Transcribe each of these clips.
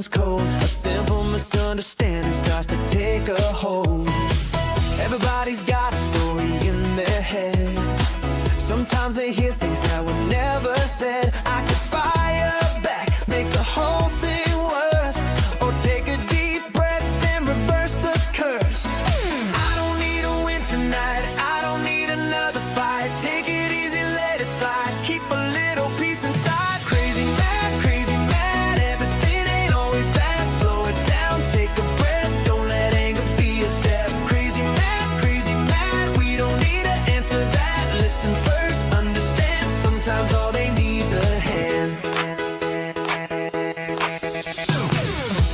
turns cold. A simple misunderstanding starts to take a hold. Everybody's got a story in their head. Sometimes they hear things that were never said. I could fire back, make the whole thing worse, or take a deep breath and reverse the curse. I don't need a win tonight, I don't need another fight. Take it easy, let it slide, keep a little peace inside. Crazy mad, everything ain't always bad. Slow it down, take a breath, don't let anger be a step. Crazy mad, we don't need to answer that. Listen first, understand, sometimes all they need's a hand.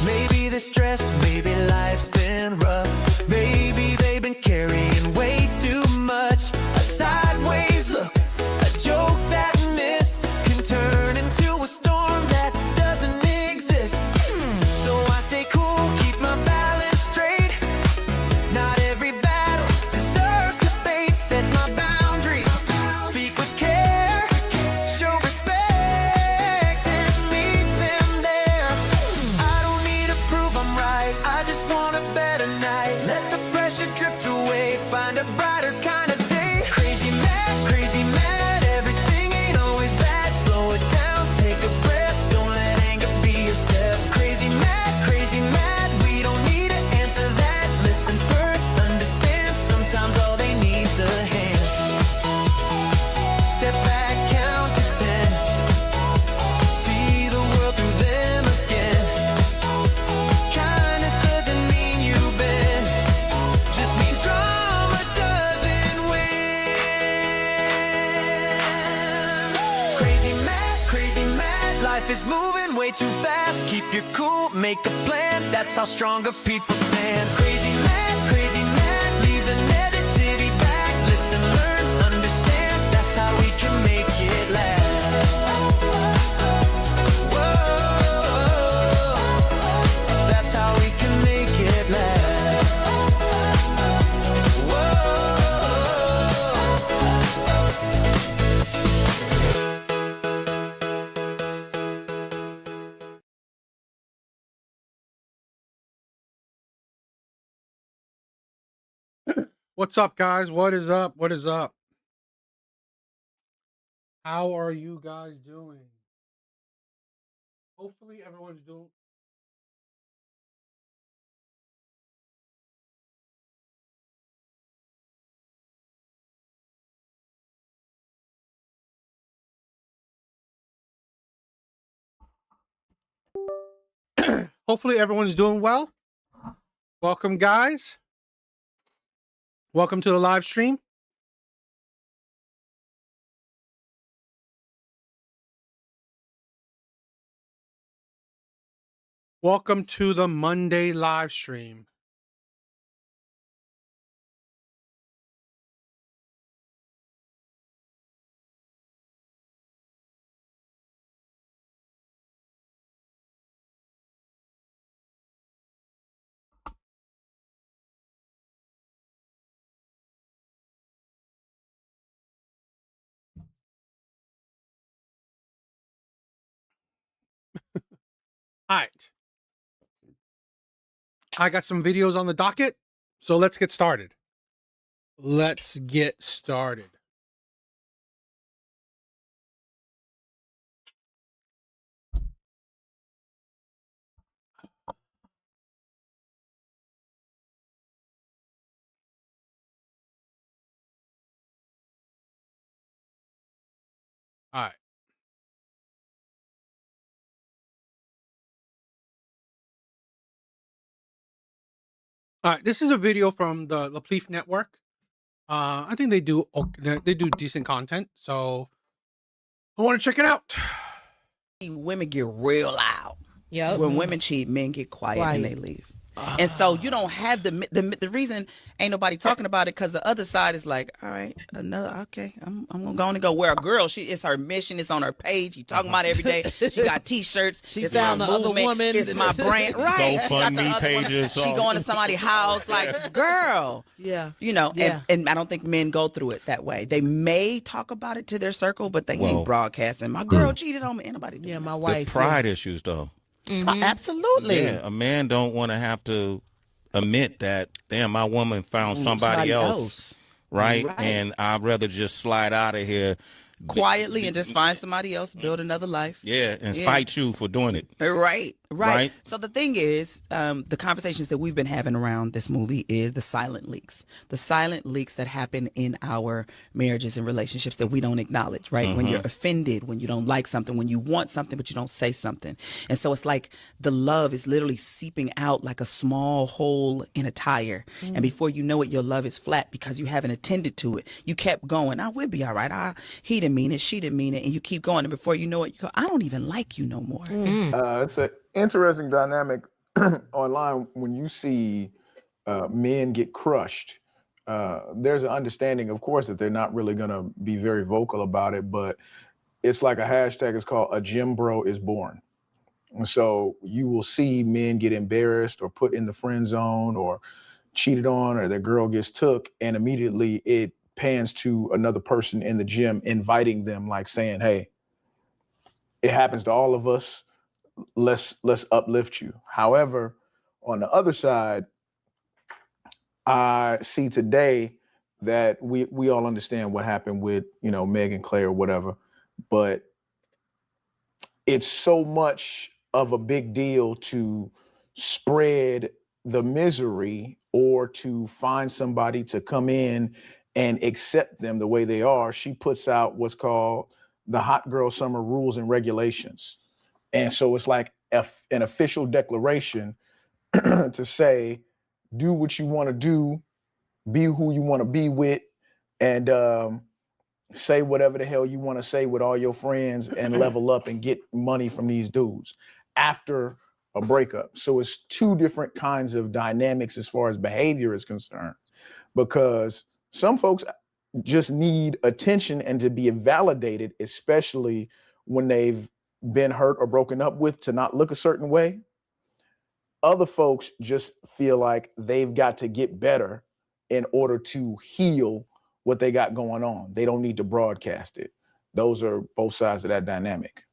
Maybe they're stressed, maybe life's been rough. Maybe they've been carrying way too much. A sideways look, a joke that missed, can turn into a storm that doesn't exist. So I stay cool, keep my balance straight. Not every battle deserves debate. Set my boundaries, speak with care, show respect and meet them there. I don't need to prove I'm right, I just want a better night. Let the pressure drift away, find a brighter kind of day. Crazy mad, everything ain't always bad. Slow it down, take a breath, don't let anger be a step. Crazy mad, we don't need to answer that. Listen first, understand, sometimes all they need's a hand. Step back, count to 10. See the world through them again. Kindness doesn't mean you bend, just means drama doesn't win. Crazy mad, life is moving way too fast. Keep your cool, make a plan, that's how stronger people stand. Crazy mad, leave the negativity back. Listen, learn, understand, that's how we can make it last. Whoa, that's how we can make it last. What's up, guys? What is up? What is up? How are you guys doing? Hopefully everyone's doing. Hopefully everyone's doing well. Welcome, guys. Welcome to the live stream. Welcome to the Monday live stream. All right. I got some videos on the docket, so let's get started. Let's get started. All right. All right, this is a video from the Leaf Network. I think they do decent content, so I want to check it out. Women get real loud. Yeah. When women cheat, men get quiet and they leave. And so you don't have the reason ain't nobody talking about it because the other side is like, all right, another okay, I'm gonna go and go. Where a girl, it's her mission, it's on her page. She talking about it every day. She got T-shirts. She found the other woman. It's my brand, right? GoFundMe pages. She going to somebody's house, like, girl. Yeah. You know, Yeah. and I don't think men go through it that way. They may talk about it to their circle, but they ain't broadcasting. My girl cheated on me. Ain't nobody. Yeah, my The wife. pride issues, though. Absolutely. Yeah, a man don't want to have to admit that, damn, my woman found somebody else, right? And I'd rather just slide out of here quietly and just find somebody else, build another life. Yeah, and spite you for doing it. Right. So the thing is, the conversations that we've been having around this movie is the silent leaks that happen in our marriages and relationships that we don't acknowledge, right? When you're offended, when you don't like something, when you want something but you don't say something. And so it's like the love is literally seeping out like a small hole in a tire. And before you know it, your love is flat because you haven't attended to it. You kept going, we'll be all right. He didn't mean it, she didn't mean it. And you keep going. And before you know it, you go, I don't even like you no more. It's an interesting dynamic online when you see men get crushed. There's an understanding, of course, that they're not really going to be very vocal about it, but it's like a hashtag. It's called a gym bro is born. And so you will see men get embarrassed or put in the friend zone or cheated on, or their girl gets took, and immediately it pans to another person in the gym inviting them, like saying, hey, it happens to all of us. Let's uplift you. However, on the other side, I see today that we all understand what happened with, Meg and Clay or whatever, but it's so much of a big deal to spread the misery or to find somebody to come in and accept them the way they are. She puts out what's called the Hot Girl Summer Rules and Regulations. And so it's like an official declaration to say, do what you want to do, be who you want to be with, and say whatever the hell you want to say with all your friends and level up and get money from these dudes after a breakup. So it's two different kinds of dynamics as far as behavior is concerned, because some folks just need attention and to be validated, especially when they've been hurt or broken up with, to not look a certain way. Other folks just feel like they've got to get better in order to heal what they got going on. They don't need to broadcast it. Those are both sides of that dynamic.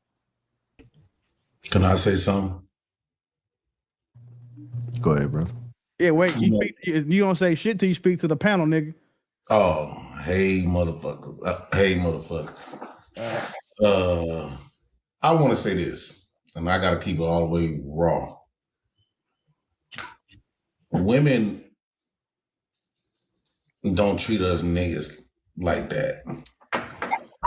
Can I say something? Go ahead, bro. Yeah, wait. You don't say shit till you speak to the panel, nigga. Oh, hey, motherfuckers. I want to say this, and I got to keep it all the way raw. Women don't treat us niggas like that. A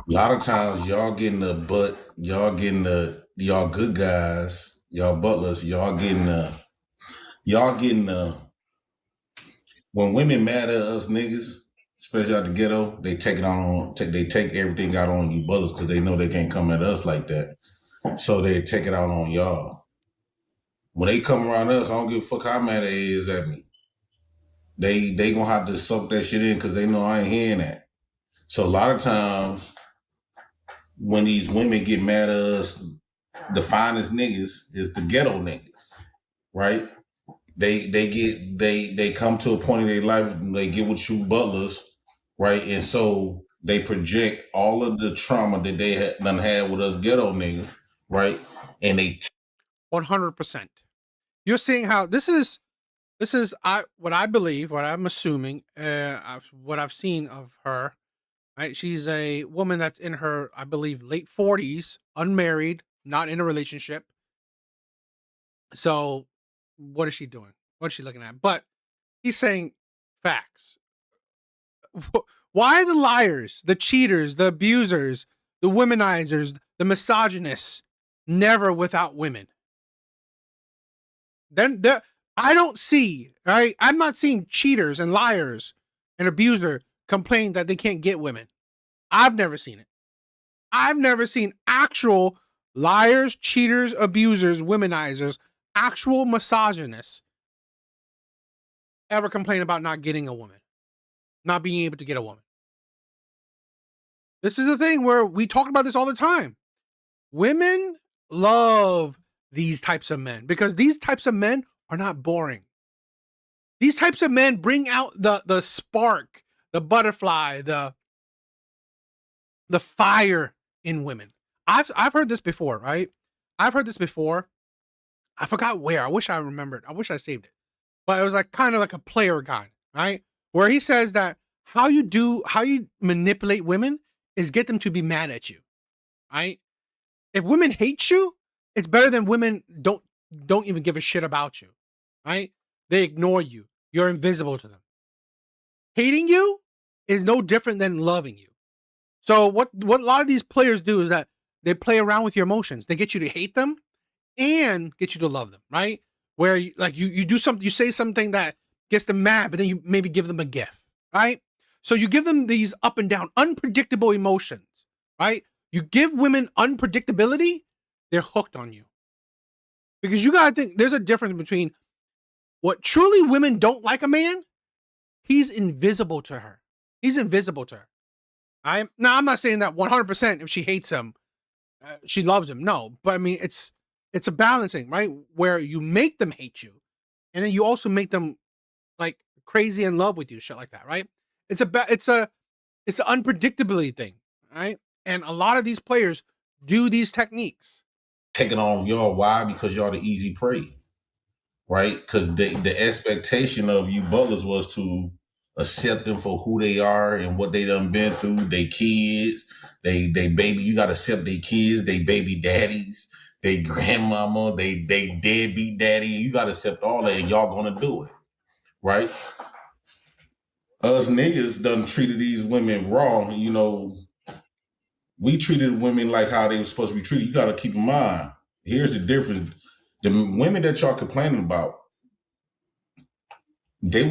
lot of times y'all getting the butt, y'all good guys, y'all butlers, y'all getting when women mad at us niggas, especially out the ghetto, they take everything out on you butlers because they know they can't come at us like that. So they take it out on y'all. When they come around us, I don't give a fuck how mad they is at me. They gonna have to soak that shit in because they know I ain't hearing that. So a lot of times when these women get mad at us, the finest niggas is the ghetto niggas, right? They come to a point in their life, they get with you butlers, right? And so they project all of the trauma that they had with us ghetto niggas, right? And they 100%. You're seeing how this is what I believe, what I'm assuming, what I've seen of her. Right, she's a woman that's in her, I believe, late 40s, unmarried, not in a relationship. So, what is she doing? What is she looking at? But he's saying facts. Why the liars, the cheaters, the abusers, the womenizers, the misogynists, never without women? Then I don't see, right? I'm not seeing cheaters and liars and abuser complain that they can't get women. I've never seen it. I've never seen actual liars, cheaters, abusers, womenizers, actual misogynists ever complain about not getting a woman, not being able to get a woman. This is the thing where we talk about this all the time. Women love these types of men because these types of men are not boring. These types of men bring out the spark, the butterfly, the fire in women. I've heard this before, right? I've heard this before I forgot where. I wish I remembered. I wish I saved it. But it was like kind of like a player guide, right? Where he says that how you manipulate women is get them to be mad at you, right? If women hate you, it's better than women don't even give a shit about you, right? They ignore you. You're invisible to them. Hating you is no different than loving you. So what a lot of these players do is that they play around with your emotions. They get you to hate them and get you to love them, right? Where you do something, you say something that gets them mad, but then you maybe give them a gift, right? So you give them these up and down, unpredictable emotions, right? You give women unpredictability, they're hooked on you. Because you gotta think there's a difference between what truly women don't like a man, he's invisible to her. He's invisible to her. I'm not saying that 100% if she hates him, she loves him. No, but I mean, it's a balancing, right? Where you make them hate you, and then you also make them like crazy in love with you, shit like that, right? It's an unpredictability thing, right? And a lot of these players do these techniques. Taking on y'all. Why? Because y'all the easy prey, right? Because the expectation of you butlers was to accept them for who they are and what they done been through. They kids, they baby. You gotta accept they kids, they baby daddies, they grandmama, they deadbeat daddy. You gotta accept all that, and y'all gonna do it, right? Us niggas done treated these women wrong. You know, we treated women like how they were supposed to be treated. You got to keep in mind, here's the difference. The women that y'all complaining about, their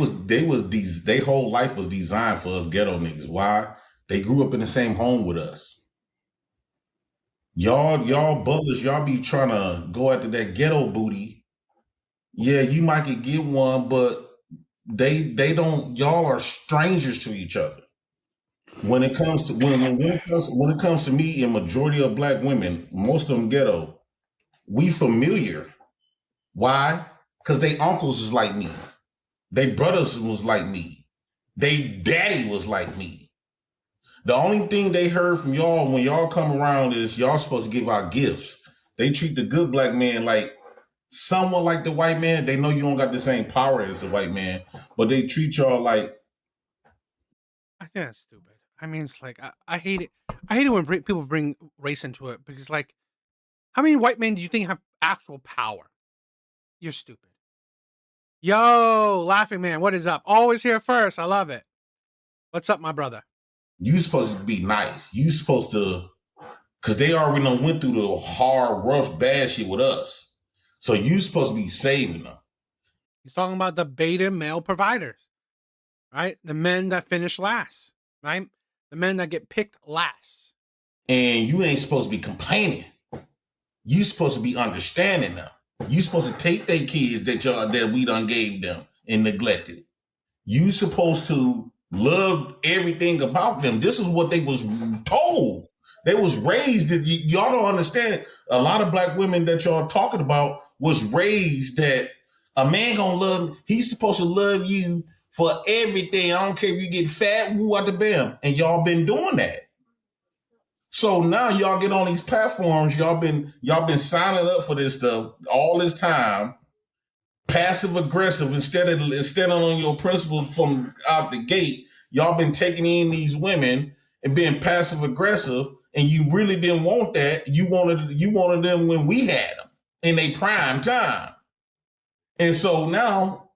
whole life was designed for us ghetto niggas. Why? They grew up in the same home with us. Y'all butlers, y'all be trying to go after that ghetto booty. Yeah, you might could get one, but they don't. Y'all are strangers to each other. When it comes to when it comes to me and majority of black women, most of them ghetto, we familiar. Why? Because they uncles is like me. They brothers was like me. They daddy was like me. The only thing they heard from y'all when y'all come around is y'all supposed to give out gifts. They treat the good black man like somewhat like the white man. They know you don't got the same power as the white man, but they treat y'all like. I think that's stupid. I mean, it's like I hate it. I hate it when people bring race into it because, like, how many white men do you think have actual power? You're stupid. Yo, Laughing Man, what is up? Always here first. I love it. What's up, my brother? You supposed to be nice. You supposed to, because they already done went through the hard, rough, bad shit with us. So you supposed to be saving them. He's talking about the beta male providers, right? The men that finish last, right? The men that get picked last. And you ain't supposed to be complaining. You supposed to be understanding them. You supposed to take their kids that we done gave them and neglected. You supposed to love everything about them. This is what they was told. They was raised. Y'all don't understand. A lot of black women that y'all talking about was raised that a man gonna love. He's supposed to love you for everything. I don't care if you get fat, woo out the bam. And y'all been doing that. So now y'all get on these platforms. Y'all been signing up for this stuff all this time. Passive aggressive instead of on your principles from out the gate. Y'all been taking in these women and being passive aggressive, and you really didn't want that. You wanted them when we had them in their prime time, and so now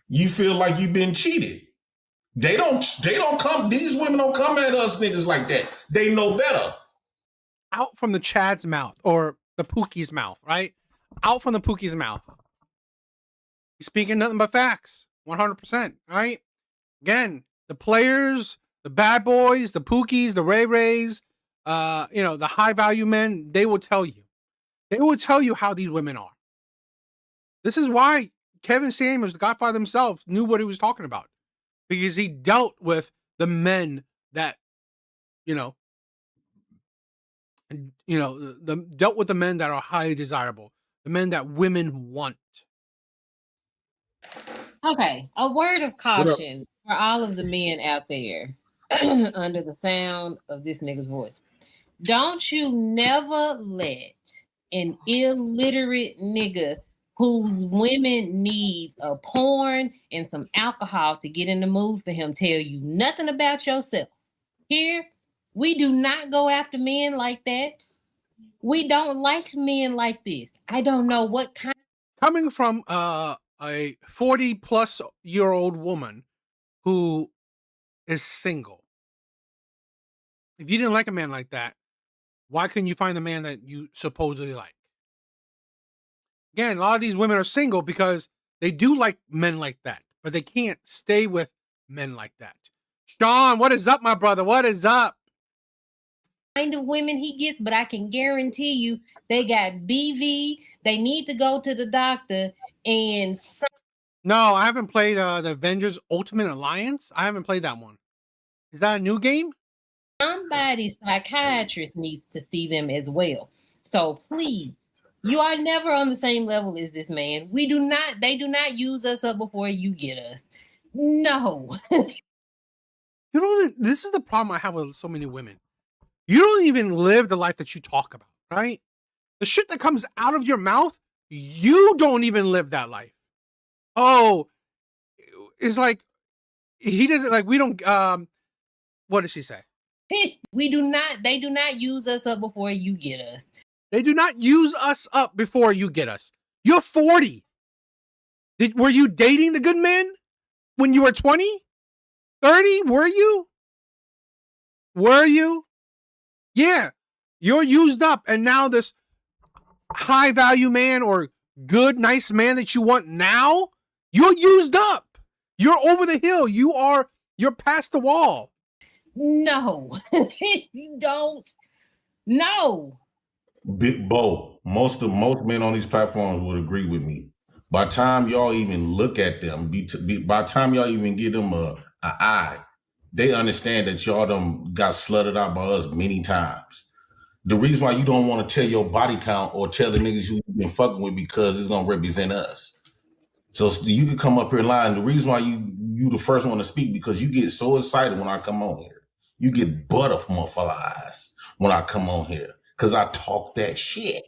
you feel like you've been cheated. They don't come. These women don't come at us niggas like that. They know better. Out from the Chad's mouth or the Pookie's mouth, right? Out from the Pookie's mouth. He's speaking nothing but facts. 100%, right? Again, the players, the bad boys, the Pookies, the Ray Rays, the high value men, they will tell you. They will tell you how these women are. This is why Kevin Samuels, the Godfather himself, knew what he was talking about. Because he dealt with the men that, dealt with the men that are highly desirable, the men that women want. Okay, a word of caution for all of the men out there under the sound of this nigga's voice. Don't you never let an illiterate nigga whose women needs a porn and some alcohol to get in the mood for him tell you nothing about yourself. Here, we do not go after men like that. We don't like men like this. I don't know what kind. Coming from a 40-plus-year-old woman who is single. If you didn't like a man like that, why couldn't you find the man that you supposedly like? Again, a lot of these women are single because they do like men like that, but they can't stay with men like that. Sean, what is up, my brother? What is up? Kind of women he gets, but I can guarantee you they got BV. They need to go to the doctor and no, I haven't played the Avengers Ultimate Alliance. I haven't played that one. Is that a new game? Somebody's psychiatrist needs to see them as well. So please, you are never on the same level as this man. They do not use us up before you get us. No. You know, this is the problem I have with so many women. You don't even live the life that you talk about, right? The shit that comes out of your mouth, you don't even live that life. Oh, it's like, he doesn't, like, we don't, what did she say? They do not use us up before you get us. They do not use us up before you get us. You're 40. Were you dating the good men when you were 20? 30? Were you? Were you? Yeah. You're used up, and now this high value man or good, nice man that you want now, you're used up. You're over the hill. You're past the wall. No. You don't. No. Big Bo, most men on these platforms would agree with me. By the time y'all even look at them, by the time y'all even give them an eye, they understand that y'all done got slutted out by us many times. The reason why you don't want to tell your body count or tell the niggas you've been fucking with because it's gonna represent us. So you can come up here and lie. And the reason why you the first one to speak because you get so excited when I come on here. You get butterflies when I come on here because I talk that shit.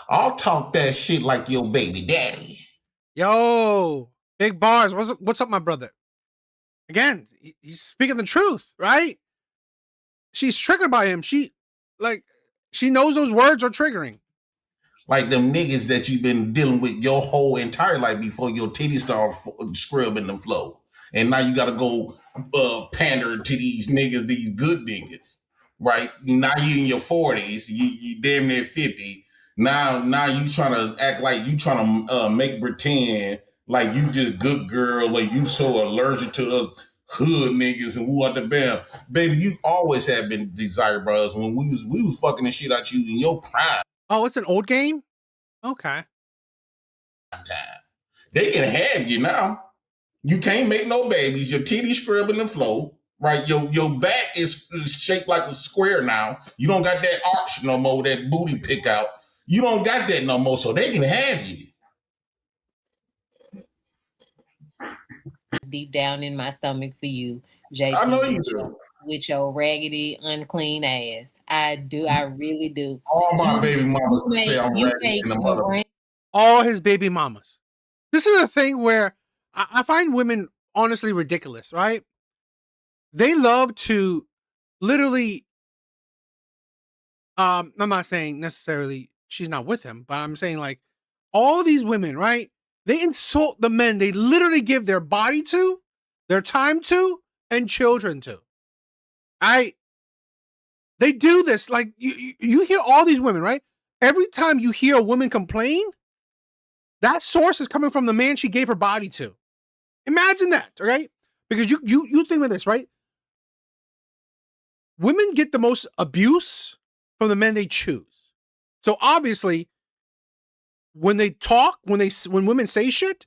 I'll talk that shit like your baby daddy. Yo, big bars. What's up, my brother? Again, he's speaking the truth, right? She's triggered by him. She knows those words are triggering. Like them niggas that you've been dealing with your whole entire life before your titties start scrubbing the flow. And now you got to go pander to these niggas, these good niggas, right? Now you in your 40s, you damn near 50. Now you trying to act like you trying to make pretend like you just good girl, like you so allergic to us hood niggas and who are the bam. Baby, you always have been desired by us when we was fucking the shit out you in your prime. Oh, it's an old game? Okay. Time. They can have you now. You can't make no babies. Your titties scrubbing the floor, right? Your back is shaped like a square now. You don't got that arch no more, that booty pick out. You don't got that no more, so they can have you. Deep down in my stomach for you, JP. I know you do. With your raggedy, unclean ass. I do. I really do. All my baby mamas say I'm raggedy in the mother. All his baby mamas. This is a thing where I find women honestly ridiculous, right? They love to literally, I'm not saying necessarily she's not with him, but I'm saying like all these women, right? They insult the men they literally give their body to, their time to, and children to. They do this. Like you hear all these women, right? Every time you hear a woman complain, that source is coming from the man she gave her body to. Imagine that, right? Because you think of this, right? Women get the most abuse from the men they choose. So obviously, when they talk, when women say shit,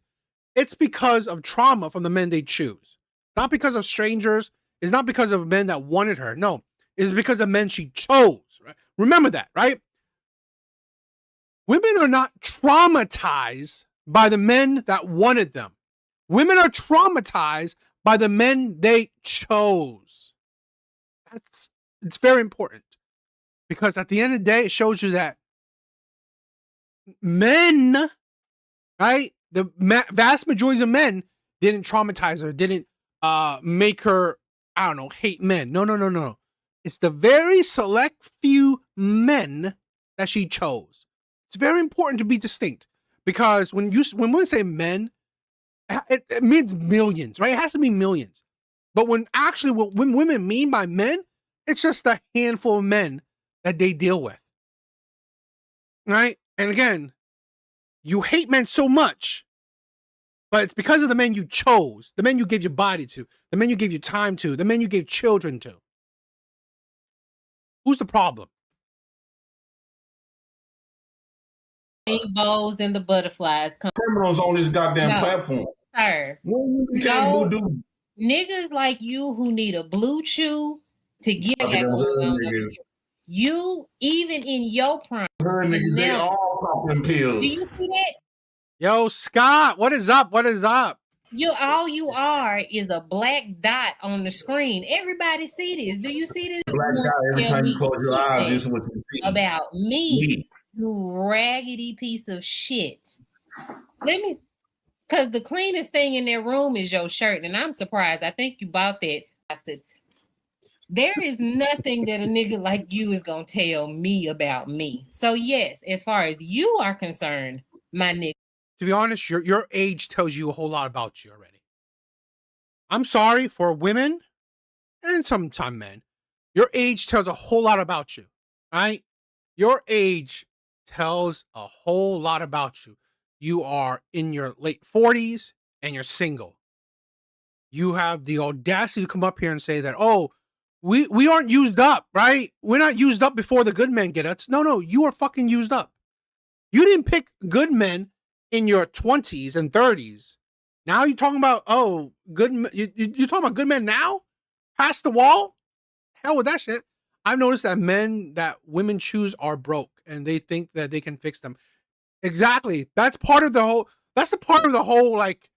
it's because of trauma from the men they choose. Not because of strangers. It's not because of men that wanted her. No, it's because of men she chose. Right? Remember that, right? Women are not traumatized by the men that wanted them. Women are traumatized by the men they chose. It's very important because at the end of the day, it shows you that men right? The vast majority of men didn't traumatize her, didn't make her, I don't know, hate men. No. It's the very select few men that she chose. It's very important to be distinct, because when women say men, it means millions, right? It has to be millions. But when women mean by men, it's just a handful of men that they deal with, right? And again, you hate men so much, but it's because of the men you chose, the men you gave your body to, the men you gave your time to, the men you gave children to. Who's the problem? Rainbows and the butterflies come. Criminals on this goddamn platform. Sir. When you became voodoo, Niggas like you who need a blue chew to get that going on. You, even in your prime, they all popping pills. do you see that? Yo, Scott, what is up? What is up? All you are is a black dot on the screen. Everybody see this. Do you see this? Black dot every time you close your eyes, this is what you see. About me, you raggedy piece of shit. Because the cleanest thing in their room is your shirt, and I'm surprised. I think you bought that. There is nothing that a nigga like you is gonna tell me about me. So yes, as far as you are concerned, my nigga. To be honest, your age tells you a whole lot about you already. I'm sorry for women and sometimes men. Your age tells a whole lot about you, right? Your age tells a whole lot about you. You are in your late 40s and you're single. You have the audacity to come up here and say that, oh, we aren't used up, right? We're not used up before the good men get us. No, you are fucking used up. You didn't pick good men in your 20s and 30s. Now you're talking about, oh, you're talking about good men now? Past the wall? Hell with that shit. I've noticed that men that women choose are broke and they think that they can fix them. Exactly. That's part of the whole, like,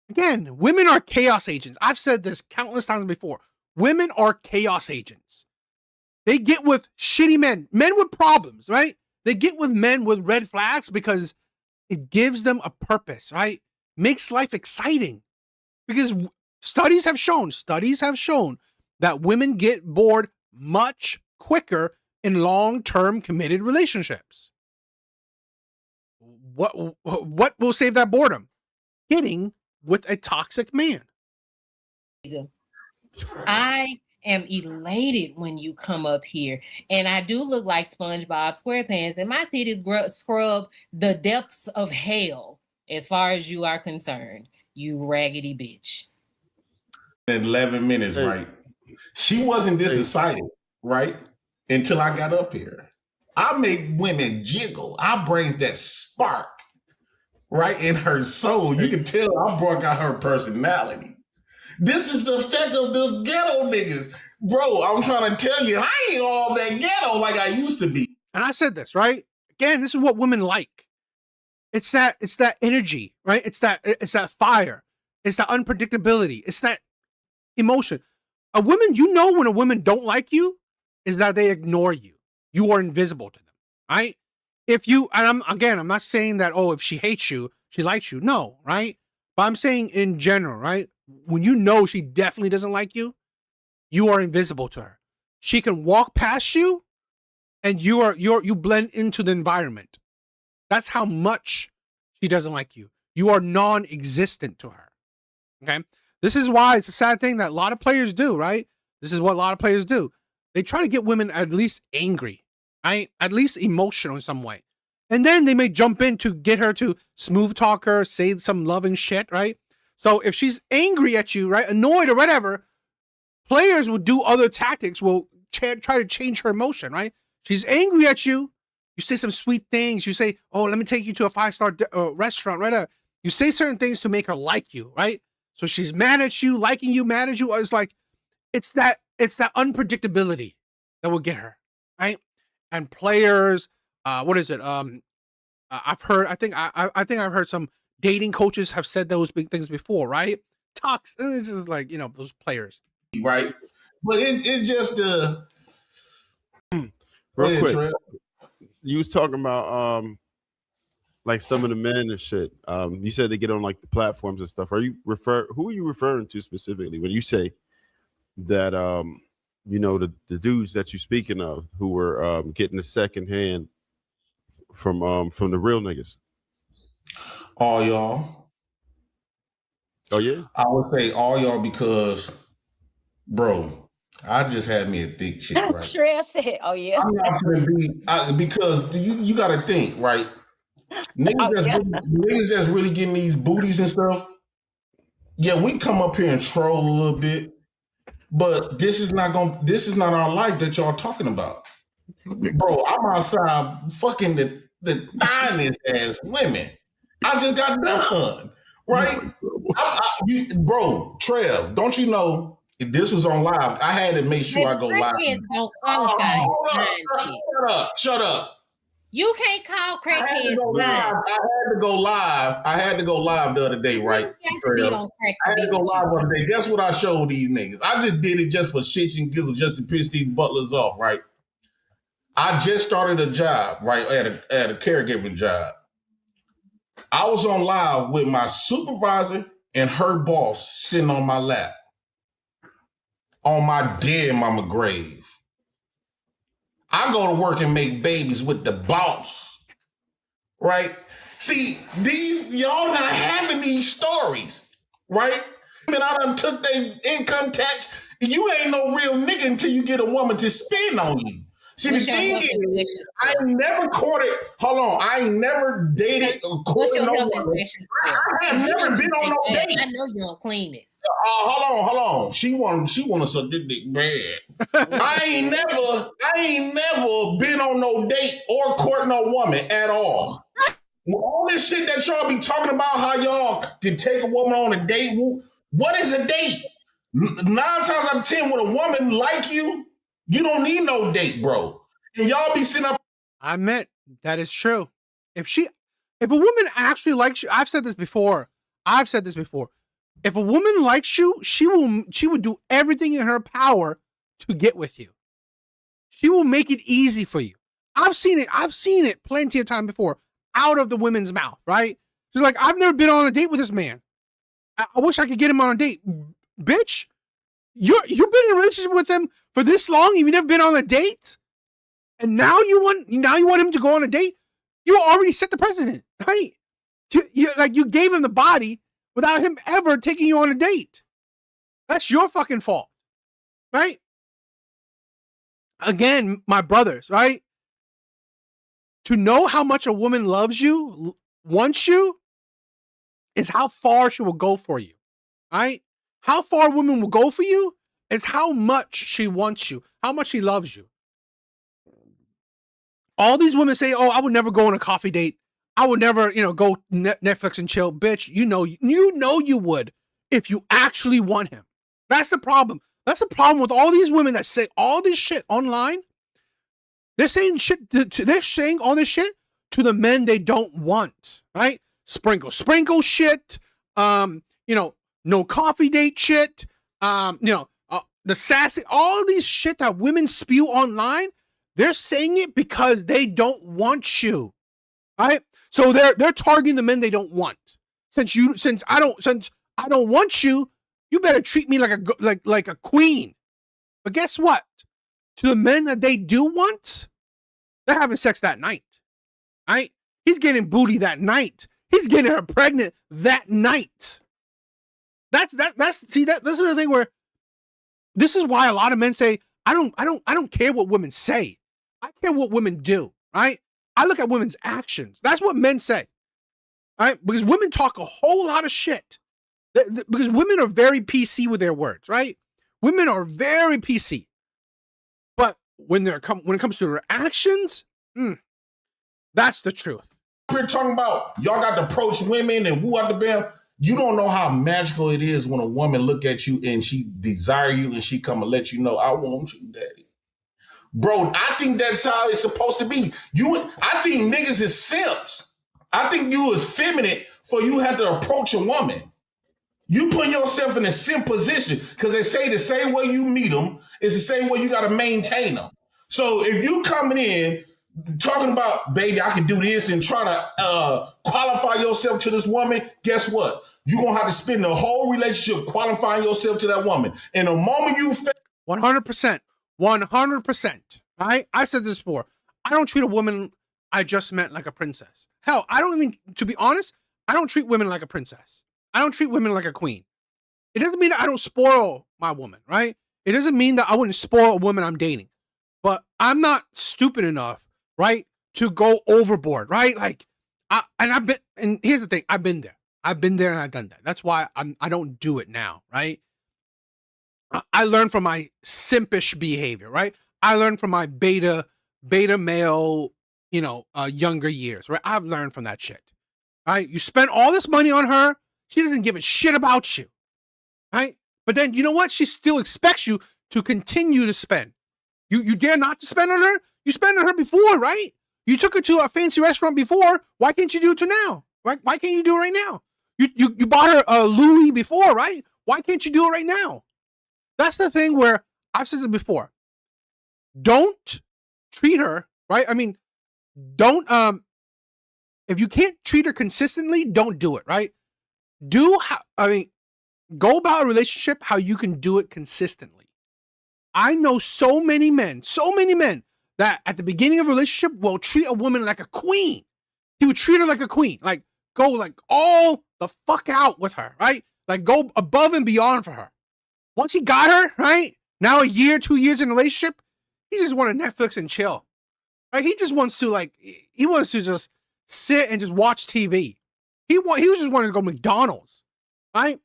again, women are chaos agents. I've said this countless times before. Women are chaos agents. They get with shitty men with problems, right? They get with men with red flags because it gives them a purpose, right? Makes life exciting. Because studies have shown that women get bored much quicker in long-term committed relationships. What will save that boredom? Getting with a toxic man. I am elated when you come up here, and I do look like SpongeBob SquarePants, and my titties scrub the depths of hell as far as you are concerned, you raggedy bitch. 11 minutes, right? She wasn't this excited, right? Until I got up here. I make women jiggle. I brings that spark right in her soul. You can tell I brought out her personality. This is the effect of this ghetto niggas. Bro, I'm trying to tell you, I ain't all that ghetto like I used to be. And I said this, right? Again, this is what women like. It's that energy, right? It's that fire. It's that unpredictability. It's that emotion. A woman, you know when a woman don't like you is that they ignore you. You are invisible to them, right? I'm not saying that, oh, if she hates you, she likes you. No, right? But I'm saying in general, right? When you know she definitely doesn't like you, you are invisible to her. She can walk past you and you blend into the environment. That's how much she doesn't like you. You are non-existent to her. Okay? This is why it's a sad thing that a lot of players do, right? This is what a lot of players do. They try to get women at least angry, right? At least emotional in some way. And then they may jump in to get her to smooth talk her, say some loving shit, right? So if she's angry at you, right, annoyed or whatever, players will do other tactics, will try to change her emotion, right? She's angry at you. You say some sweet things. You say, oh, let me take you to a 5-star restaurant, right? You say certain things to make her like you, right? So she's mad at you, liking you, mad at you. It's like, it's that unpredictability that will get her, right? And players, what is it? I think I've heard some dating coaches have said those big things before, right? This is like, those players. Right. But it's just the real quick. You was talking about like some of the men and shit. You said they get on like the platforms and stuff. Who are you referring to specifically when you say that you know, the dudes that you're speaking of who were getting the second hand from the real niggas? All y'all. Oh yeah? I would say all y'all because, bro, I just had me a thick chick, right? Shreya said, "Oh yeah." I'm not gonna be because you got to think, right? Niggas that's really getting these booties and stuff. Yeah, we come up here and troll a little bit, but this is not our life that y'all talking about, bro. I'm outside fucking the finest ass women. I just got done, right? Bro, Trev, don't you know if this was on live? I had to make sure I go live. Don't qualify. Shut up. You can't call crackheads live. I had to go live the other day, right? I had to go live the other day. Guess what I showed these niggas? I just did it just for shits and giggles, just to piss these butlers off, right? I just started a job, right? At a caregiving job. I was on live with my supervisor and her boss sitting on my lap on my dead mama grave. I go to work and make babies with the boss, right? See, y'all not having these stories, right? I mean, I done took their income tax. You ain't no real nigga until you get a woman to spend on you. See, the thing is, I never courted. Hold on, I ain't never dated or courted no woman. I have never been on no date. I know you don't clean it. Hold on. She want to suck this dick bad. I ain't never been on no date or court no woman at all. All this shit that y'all be talking about, how y'all can take a woman on a date. What is a date? 9 times out of 10, when a woman like you, you don't need no date, bro. And y'all be sitting up. I admit that is true. If a woman actually likes you, I've said this before. If a woman likes you, she will do everything in her power to get with you. She will make it easy for you. I've seen it plenty of time before, out of the women's mouth, right? She's like, I've never been on a date with this man. I wish I could get him on a date. Bitch, you've been in a relationship with him for this long, you've never been on a date? And now you want him to go on a date? You already set the precedent, right? You gave him the body without him ever taking you on a date. That's your fucking fault, right? Again, my brothers, right? To know how much a woman loves you, wants you, is how far she will go for you, right? How far a woman will go for you is how much she wants you, how much she loves you. All these women say, oh, I would never go on a coffee date. I would never, go Netflix and chill. Bitch, you know you would if you actually want him. That's the problem. That's the problem with all these women that say all this shit online. They're saying all this shit to the men they don't want, right? Sprinkle shit. No coffee date shit. The sassy, all these shit that women spew online. They're saying it because they don't want you, right? So they're targeting the men they don't want. Since I don't want you, you better treat me like a queen. But guess what? To the men that they do want, they're having sex that night, right? He's getting booty that night. He's getting her pregnant that night. This is the thing where this is why a lot of men say, I don't care what women say. I care what women do, right? I look at women's actions. That's what men say, right? Because women talk a whole lot of shit. Because women are very PC with their words, right? Women are very PC. But when it comes to their actions, that's the truth. We're talking about y'all got to approach women and woo out the bell. You don't know how magical it is when a woman look at you and she desire you and she come and let you know, I want you, daddy. Bro, I think that's how it's supposed to be. I think niggas is simps. I think you is feminine for you have to approach a woman. You put yourself in a simp position because they say the same way you meet them is the same way you got to maintain them. So if you coming in talking about, baby, I can do this and try to qualify yourself to this woman. Guess what? You're going to have to spend the whole relationship qualifying yourself to that woman. And the moment you 100%, 100%. I said this before. I don't treat a woman I just met like a princess. Hell, I don't even, to be honest, I don't treat women like a princess. I don't treat women like a queen. It doesn't mean that I don't spoil my woman, right? It doesn't mean that I wouldn't spoil a woman I'm dating. But I'm not stupid enough, right, to go overboard, right? Like, and here's the thing, I've been there and I've done that. That's why I don't do it now, right? I learned from my simpish behavior, right? I learned from my beta male, younger years, right? I've learned from that shit, right? You spend all this money on her, she doesn't give a shit about you, right? But then, you know what? She still expects you to continue to spend. You dare not to spend on her? You spent on her before, right? You took her to a fancy restaurant before. Why can't you do it to now? Right? Why can't you do it right now? You bought her a Louis before, right? Why can't you do it right now? That's the thing where I've said it before. Don't treat her, right? I mean, don't, if you can't treat her consistently, don't do it, right? Go about a relationship how you can do it consistently. I know so many men that at the beginning of a relationship will treat a woman like a queen. He would treat her like a queen, like go like all the fuck out with her, right? Like go above and beyond for her. Once he got her, right? Now a year, 2 years in a relationship, he just wanted Netflix and chill. Right? He just wants to just sit and just watch TV. He just wanted to go to McDonald's, right?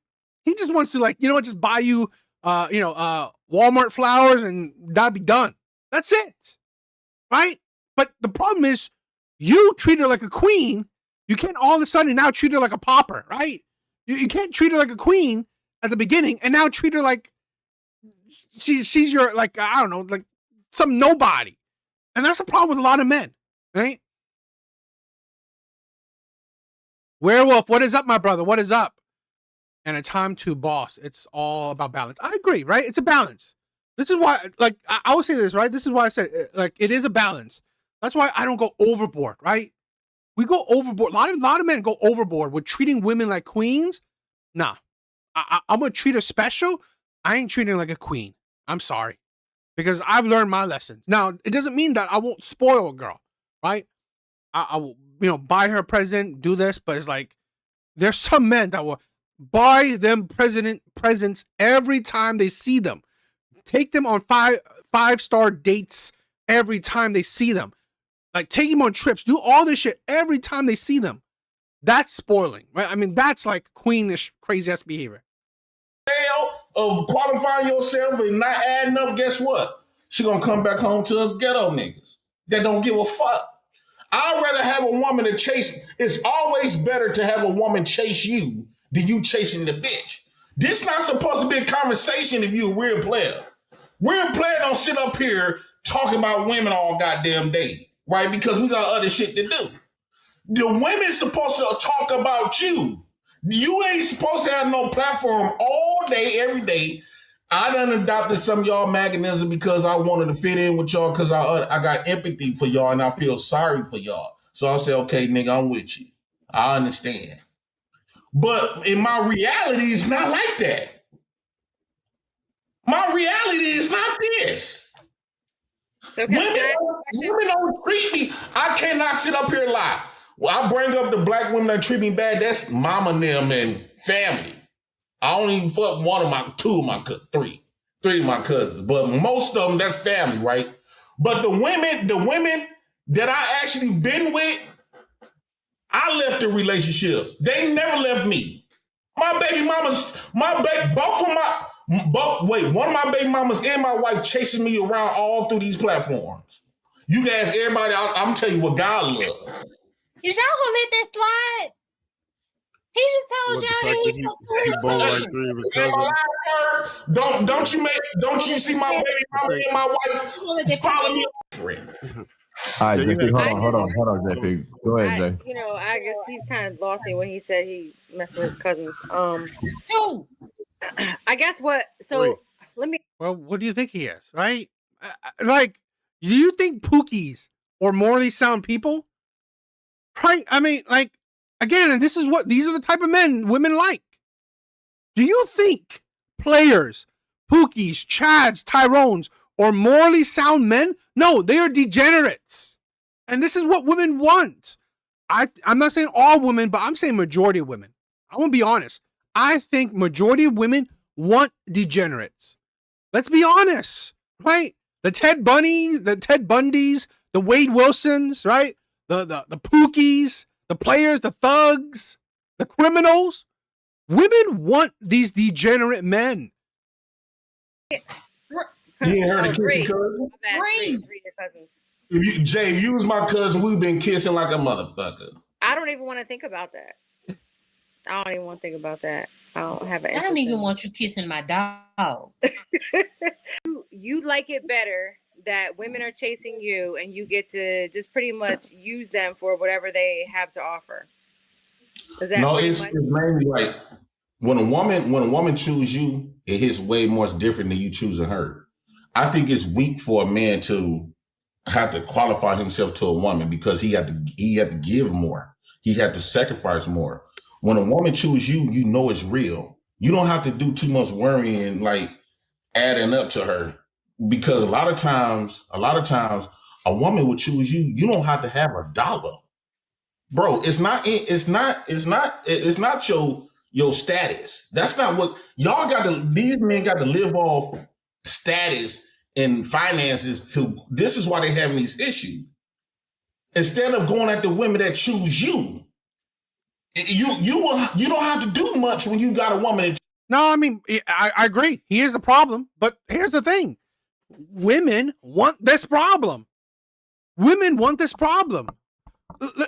He just wants to just buy you Walmart flowers and that'd be done. That's it. Right? But the problem is you treat her like a queen. You can't all of a sudden now treat her like a pauper, right? You can't treat her like a queen at the beginning and now treat her like she's your, like, I don't know, like some nobody. And that's a problem with a lot of men, right? Werewolf, what is up, my brother? What is up? And a time to boss. It's all about balance. I agree, right? It's a balance. This is why, like, I will say this, right? This is why I said, like, it is a balance. That's why I don't go overboard, right? We go overboard. A lot of men go overboard with treating women like queens. Nah, I'm going to treat her special. I ain't treating her like a queen. I'm sorry. Because I've learned my lessons. Now, it doesn't mean that I won't spoil a girl, right? I will, buy her a present, do this, but it's like, there's some men that will buy them presents every time they see them. Take them on five-star dates every time they see them. Like, take them on trips. Do all this shit every time they see them. That's spoiling, right? I mean, that's like queenish, crazy-ass behavior. Of qualifying yourself and not adding up, guess what? She gonna come back home to us ghetto niggas that don't give a fuck. I'd rather have a woman to chase. It's always better to have a woman chase you than you chasing the bitch. This not supposed to be a conversation if you a real player. Real player don't sit up here talking about women all goddamn day, right? Because we got other shit to do. The women's supposed to talk about you. You ain't supposed to have no platform all day, every day. I done adopted some of y'all mechanism because I wanted to fit in with y'all because I got empathy for y'all and I feel sorry for y'all. So I say, okay, nigga, I'm with you. I understand. But in my reality, it's not like that. My reality is not this. So women don't treat me. I cannot sit up here and lie. Well, I bring up the black women that treat me bad. That's mama and them and family. I don't even fuck three of my cousins, but most of them, that's family, right? But the women that I actually been with, I left the relationship. They never left me. My baby mamas, one of my baby mamas and my wife chasing me around all through these platforms. You guys, everybody, I'm telling you what God loves. Is y'all gonna let that slide? He just told y'all that Don't you see my baby mama and my wife follow me? All right, JP, hold on, JP. Go ahead, Jay. I guess he's kind of lost me when he said he messed with his cousins. I guess what? So let me. Well, what do you think he is, right? Like, do you think Pookie's or morally sound people, right? I mean, like, again, and these are the type of men women like. Do you think players, Pookies, Chads, Tyrones, or morally sound men? No, they are degenerates. And this is what women want. I'm not saying all women, but I'm saying majority of women. I want to be honest. I think majority of women want degenerates. Let's be honest, right? The Ted Bundys, the Wade Wilsons, right? The Pookies, the players, the thugs, the criminals. Women want these degenerate men. You ain't heard of kissing cousin? Three cousins. Jay, if you was my cousin, we've been kissing like a motherfucker. I don't even want to think about that. I don't even want to think about that. I don't have an. I don't even want you kissing my dog. You like it better that women are chasing you and you get to just pretty much use them for whatever they have to offer. Is that no? It's mainly like when a woman chooses you, it hits way more different than you choosing her. I think it's weak for a man to have to qualify himself to a woman because he had to give more. He had to sacrifice more. When a woman chooses you, you know it's real. You don't have to do too much worrying, like adding up to her, because a lot of times a woman would choose you. You don't have to have $1, bro. It's not your status. That's not what y'all got to. These men got to live off status and finances. This is why they're having these issues. Instead of going at the women that choose you. You don't have to do much when you got a woman. No, I mean, I agree. Here's the problem, but here's the thing. Women want this problem. Women want this problem.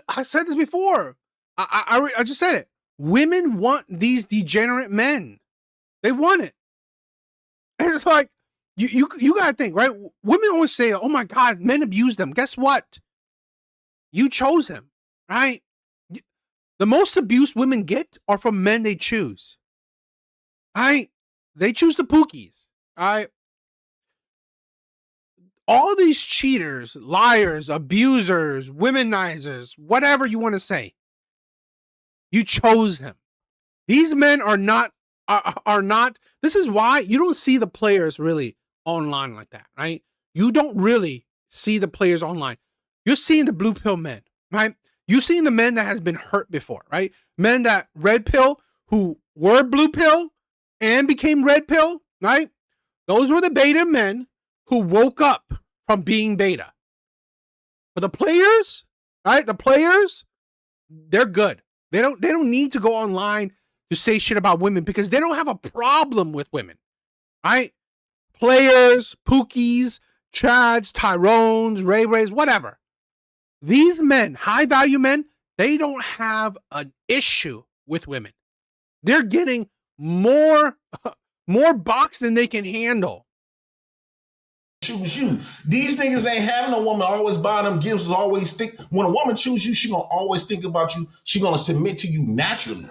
I said this before. I just said it. Women want these degenerate men. They want it. And it's like, you got to think, right? Women always say, oh my God, men abuse them. Guess what? You chose him, right? The most abuse women get are from men they choose. They choose the Pookies. All these cheaters, liars, abusers, womenizers, whatever you want to say, you chose him. These men are not. This is why you don't see the players really online like that, right? You don't really see the players online. You're seeing the blue pill men, right? You've seen the men that has been hurt before, right? Men that red pill, who were blue pill and became red pill, right? Those were the beta men who woke up from being beta. But the players, right? The players, they're good. They don't need to go online to say shit about women because they don't have a problem with women, right? Players, Pookies, Chads, Tyrones, Rays, whatever. These men, high value men, they don't have an issue with women. They're getting more box than they can handle. Choose you. These niggas ain't having a woman always buy them gifts. Always think when a woman choose you, she gonna always think about you. She gonna submit to you naturally.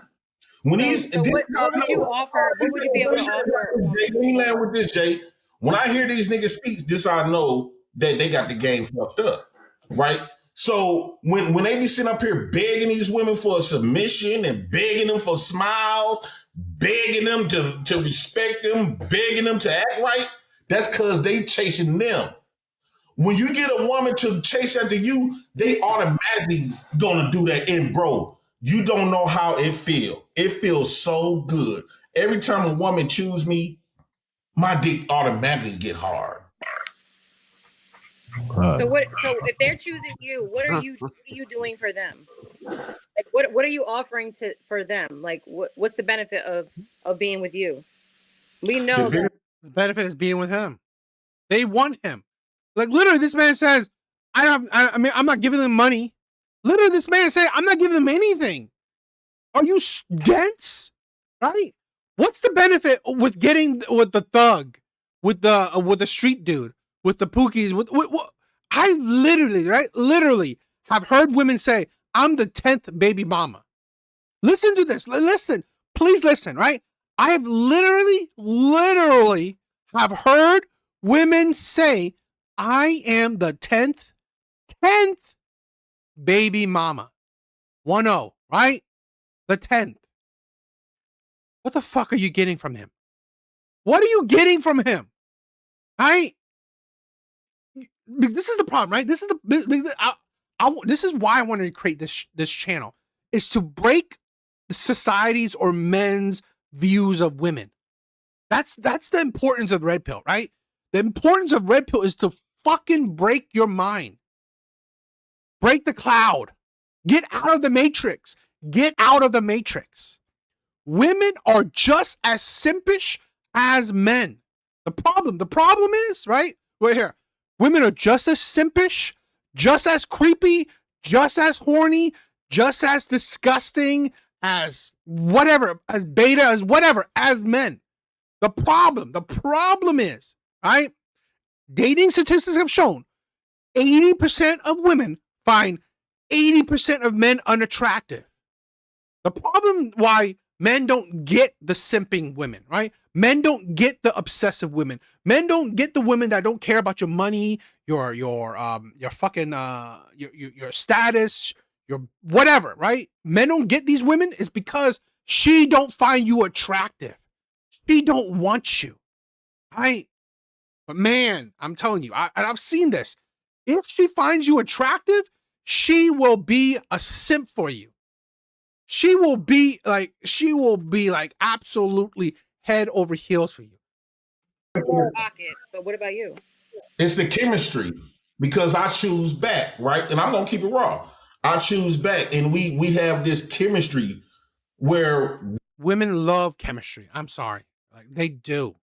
When what would you offer? What would you be able to offer? Let me land with this, Jay. When I hear these niggas speak, this I know that they got the game fucked up, right? So when they be sitting up here begging these women for a submission and begging them for smiles, begging them to respect them, begging them to act right, that's because they chasing them. When you get a woman to chase after you, they automatically gonna do that. And bro, you don't know how it feels. It feels so good. Every time a woman choose me, my dick automatically get hard. So if they're choosing you, what are you doing for them? Like what are you offering for them? Like what's the benefit of being with you? We know the benefit is being with him. They want him. Like literally, this man says, I'm not giving them money. Literally, this man said, I'm not giving them anything. Are you dense? Right? What's the benefit with getting with the thug, with the street dude, with the Pookies? I literally have heard women say, I'm the 10th baby mama. Listen to this. Listen. Please listen, right? I have literally have heard women say, I am the 10th 10th baby mama. 1-0, right? The 10th. What the fuck are you getting from him? What are you getting from him? Right? This is the problem, right? This is this is why I wanted to create this channel, is to break society's or men's views of women. That's the importance of Red Pill, right? The importance of Red Pill is to fucking break your mind. Break the cloud. Get out of the matrix. Get out of the matrix. Women are just as simpish as men. The problem is, right here, women are just as simpish, just as creepy, just as horny, just as disgusting as whatever, as beta, as whatever, as men. The problem is, right? Dating statistics have shown 80% of women find 80% of men unattractive. The problem why men don't get the simping women, right? Men don't get the obsessive women. Men don't get the women that don't care about your money, your fucking your status, your whatever, right? Men don't get these women is because she don't find you attractive. She don't want you, right? But man, I'm telling you, I've seen this. If she finds you attractive, she will be a simp for you. She will be like absolutely head over heels for you. Pockets, but what about you? It's the chemistry, because I choose back, right? And I'm gonna keep it raw. I choose back, and we have this chemistry where women love chemistry. I'm sorry, like they do.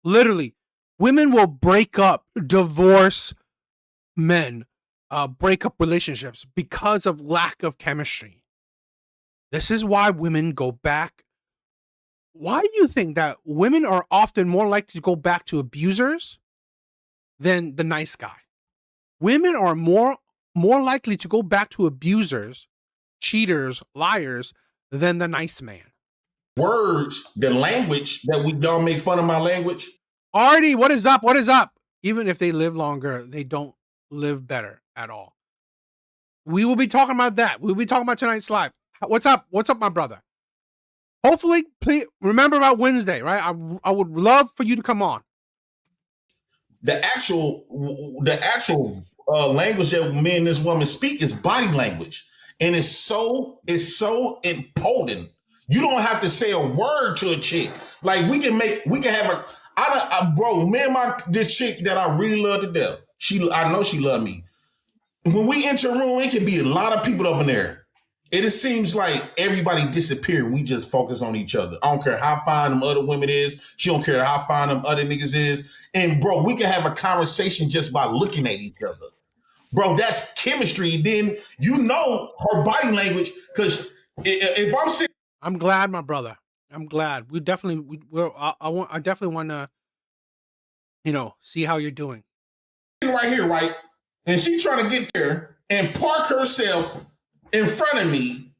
Literally, women will break up, divorce men, break up relationships because of lack of chemistry. This is why women go back. Why do you think that women are often more likely to go back to abusers than the nice guy? Women are more likely to go back to abusers, cheaters, liars than the nice man. Words, the language that we don't make fun of my language. Artie, what is up? What is up? Even if they live longer, they don't live better at all. We will be talking about that. We'll be talking about tonight's live. What's up? What's up, my brother? Hopefully, please remember about Wednesday, right? I would love for you to come on. The actual language that me and this woman speak is body language, and it's so important. You don't have to say a word to a chick. Like we can have bro. Me and this chick that I really love to death. I know she love me. When we enter a room, it can be a lot of people up in there. It just seems like everybody disappeared. We just focus on each other. I don't care how fine them other women is. She don't care how fine them other niggas is. And bro, we can have a conversation just by looking at each other. Bro, that's chemistry. Then you know her body language. Because if I'm sitting, I'm glad, my brother. I'm glad. I definitely want to, see how you're doing. Right here, right? And she trying to get there and park herself in front of me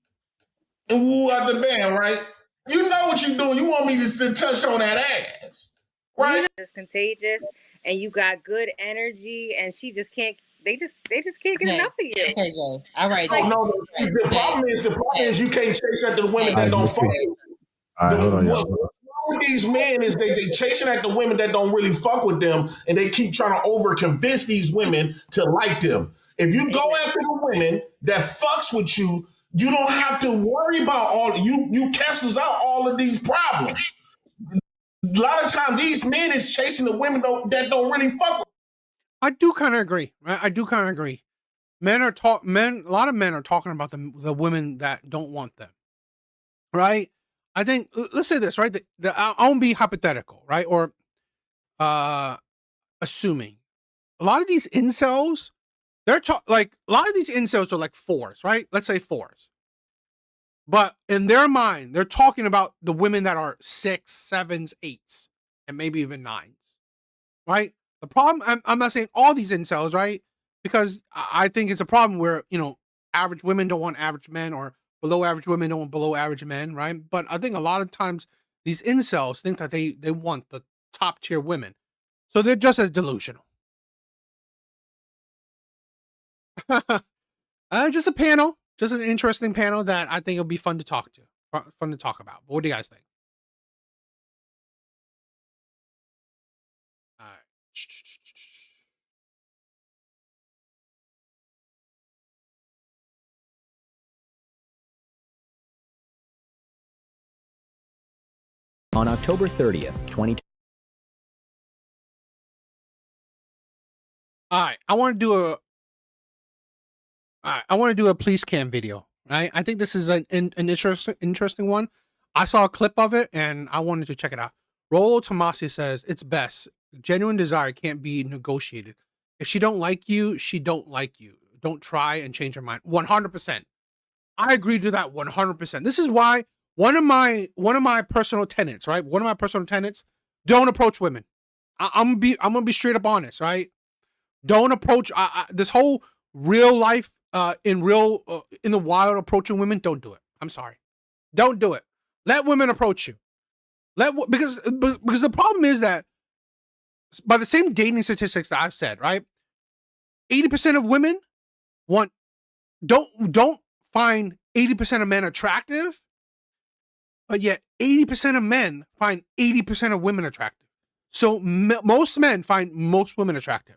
and woo out the band, right? You know what you're doing. You want me to touch on that ass, right? It's contagious, and you got good energy, and she just can't. They just can't get enough of you. Okay, Joe. All right. Oh, no, the problem is you can't chase after the women that don't fuck you. All right, hold on, y'all. With these men is they chasing at the women that don't really fuck with them, and they keep trying to over convince these women to like them. If you go after the women that fucks with you, you don't have to worry about you cancels out all of these problems. A lot of times these men is chasing the women that don't really fuck with. I do kind of agree. I do kind of agree. A lot of men are talking about the women that don't want them. Right? I think, let's say this, right? I won't be hypothetical, right? Or assuming. A lot of these incels, a lot of these incels are like fours, right? Let's say fours. But in their mind, they're talking about the women that are 6s, 7s, 8s, and maybe even 9s, right? The problem, I'm not saying all these incels, right? Because I think it's a problem where, average women don't want average men, or below average women don't want below average men, right? But I think a lot of times these incels think that they want the top tier women. So they're just as delusional. Just a panel, just an interesting panel that I think it'll be fun to talk about. What do you guys think? All right. On October 30th, 2020. All right, I want to do a police cam video. Right, I think this is an interesting one. I saw a clip of it and I wanted to check it out. Rolo Tomasi says it's best. Genuine desire can't be negotiated. If she don't like you, she don't like you. Don't try and change her mind. 100%. I agree to that 100%. This is why one of my personal tenets, right? One of my personal tenets: don't approach women. I'm gonna be straight up honest, right? Don't approach this whole real life in the wild approaching women. Don't do it. I'm sorry. Don't do it. Let women approach you. Because the problem is that by the same dating statistics that I've said, right? 80% of women don't find 80% of men attractive, but yet 80% of men find 80% of women attractive. So most men find most women attractive.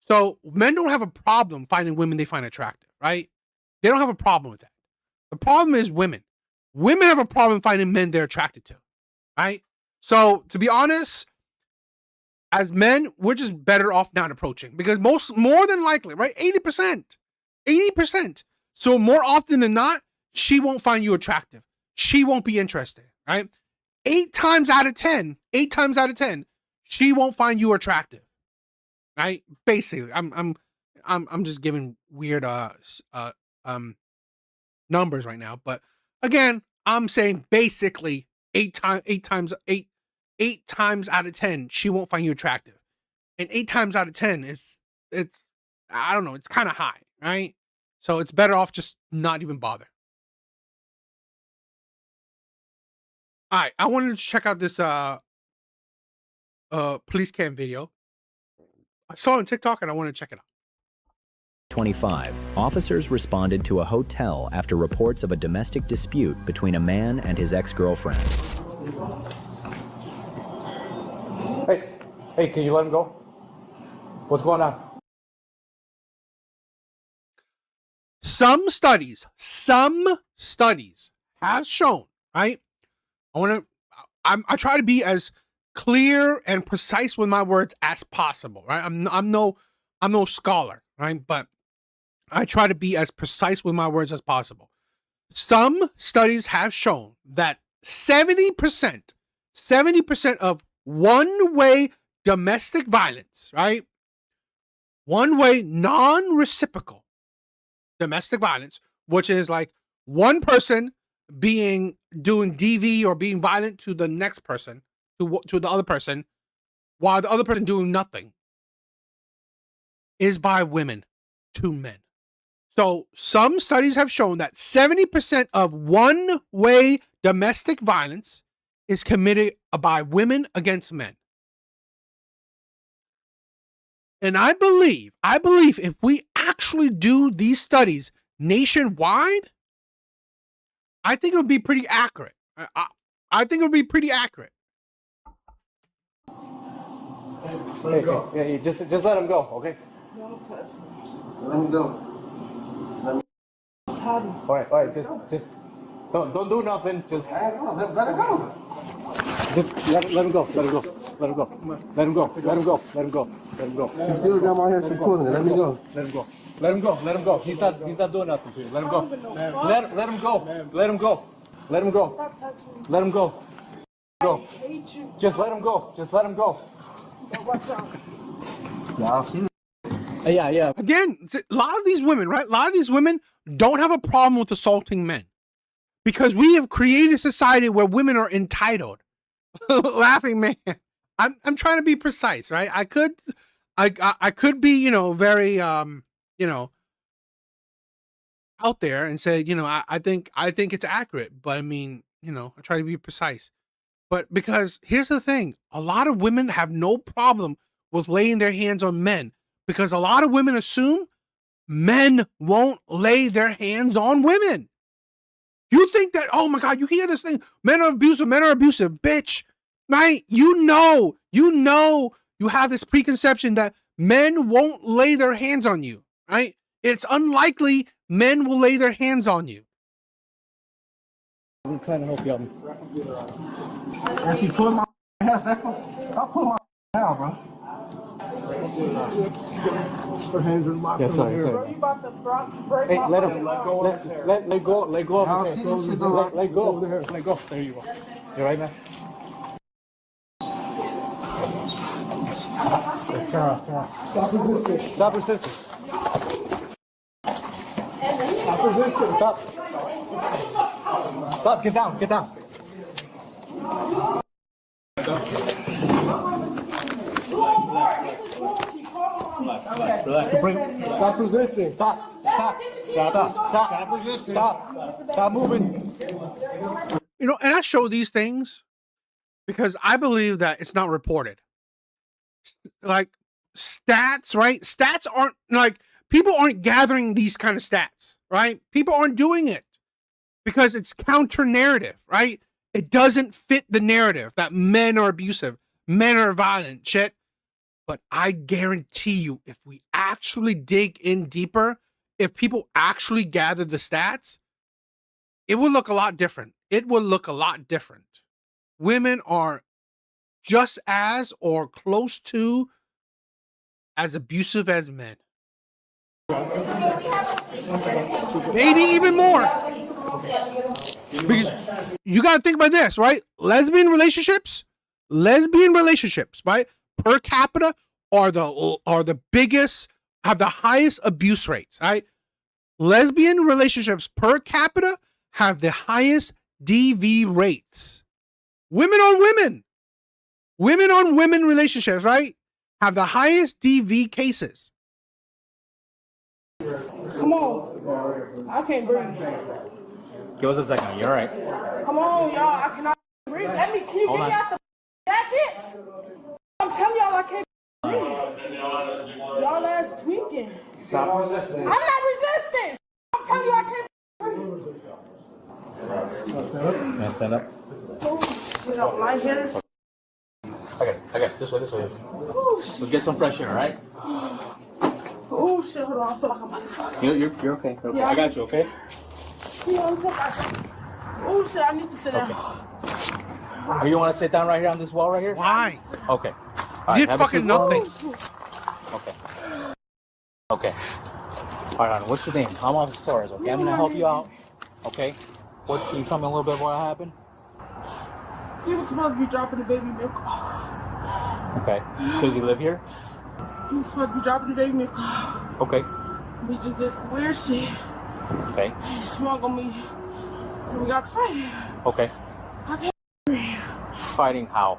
So men don't have a problem finding women they find attractive, right? They don't have a problem with that. The problem is women. Women have a problem finding men they're attracted to, right? So to be honest, as men, we're just better off not approaching because more than likely, right? 80%. So more often than not, she won't find you attractive. She won't be interested, right? 8 times out of 10, she won't find you attractive. Right? Basically, I'm just giving weird numbers right now, but again, I'm saying basically 8 times out of 10 she won't find you attractive, and 8 times out of 10 it's I don't know, it's kind of high, right? So it's better off just not even bother. All right, I wanted to check out this police cam video. I saw it on TikTok and I want to check it out. 25. Officers responded to a hotel after reports of a domestic dispute between a man and his ex-girlfriend. Hey, can you let him go? What's going on? Some studies have shown, right? I try to be as clear and precise with my words as possible, right? I'm no scholar, right? But I try to be as precise with my words as possible. Some studies have shown that 70% of one-way domestic violence, right? One-way non-reciprocal domestic violence, which is like one person doing DV or being violent to the next person, to the other person, while the other person doing nothing, is by women to men. So some studies have shown that 70% of one-way domestic violence is committed by women against men. And I believe if we actually do these studies nationwide, I think it would be pretty accurate. I think it would be pretty accurate. Hey, just let him go, okay? Don't touch me. Let him go. All right, just don't do nothing. Just let him go. Just let him go. Let him go. Let him go. Let him go. Let him go. Let him go. Let him go. You still got my hair pulling it. Let me go. Let him go. Let him go. Let him go. He's not doing nothing to you. Let him go. Let him go. Let him go. Let him go. Stop touching me. Let him go. Go. I hate you. Just let him go. Just let him go. Watch out. Yeah. Again, a lot of these women, right? A lot of these women don't have a problem with assaulting men because we have created a society where women are entitled. Laughing man. I'm trying to be precise, right? I could be, very, out there and say, I think it's accurate, but I mean, I try to be precise. But because here's the thing, a lot of women have no problem with laying their hands on men because a lot of women assume men won't lay their hands on women. You think that, oh my God, you hear this thing, men are abusive, bitch, right? You know, you have this preconception that men won't lay their hands on you, right? It's unlikely men will lay their hands on you. I'm trying to help you out. If you pull my ass, I'll pull my out, bro. Her hands are locked. Yeah, sorry. Hey, let him. Let go. Let go. Let go of his hands. Let go. Let go. There you go. You right, man? Turn around. Stop resisting. Stop resisting. Stop. Stop. Get down. Get down. Stop resisting. Stop. Stop. Stop. Stop resisting. Stop moving. You know, and I show these things because I believe that it's not reported. Like stats, right? Stats aren't like people aren't gathering these kind of stats, right? People aren't doing it because it's counter narrative, right? It doesn't fit the narrative that men are abusive, men are violent, shit. But I guarantee you, if we actually dig in deeper, if people actually gather the stats, it will look a lot different. It will look a lot different. Women are just as or close to as abusive as men. Maybe even more. Because you got to think about this, right? Lesbian relationships, right? Per capita are the biggest, have the highest abuse rates, right? Lesbian relationships per capita have the highest DV rates. Women on women relationships, right? Have the highest DV cases. Come on. I can't breathe. Give us a second. You're all right. Come on, y'all. I cannot breathe. Let me keep getting out the jacket. I'm telling y'all I can't breathe. Y'all ass tweaking. Stop resisting. I'm not resisting. I'm telling you I can't breathe. Can I stand up? Oh, shit, up my head. Okay. This way. Oh, shit. We'll get some fresh air, all right? Oh, shit. Hold on. I feel like I'm about to fall. You're okay. You're okay. Yeah, I got you, okay? Oh, shit. I need to sit down. Or you want to sit down right here on this wall right here? Why? Okay. You did fucking nothing. Okay. All right, honey, what's your name? I'm Officer Torres, okay? I'm going to help you out, okay? What, can you tell me a little bit what happened? He was supposed to be dropping the baby milk. Okay. Does he live here? He was supposed to be dropping the baby milk. Okay. We just did some weird shit. Okay. He swung on me. And we got to fight. Okay. I can't breathe. Fighting how?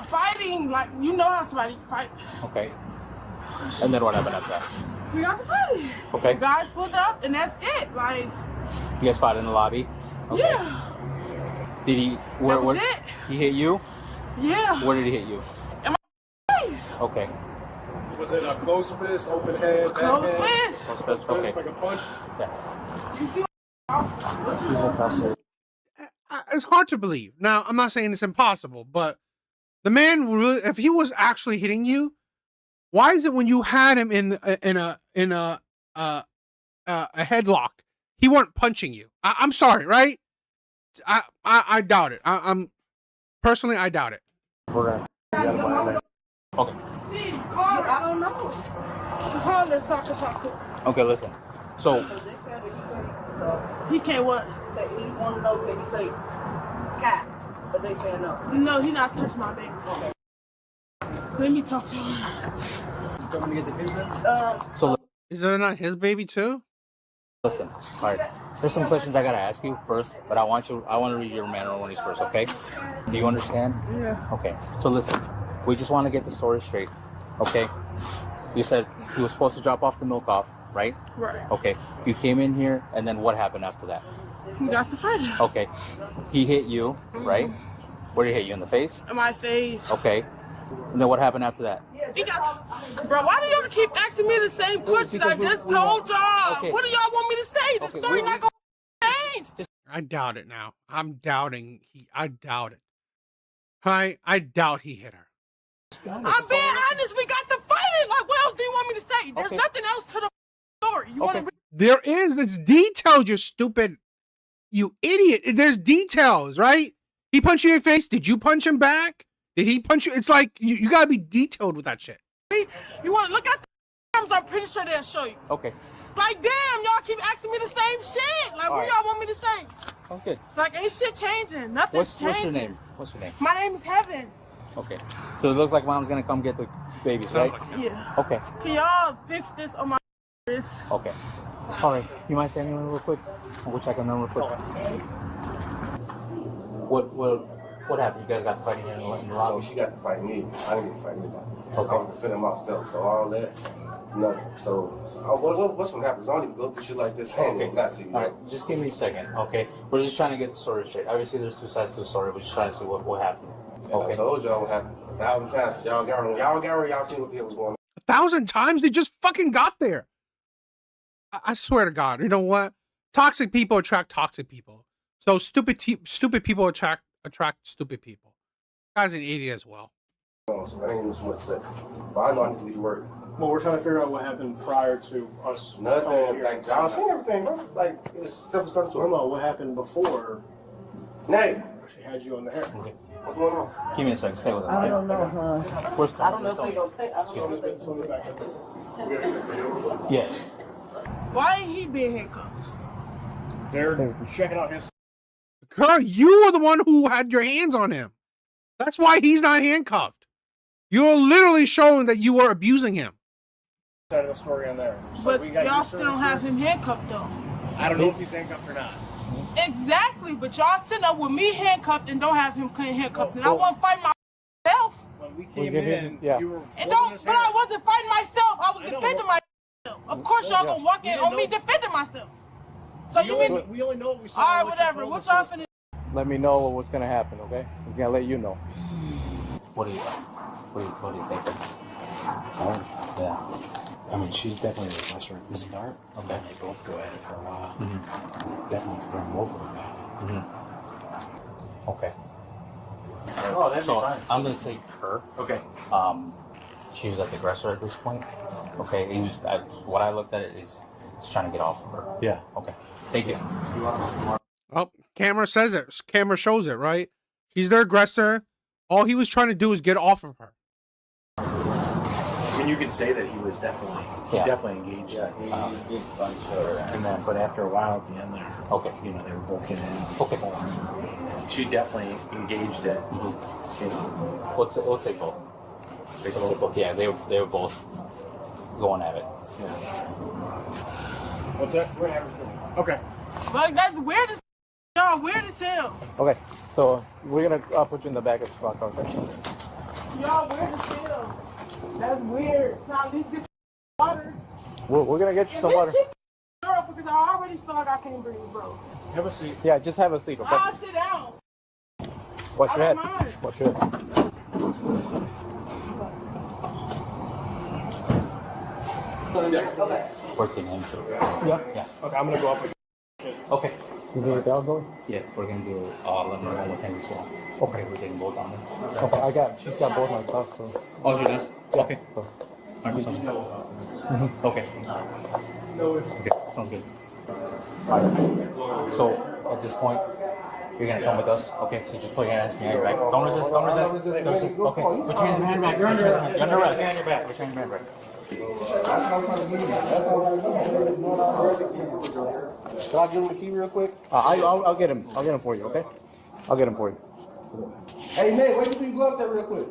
Fighting, like, you know how somebody fight. Okay. And then what happened after that? We got to fight. Okay. The guys pulled up, and that's it. Like, You guys fought in the lobby? Okay. yeah. Did he, where, it. He hit you? Yeah. Where did he hit you? In my face. Okay. Was it a closed fist, open hand, Closed fist. Closed fist, okay. like a punch? Yeah. You see It's hard to believe. Now, I'm not saying it's impossible, but the man really, if he was actually hitting you, why is it when you had him in a headlock, he weren't punching you? I'm sorry, right? I doubt it. I'm personally, I doubt it. Okay. See, I don't know. Call her so I can talk to her. Okay, listen. So, He can't what? Say he want to know can he take cat, but they saying no. No, he not touching my baby. Okay. Let me talk to him. so Is that not his baby too? listen. All right. There's some questions I gotta ask you first, but I want to read your manner warnings first, okay? Do you understand? Yeah. Okay. So listen, we just want to get the story straight, okay? You said he was supposed to drop off the milk off, right? Right. Okay. You came in here, and then what happened after that? We got the fight. Okay. He hit you, right? Where did he hit you? In the face? In my face. Okay. And then what happened after that? Bro, why do y'all keep asking me the same questions? I just told y'all. Okay. What do y'all want me to say? The story not gonna change. I doubt it now. I'm doubting I doubt it. I doubt he hit her. I'm being honest. We got to fighting. Like, what else do you want me to say? There's nothing else to the story. You want to? There is. It's details, you stupid, you idiot. There's details, right? He punched you in your face. Did you punch him back? Did he punch you? It's like, you gotta be detailed with that shit. You want to look at the terms? I'm pretty sure they'll show you. Okay. Like, damn, y'all keep asking me the same shit. Like, what y'all want me to say? Okay. Like, ain't shit changing. Nothing's changing. What's your name? What's your name? My name is Heaven. Okay. So it looks like mom's gonna come get the babies, right? Yeah. Okay. Can y'all fix this on my wrist? Okay. All right. You mind standing real quick? We'll check on them real quick. What happened? You guys got fighting in the lobby? No, she got to fight me. I didn't get to fight anybody. Okay. I was defending myself. So all that, nothing. So what's gonna happen is I don't even go through shit like this. Okay. Not to you. All right. Just give me a second. Okay. We're just trying to get the story straight. Obviously, there's two sides to the story. We're just trying to see what happened. Okay. I told y'all what happened 1,000 times. Y'all seen what the hell was going on. 1,000 times? They just fucking got there. I swear to God. You know what? Toxic people attract toxic people. So stupid people attract stupid people. Guy's an idiot as well. So I ain't even so much to say. But I know I need to leave work. Well, we're trying to figure out what happened prior to us. Nothing. Like, y'all seen everything, bro. Like, it's stuff. I don't know what happened before. Nay. She had you on the hair. Okay. What's going on? Give me a second. Stay with them. I don't know, huh? I don't know if they gonna take. I don't know if they gonna. Yeah. Why ain't he being handcuffed? They're checking out his. Girl, you were the one who had your hands on him. That's why he's not handcuffed. You're literally showing that you were abusing him. Side of the story on there. So But we got y'all your still services. have him handcuffed though. I don't know if he's handcuffed or not. Exactly, but y'all sitting up with me handcuffed and don't have him handcuffed. And I want to fight myself. When we came in, you were. And but I wasn't fighting myself. I was defending myself. Of course, y'all gonna walk in on me defending myself. So you mean we only know what we saw. all right, whatever. What y'all finna? Let me know what's gonna happen. Okay. He's gonna let you know. What do you think? Yeah. I mean, she's definitely the aggressor at the start. Okay. They both go at it for a while. Definitely bring them over a Okay. Oh, that'd be So fine. I'm gonna take her. Okay. She was at the aggressor at this point. Okay. He was, what I looked at it is he's trying to get off of her. Yeah. Okay. Thank you. Oh, camera says it. Camera shows it, right? He's the aggressor. All he was trying to do is get off of her. I mean, you could say that he was definitely engaged. Yeah, and then, but after a while at the end there, you know, they were both getting in. Okay. She definitely engaged it. You know, We'll take both. We'll take both. Yeah, they were both going at it. What's that? Okay. Like that's weird as y'all weird as hell. Okay. So we're gonna put you in the back of the squad car. Okay? Y'all weird as hell. That's weird. Now at least get water. We're gonna get you some water. Girl, because I already feel like I can't breathe, bro. Have a seat. Yeah, just have a seat. Okay. I'll sit down. Watch your I head. don't mind. Watch your head. We're taking him too. Yeah. Yeah. Okay, I'm gonna go up with Okay. You do it down, Zoe? yeah, we're gonna do let me know with him as well. Okay. We're taking both on them. Okay, she's got both my cuffs, so. Oh, she does? Okay. So. Alright, sounds good. Okay. Okay, sounds good. So at this point, you're gonna come with us. Okay, so just put your hands behind your back. Don't resist. Don't resist. Okay. Put your hands behind your back. You're under arrest. You're under arrest. Put your hands behind your back. Put your hands behind your back. Can I give him the key real quick? I'll get him. I'll get him for you. Okay. I'll get him for you. Hey, Nate, wait until you go up there real quick.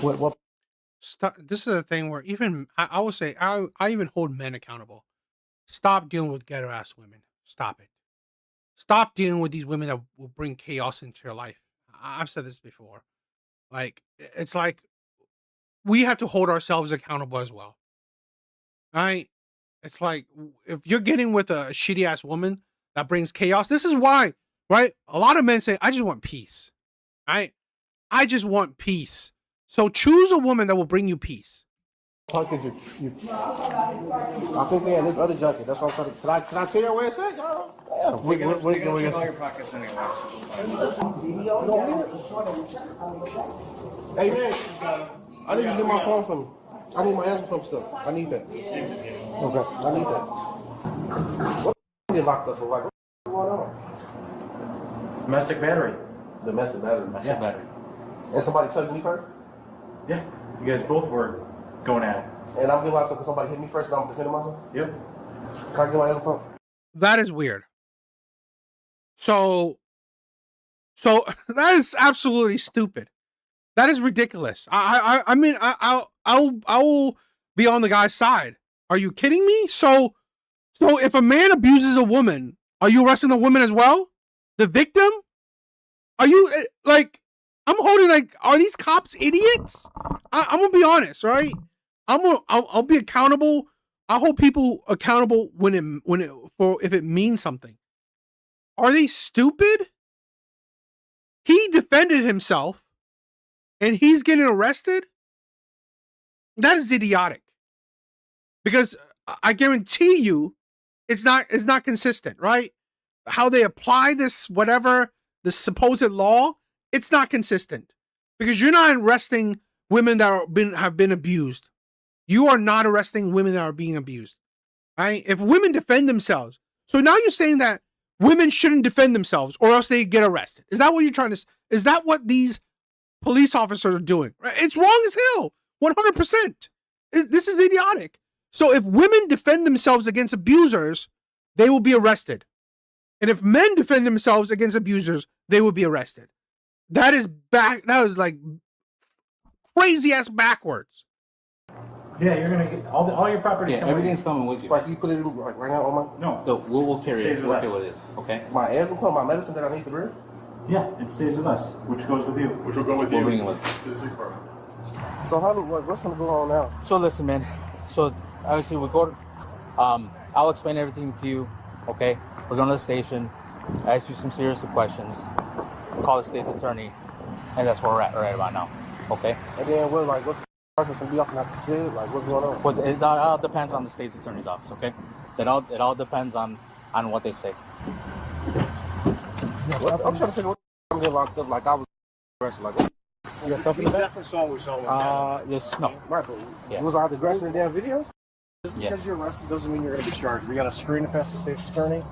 What? Stop. This is a thing where even I would say I even hold men accountable. Stop dealing with ghetto ass women. Stop it. Stop dealing with these women that will bring chaos into your life. I've said this before. Like it's like we have to hold ourselves accountable as well. Right? It's like if you're getting with a shitty ass woman that brings chaos, this is why, right? A lot of men say, I just want peace. Right? I just want peace. So choose a woman that will bring you peace. Punk is you. I think they in this other junket. That's what I'm trying to. Can I tell you where it's at, y'all? Damn. What are you going to your pockets anyway? Hey man, I need you to get my phone from me. I need my asthma pump stuff. I need that. Okay. I need that. What get locked up for? Like, what's going on? Domestic battery. Domestic battery. Domestic battery. And somebody touched me first? Yeah. You guys both were going at it. And I'm getting locked up because somebody hit me first and I'm defending myself? Yep. Can I get my asthma pump? That is weird. So that is absolutely stupid. That is ridiculous. I mean, I will be on the guy's side. Are you kidding me? So if a man abuses a woman, are you arresting the woman as well? The victim? Are you like? I'm holding like. Are these cops idiots? I'm gonna be honest, right? I'll be accountable. I hold people accountable if it means something. Are they stupid? He defended himself. And he's getting arrested? That is idiotic. Because I guarantee you, it's not consistent, right? How they apply this supposed law, it's not consistent. Because you're not arresting women that have been abused. You are not arresting women that are being abused. Right? If women defend themselves, so now you're saying that women shouldn't defend themselves or else they get arrested. Is that what you're trying to? Is that what these police officers are doing? It's wrong as hell. 100%. This is idiotic. So if women defend themselves against abusers, they will be arrested. And if men defend themselves against abusers, they will be arrested. That is like crazy ass backwards. Yeah, you're gonna get all your properties. Yeah, everything's coming with you. Like you put it in like right now on my. No, we'll carry it. We'll carry with this. Okay. My asthma pump, my medicine that I need to bring. Yeah, it stays with us, which goes with you. Which will go with you. We'll bring it with. So what's gonna go on now? So listen, man. So obviously we go. I'll explain everything to you. Okay. We're going to the station. Ask you some serious questions. Call the state's attorney, and that's where we're at right about now. Okay. And then what's the process from be off and have to sit? Like what's going on? It all depends on the state's attorney's office. Okay. It all depends on what they say. I'm trying to figure out what I'm getting locked up. Like I was arrested. Like you got stuff in the back? Definitely saw what we saw. Yes. No. Right, but was I the aggressor in the damn video? Yeah. Because you're arrested doesn't mean you're going to be charged. We got a screen past the state's attorney.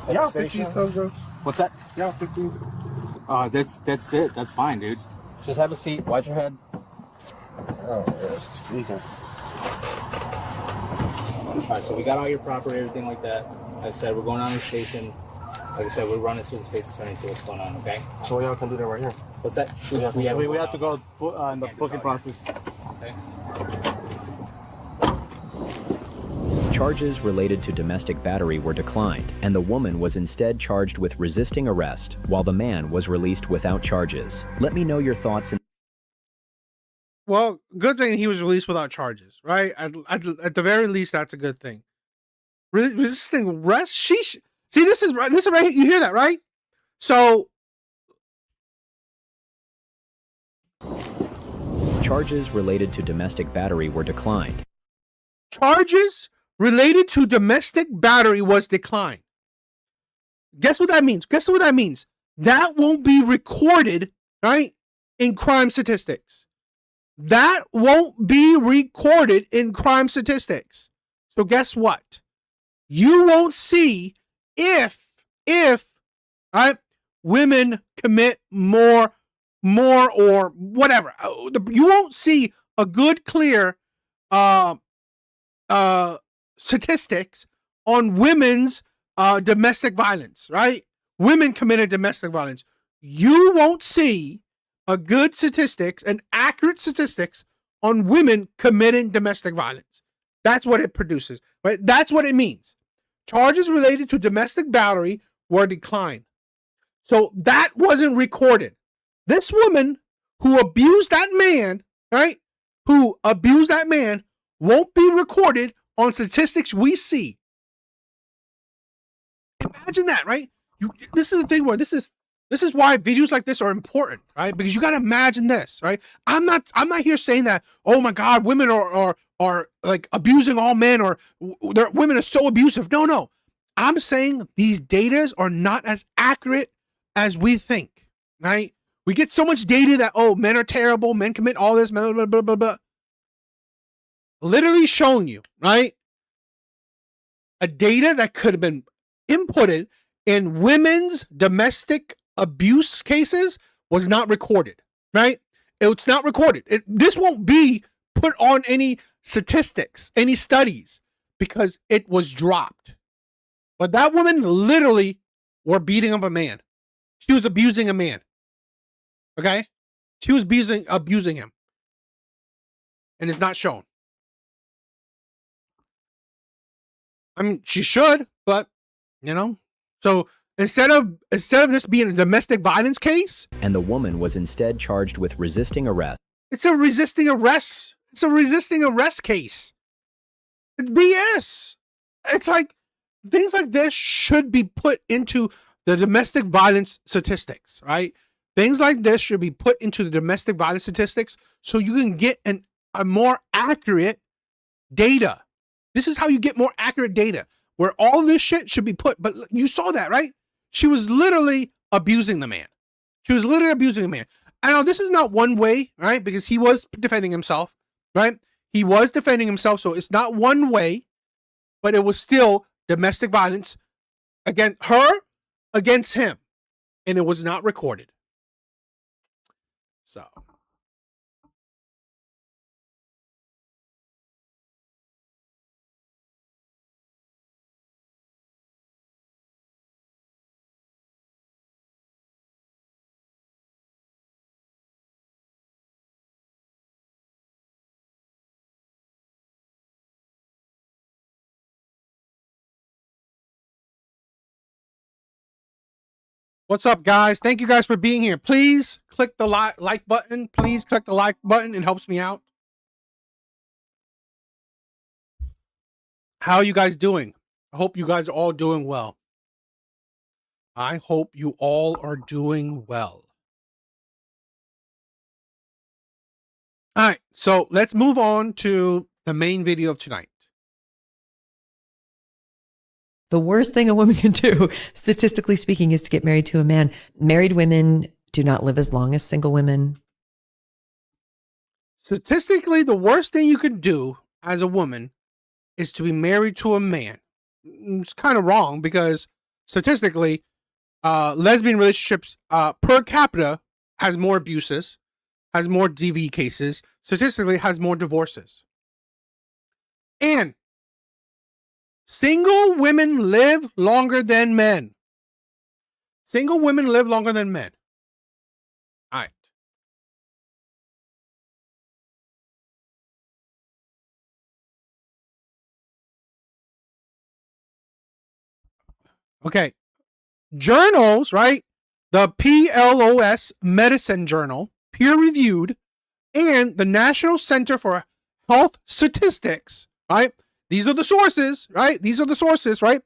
Y'all fix these thumbs, bro. What's that? Y'all fix these. That's it. That's fine, dude. Just have a seat. Watch your head. Oh, yes. Speaking. All right. So we got all your property, everything like that. Like I said, we're going on the station. Like I said, we're running through the state's attorney, see what's going on. Okay. So y'all can do that right here. What's that? We have to go in the booking process. Okay. Charges related to domestic battery were declined, and the woman was instead charged with resisting arrest, while the man was released without charges. Let me know your thoughts. Well, good thing he was released without charges, right? At the very least, that's a good thing. Resisting arrest? Sheesh. See, this is right. You hear that, right? So, charges related to domestic battery were declined. Charges related to domestic battery was declined. Guess what that means? That won't be recorded, right, in crime statistics. That won't be recorded in crime statistics. So guess what? You won't see if right, women commit more or whatever. You won't see a good, clear statistics on women's domestic violence, right? Women committed domestic violence. You won't see a good statistics and accurate statistics on women committing domestic violence. That's what it produces, right? That's what it means. Charges related to domestic battery were declined. So that wasn't recorded. This woman who abused that man, right? Who abused that man won't be recorded on statistics we see. Imagine that, right? This is the thing where this is This is why videos like this are important, right? Because you got to imagine this, right? I'm not here saying that, oh my God, women are like abusing all men, or women are so abusive. No. I'm saying these datas are not as accurate as we think, right? We get so much data that, oh, men are terrible, men commit all this, blah, blah, blah, blah, blah. Literally showing you, right? A data that could have been inputted in women's domestic abuse cases was not recorded, right? It's not recorded. This won't be put on any statistics, any studies, because it was dropped. But that woman literally were beating up a man. She was abusing a man. Okay? She was abusing him. And it's not shown. I mean, she should, but, you know. So instead of this being a domestic violence case. And the woman was instead charged with resisting arrest. It's a resisting arrest. It's a resisting arrest case. It's BS. It's like, things like this should be put into the domestic violence statistics, right? Things like this should be put into the domestic violence statistics so you can get a more accurate data. This is how you get more accurate data, where all this shit should be put. But you saw that, right? She was literally abusing the man. She was literally abusing the man. I know this is not one way, right? Because he was defending himself, right? He was defending himself, so it's not one way, but it was still domestic violence against her, against him, and it was not recorded. So. What's up, guys? Thank you guys for being here. Please click the like button. Please click the like button. It helps me out. How are you guys doing? I hope you guys are all doing well. I hope you all are doing well. All right, so let's move on to the main video of tonight. The worst thing a woman can do, statistically speaking, is to get married to a man. Married women do not live as long as single women. Statistically, the worst thing you could do as a woman is to be married to a man. It's kind of wrong because statistically, lesbian relationships per capita has more abuses, has more DV cases, statistically has more divorces. And single women live longer than men. Single women live longer than men. All right. Okay. Journals, right? The PLOS Medicine Journal, peer-reviewed, and the National Center for Health Statistics, right? These are the sources, right? These are the sources, right?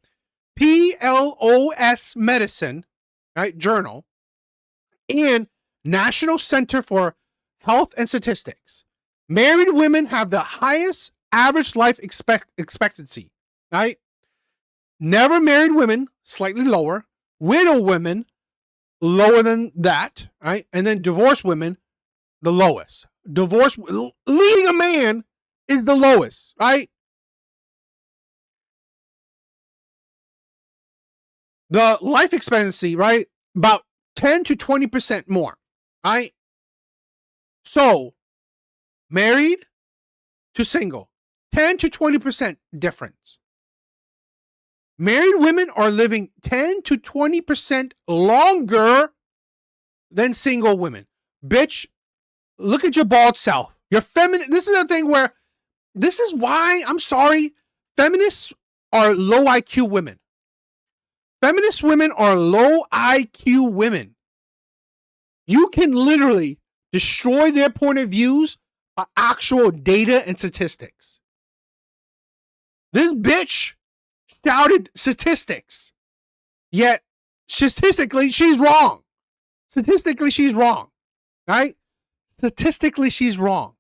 PLOS Medicine, right? Journal, and National Center for Health and Statistics. Married women have the highest average life expectancy, right? Never married women, slightly lower. Widow women, lower than that, right? And then divorced women, the lowest. Leading a man is the lowest, right? The life expectancy, right? About 10 to 20% more, right? So, married to single, 10 to 20% difference. Married women are living 10 to 20% longer than single women. Bitch, look at your bald self. You're feminine. This is the thing where, this is why, I'm sorry, feminists are low IQ women. Feminist women are low IQ women. You can literally destroy their point of views by actual data and statistics. This bitch shouted statistics, yet statistically she's wrong. Statistically, she's wrong, right? Statistically, she's wrong.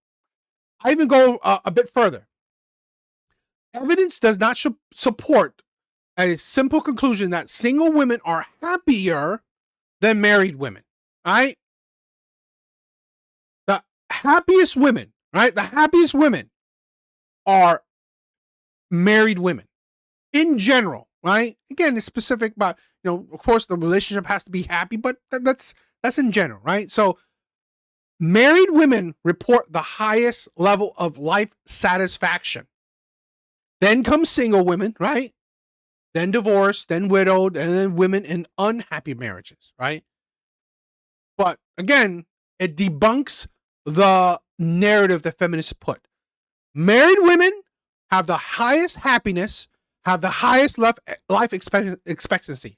I even go a bit further. Evidence does not support a simple conclusion that single women are happier than married women, right? The happiest women, right? The happiest women are married women in general, right? Again, it's specific, but of course, the relationship has to be happy, but that's in general, right? So, married women report the highest level of life satisfaction. Then comes single women, right? Then divorced, then widowed, and then women in unhappy marriages, right? But again, it debunks the narrative that feminists put. Married women have the highest happiness, have the highest life expectancy.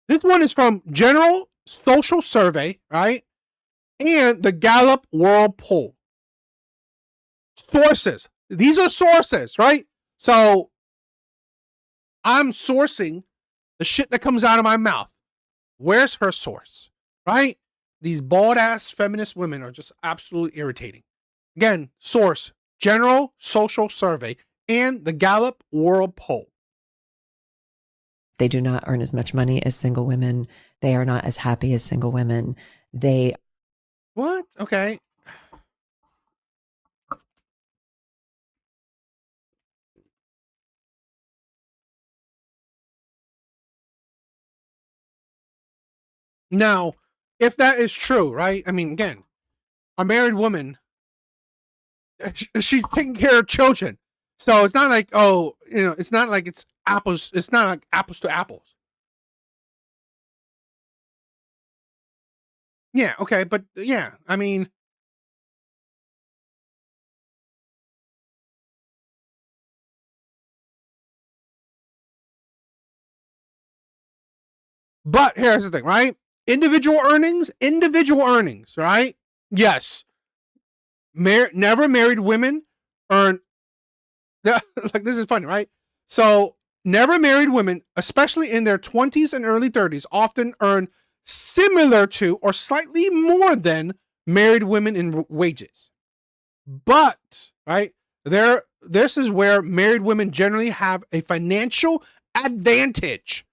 This one is from General Social Survey, right? And the Gallup World Poll. Sources. These are sources, right? So I'm sourcing the shit that comes out of my mouth. Where's her source, right? These bald-ass feminist women are just absolutely irritating. Again, source, General Social Survey and the Gallup World Poll. They do not earn as much money as single women. They are not as happy as single women. What? Okay. Now, if that is true, right? I mean, again, a married woman, she's taking care of children. So it's not like, it's not like it's apples. It's not like apples to apples. Yeah, okay, but yeah, I mean, but here's the thing, right? Individual earnings, right? Yes. Never married women earn, like, this is funny, right? So never married women, especially in their 20s and early 30s, often earn similar to or slightly more than married women in wages. But, right, this is where married women generally have a financial advantage.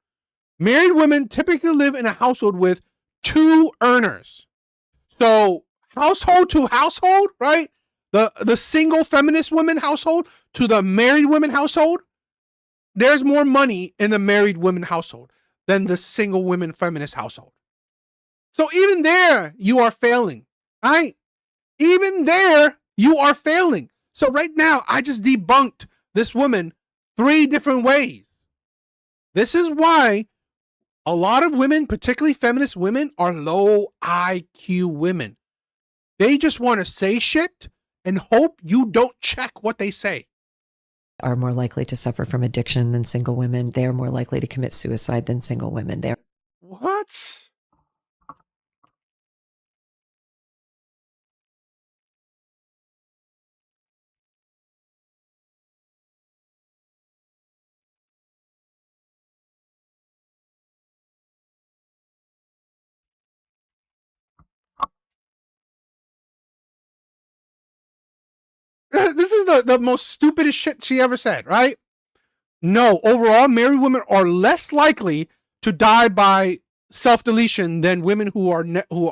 Married women typically live in a household with 2 earners. So household to household, right? The single feminist women household to the married women household, there's more money in the married women household than the single women feminist household. So even there, you are failing, right? Even there, you are failing. So right now, I just debunked this woman 3 different ways. This is why a lot of women, particularly feminist women, are low IQ women. They just want to say shit and hope you don't check what they say. Are more likely to suffer from addiction than single women. They are more likely to commit suicide than single women. What? This is the most stupidest shit she ever said, right? No, overall, married women are less likely to die by self-deletion than women who are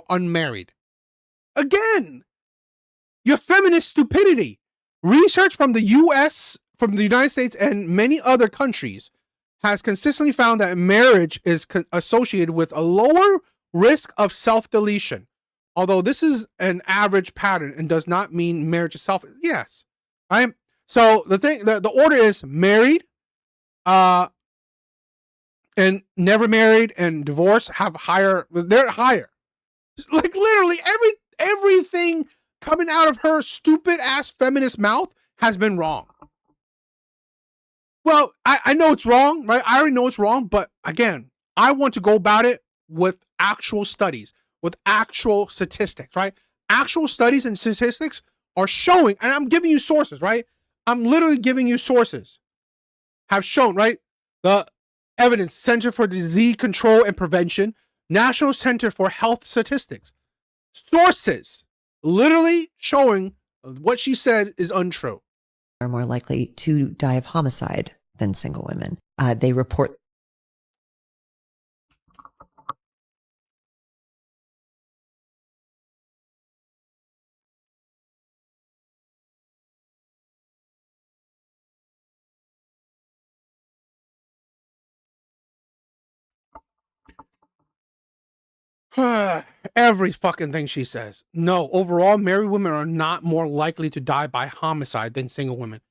unmarried. Again, your feminist stupidity. Research from the United States, and many other countries has consistently found that marriage is associated with a lower risk of self-deletion. Although this is an average pattern and does not mean marriage itself. Yes, right? So the order is married, and never married and divorced have higher. They're higher. Like literally everything coming out of her stupid ass feminist mouth has been wrong. Well, I know it's wrong, right? I already know it's wrong, but again, I want to go about it with actual studies, with actual statistics, right? Actual studies and statistics are showing, and I'm giving you sources, right? I'm literally giving you sources, have shown, right? The evidence, Center for Disease Control and Prevention, National Center for Health Statistics. Sources literally showing what she said is untrue. Are more likely to die of homicide than single women. They report every fucking thing she says. No, overall, married women are not more likely to die by homicide than single women.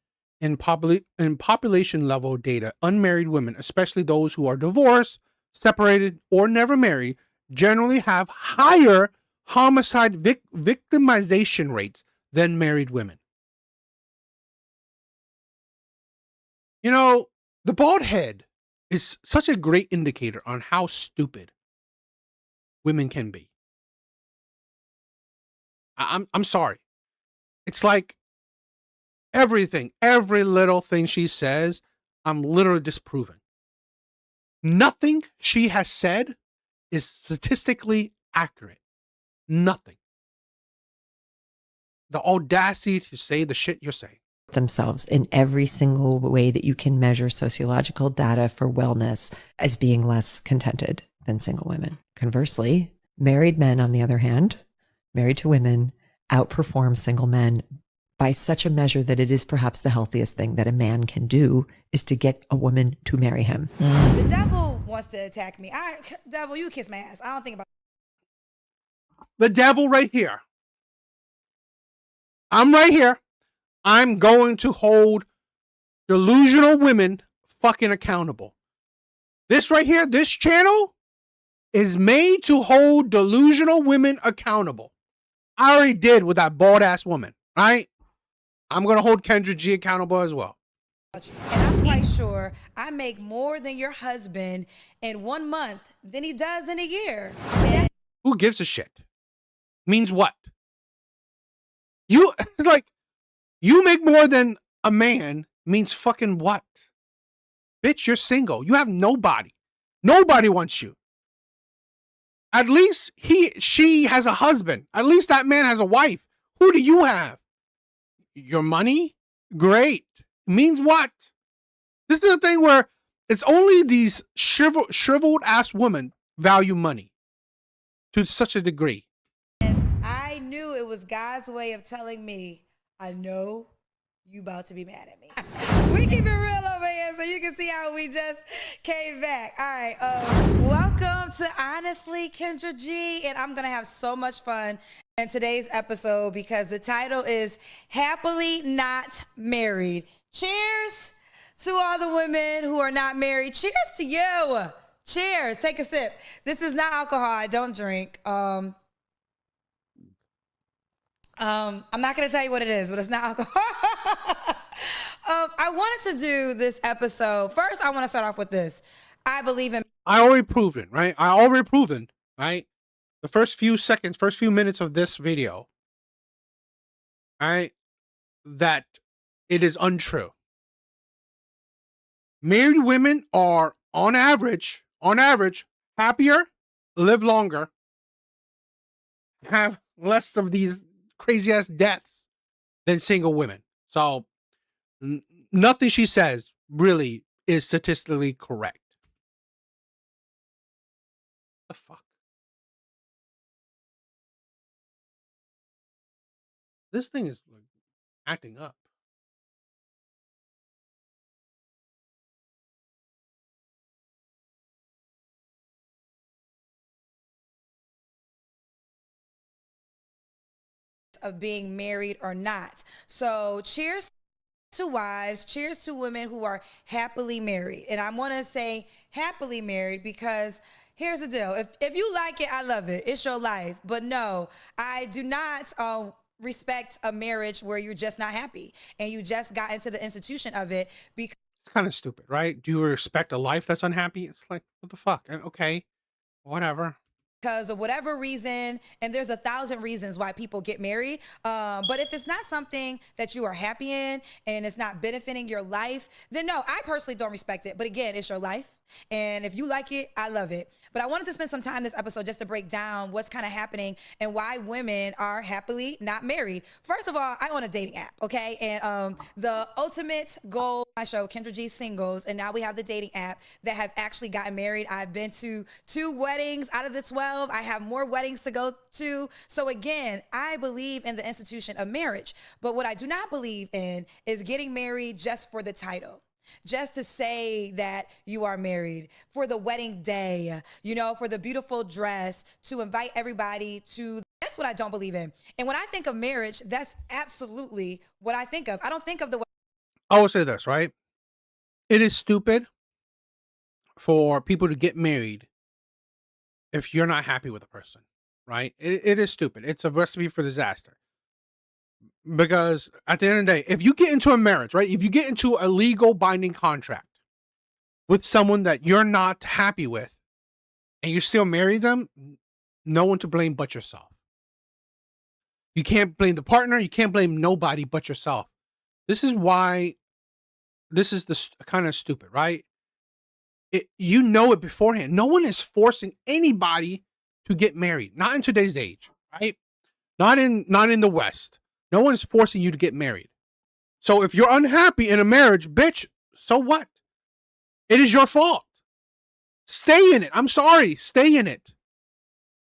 In population level data, unmarried women, especially those who are divorced, separated, or never married, generally have higher homicide victimization rates than married women. You know, the bald head is such a great indicator on how stupid women can be. I'm sorry. It's like everything, every little thing she says, I'm literally disproving. Nothing she has said is statistically accurate. Nothing. The audacity to say the shit you're saying. themselves in every single way that you can measure sociological data for wellness as being less contented than single women. Conversely, married men, on the other hand, married to women, outperform single men by such a measure that it is perhaps the healthiest thing that a man can do is to get a woman to marry him. The devil wants to attack me. Devil, you kiss my ass. I don't think about The devil right here. I'm right here. I'm going to hold delusional women fucking accountable. This right here, this channel is made to hold delusional women accountable. I already did with that bald ass woman, right? I'm going to hold Kendra G accountable as well. and I'm quite sure I make more than your husband in 1 month than he does in a year. Who gives a shit? Means what? You like you make more than a man means fucking what? Bitch, you're single. You have nobody. Nobody wants you. At least she has a husband. At least that man has a wife. Who do you have? Your money? Great. Means what? This is the thing where it's only these shriveled ass women value money to such a degree. I knew it was God's way of telling me, I know you about to be mad at me. We keep it real over here so you can see how we just came back. All right. Welcome to Honestly Kendra G. And I'm going to have so much fun in today's episode because the title is Happily Not Married. Cheers to all the women who are not married. Cheers to you. Cheers. Take a sip. This is not alcohol. I don't drink. I'm not going to tell you what it is, but it's not alcohol. I wanted to do this episode. First, I want to start off with this. I believe in... I already proven, right? Right? The first few seconds, first few minutes of this video, right? That it is untrue. Married women are, on average, happier, live longer, have less of these crazy ass deaths than single women. So nothing she says really is statistically correct. The fuck? This thing is like acting up. Of being married or not. So cheers to wives, cheers to women who are happily married. And I want to say happily married because here's the deal. If you like it, I love it. It's your life. But no, I do not respect a marriage where you're just not happy and you just got into the institution of it because It's kind of stupid, right? Do you respect a life that's unhappy? It's like, what the fuck? Okay, whatever. Because of whatever reason, and there's 1,000 reasons why people get married. But if it's not something that you are happy in and it's not benefiting your life, then no, I personally don't respect it. But again, it's your life. And if you like it, I love it. But I wanted to spend some time this episode just to break down what's kind of happening and why women are happily not married. First of all, I own a dating app, okay? And the ultimate goal, I show Kendra G singles, and now we have the dating app that have actually gotten married. I've been to 2 weddings out of the 12. I have more weddings to go to. So again, I believe in the institution of marriage. But what I do not believe in is getting married just for the title. Just to say that you are married, for the wedding day, you know, for the beautiful dress, to invite everybody to. That's what I don't believe in. And when I think of marriage, that's absolutely what I think of. I don't think of the. I will say this, right? It is stupid for people to get married if you're not happy with a person, right? It is stupid. It's a recipe for disaster. Because at the end of the day, if you get into a marriage, right? If you get into a legal binding contract with someone that you're not happy with and you still marry them, no one to blame but yourself. You can't blame the partner. You can't blame nobody but yourself. This is why this is the kind of stupid, right? You know it beforehand. No one is forcing anybody to get married. Not in today's age, right? Not in the West. No one's forcing you to get married. So if you're unhappy in a marriage, bitch, so what? It is your fault. Stay in it. I'm sorry. Stay in it.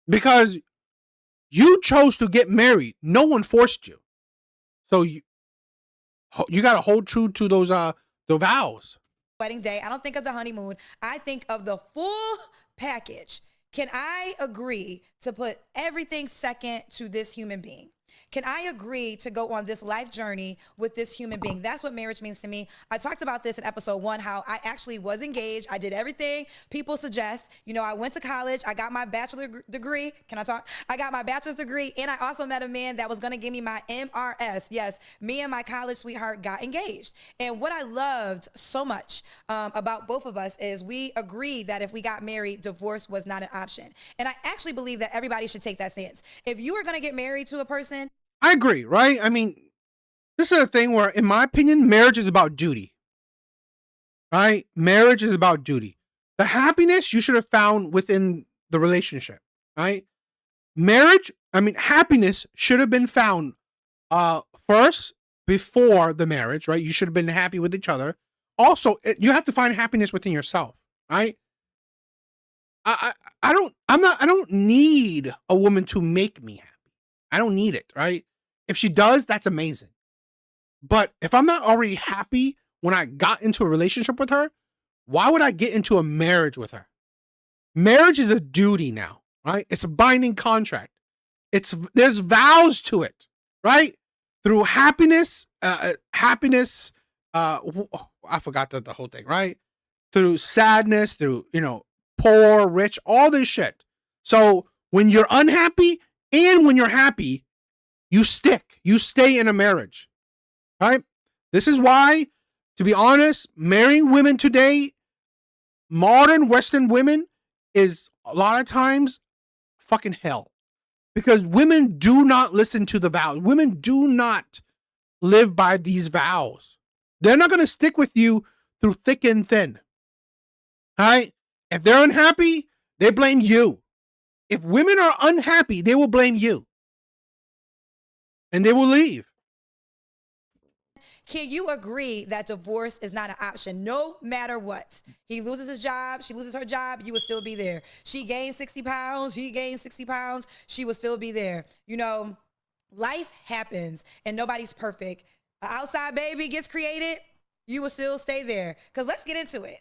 Because you chose to get married. No one forced you. So you got to hold true to those the vows. Wedding day. I don't think of the honeymoon. I think of the full package. Can I agree to put everything second to this human being? Can I agree to go on this life journey with this human being? That's what marriage means to me. I talked about this in episode 1, how I actually was engaged. I did everything people suggest. You know, I went to college. I got my bachelor degree. Can I talk? I got my bachelor's degree, and I also met a man that was going to give me my MRS. Yes, me and my college sweetheart got engaged. And what I loved so much about both of us is we agreed that if we got married, divorce was not an option. And I actually believe that everybody should take that stance. If you are going to get married to a person, I agree, right? I mean, this is a thing where, in my opinion, marriage is about duty, right? Marriage is about duty. The happiness you should have found within the relationship, right? Marriage, I mean, happiness should have been found first before the marriage, right? You should have been happy with each other. Also, you have to find happiness within yourself, right? I don't need a woman to make me happy. I don't need it, right? If she does, that's amazing. But if I'm not already happy when I got into a relationship with her, why would I get into a marriage with her? Marriage is a duty now, right? It's a binding contract. There's vows to it, right? Through happiness, I forgot the whole thing, right? Through sadness, through, poor, rich, all this shit. So when you're unhappy and when you're happy, you stay in a marriage, right? This is why, to be honest, marrying women today, modern Western women, is a lot of times fucking hell. Because women do not listen to the vows. Women do not live by these vows. They're not going to stick with you through thick and thin. All right? If they're unhappy, they blame you. If women are unhappy, they will blame you. And they will leave. Can you agree that divorce is not an option no matter what? He loses his job, she loses her job, you will still be there. She gains 60 pounds, he gains 60 pounds, she will still be there. Life happens and nobody's perfect. An outside baby gets created, you will still stay there. Because let's get into it.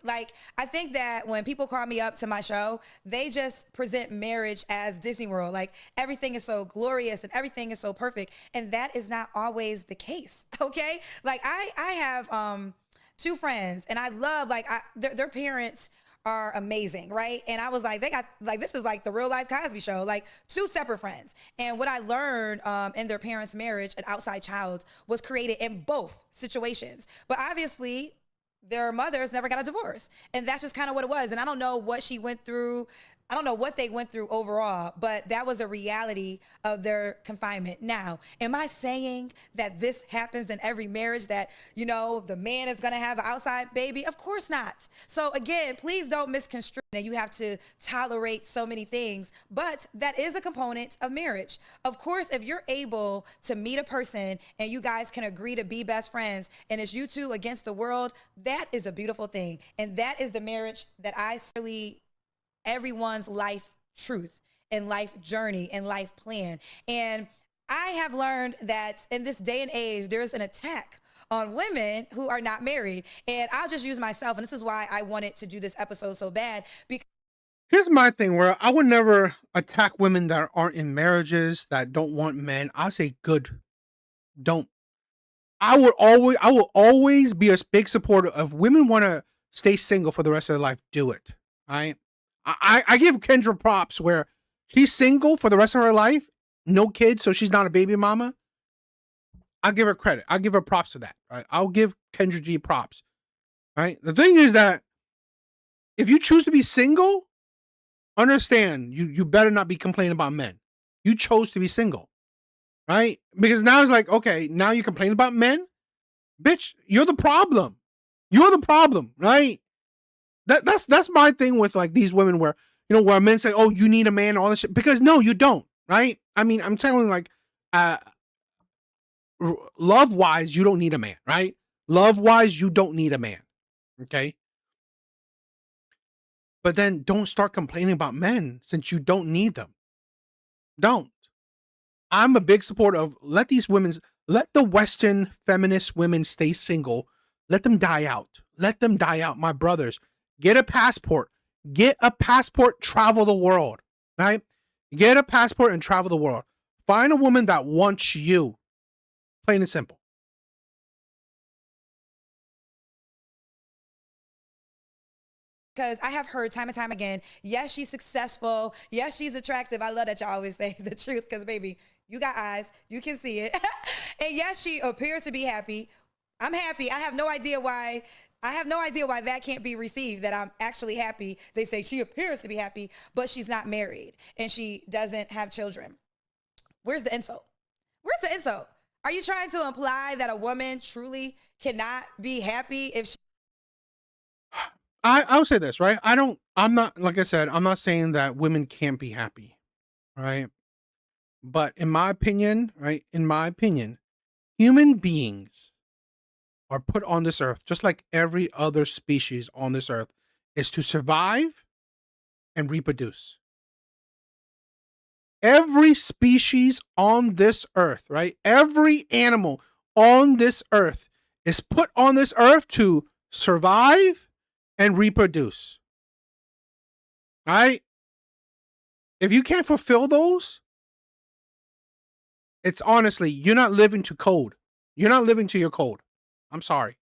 I think that when people call me up to my show, they just present marriage as Disney World. Everything is so glorious and everything is so perfect. And that is not always the case, okay? I have 2 friends, and I love, their parents are amazing, right? And I was like, they got, this is like the real life Cosby show, 2 separate friends. And what I learned in their parents' marriage, an outside child was created in both situations. But obviously, their mothers never got a divorce. And that's just kind of what it was. And I don't know what she went through I don't know what they went through overall, but that was a reality of their confinement. Now, am I saying that this happens in every marriage, that, you know, the man is going to have an outside baby? Of course not. So again, please don't misconstrue that you have to tolerate so many things, but that is a component of marriage. Of course, if you're able to meet a person and you guys can agree to be best friends and it's you two against the world, that is a beautiful thing. And that is the marriage that I really, everyone's life truth and life journey and life plan. And I have learned that in this day and age, there's an attack on women who are not married. And I'll just use myself. And this is why I wanted to do this episode so bad. Because here's my thing, where I would never attack women that aren't in marriages, that don't want men. I say good. Don't. I will always be a big supporter of women want to stay single for the rest of their life. Do it. Right? I give Kendra props where she's single for the rest of her life, no kids, so she's not a baby mama. I'll give her credit. I'll give her props for that. Right? I'll give Kendra G props. Right? The thing is that if you choose to be single, understand you better not be complaining about men. You chose to be single. Right? Because now it's like, okay, now you complain about men? Bitch, you're the problem. You're the problem, right? That's my thing with like these women where, you know, where men say, oh, you need a man, all this shit. Because no, you don't, right? I mean, I'm telling you, like, love-wise, you don't need a man, right? Love-wise, you don't need a man, okay? But then don't start complaining about men since you don't need them. Don't. I'm a big supporter of let the Western feminist women stay single. Let them die out. Let them die out, my brothers. Get a passport. Get a passport, travel the world, right? Get a passport and travel the world. Find a woman that wants you. Plain and simple. Because I have heard time and time again, yes, she's successful. Yes, she's attractive. I love that y'all always say the truth because, baby, you got eyes. You can see it. And yes, she appears to be happy. I'm happy. I have no idea why that can't be received, that I'm actually happy. They say she appears to be happy, but she's not married and she doesn't have children. Where's the insult? Where's the insult? Are you trying to imply that a woman truly cannot be happy if she... I'll say this, right? I'm not saying that women can't be happy, right? But in my opinion, human beings are put on this earth, just like every other species on this earth, is to survive and reproduce. Every species on this earth, right? Every animal on this earth is put on this earth to survive and reproduce. Right? If you can't fulfill those, it's honestly, you're not living to code. You're not living to your code. I'm sorry.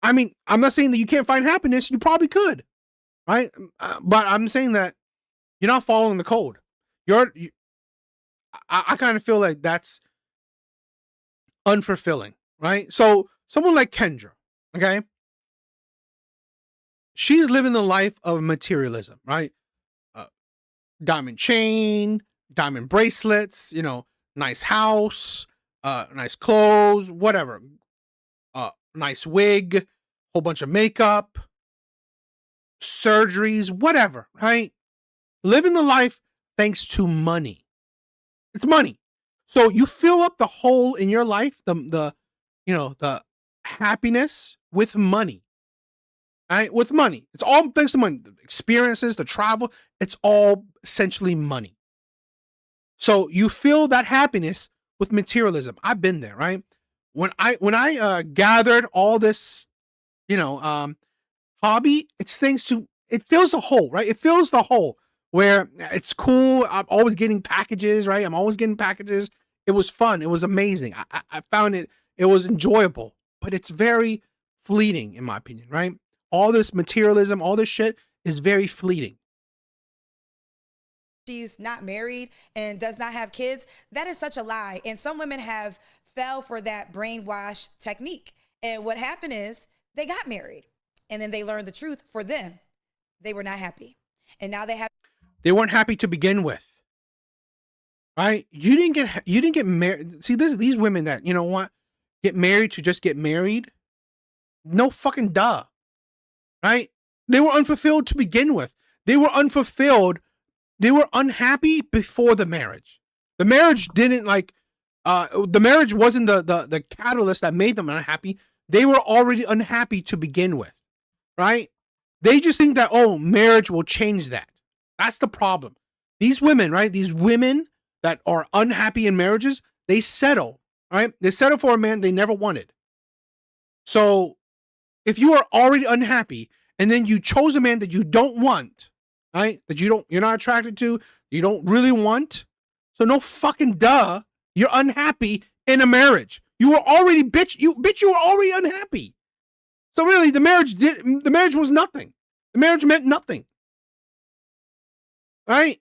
I mean, I'm not saying that you can't find happiness. You probably could, right? But I'm saying that you're not following the code. I kind of feel like that's unfulfilling, right? So someone like Kendra, okay? She's living the life of materialism, right? Diamond chain, diamond bracelets, you know, nice house, nice clothes, whatever. Nice wig, whole bunch of makeup, surgeries, whatever, right? Living the life thanks to money. It's money. So you fill up the hole in your life, the happiness with money. Right? With money. It's all thanks to money. The experiences, the travel, it's all essentially money. So you fill that happiness with materialism. I've been there, right? When I gathered all this, hobby, it's thanks to, it fills the hole, right? It fills the hole where it's cool. I'm always getting packages, right? I'm always getting packages. It was fun. It was amazing. I found it was enjoyable, but it's very fleeting in my opinion, right? All this materialism, all this shit is very fleeting. She's not married and does not have kids. That is such a lie. And some women have fell for that brainwash technique. And what happened is they got married and then they learned the truth. For them, they were not happy. And now they have. They weren't happy to begin with. Right? You didn't get married. See, these women that, you know what, get married to just get married. No fucking duh. Right? They were unfulfilled to begin with. They were unfulfilled. They were unhappy before the marriage. The marriage didn't the marriage wasn't the catalyst that made them unhappy. They were already unhappy to begin with. Right? They just think that, oh, marriage will change that. That's the problem. These women, right? These women that are unhappy in marriages, they settle, right? They settle for a man they never wanted. So if you are already unhappy and then you chose a man that you don't want, right? That you're not attracted to, you don't really want. So no fucking duh, you're unhappy in a marriage. You were already you were already unhappy. So really the marriage was nothing. The marriage meant nothing. Right?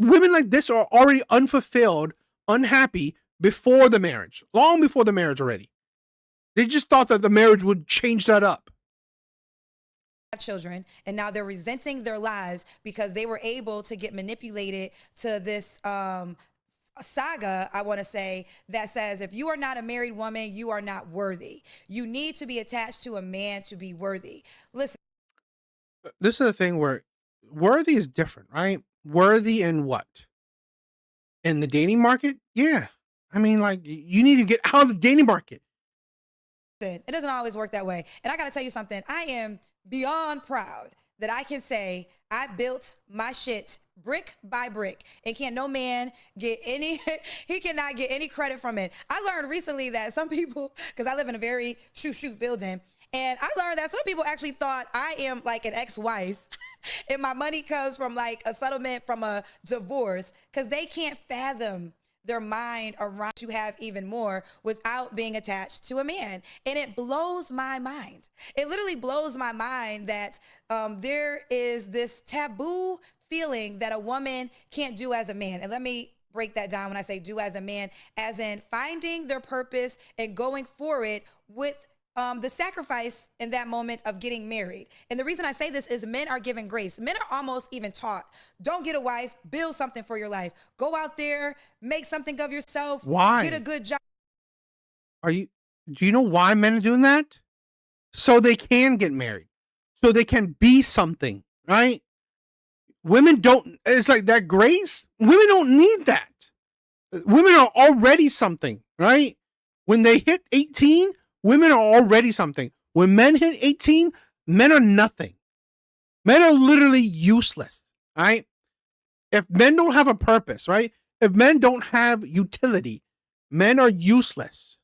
Women like this are already unfulfilled, unhappy before the marriage, long before the marriage already. They just thought that the marriage would change that up. Children, and now they're resenting their lives because they were able to get manipulated to this saga, I want to say, that says if you are not a married woman, you are not worthy. You need to be attached to a man to be worthy. Listen. This is the thing where worthy is different, right? Worthy in what? In the dating market? Yeah. I mean, like, you need to get out of the dating market. It doesn't always work that way. And I got to tell you something. I am beyond proud that I can say I built my shit brick by brick, and can't no man get any, he cannot get any credit from it. I learned recently that some people, because I live in a very shoot building, and I learned that some people actually thought I am like an ex-wife and my money comes from like a settlement from a divorce, because they can't fathom their mind around to have even more without being attached to a man. And it blows my mind. It literally blows my mind that there is this taboo feeling that a woman can't do as a man. And let me break that down when I say do as a man, as in finding their purpose and going for it with the sacrifice in that moment of getting married. And the reason I say this is men are given grace. Men are almost even taught, don't get a wife, build something for your life. Go out there, make something of yourself. Why? Get a good job. Do you know why men are doing that? So they can get married. So they can be something, right? Women don't, it's like that grace. Women don't need that. Women are already something, right? When they hit 18, women are already something. When men hit 18, men are nothing. Men are literally useless, right? If men don't have a purpose, right? If men don't have utility, men are useless.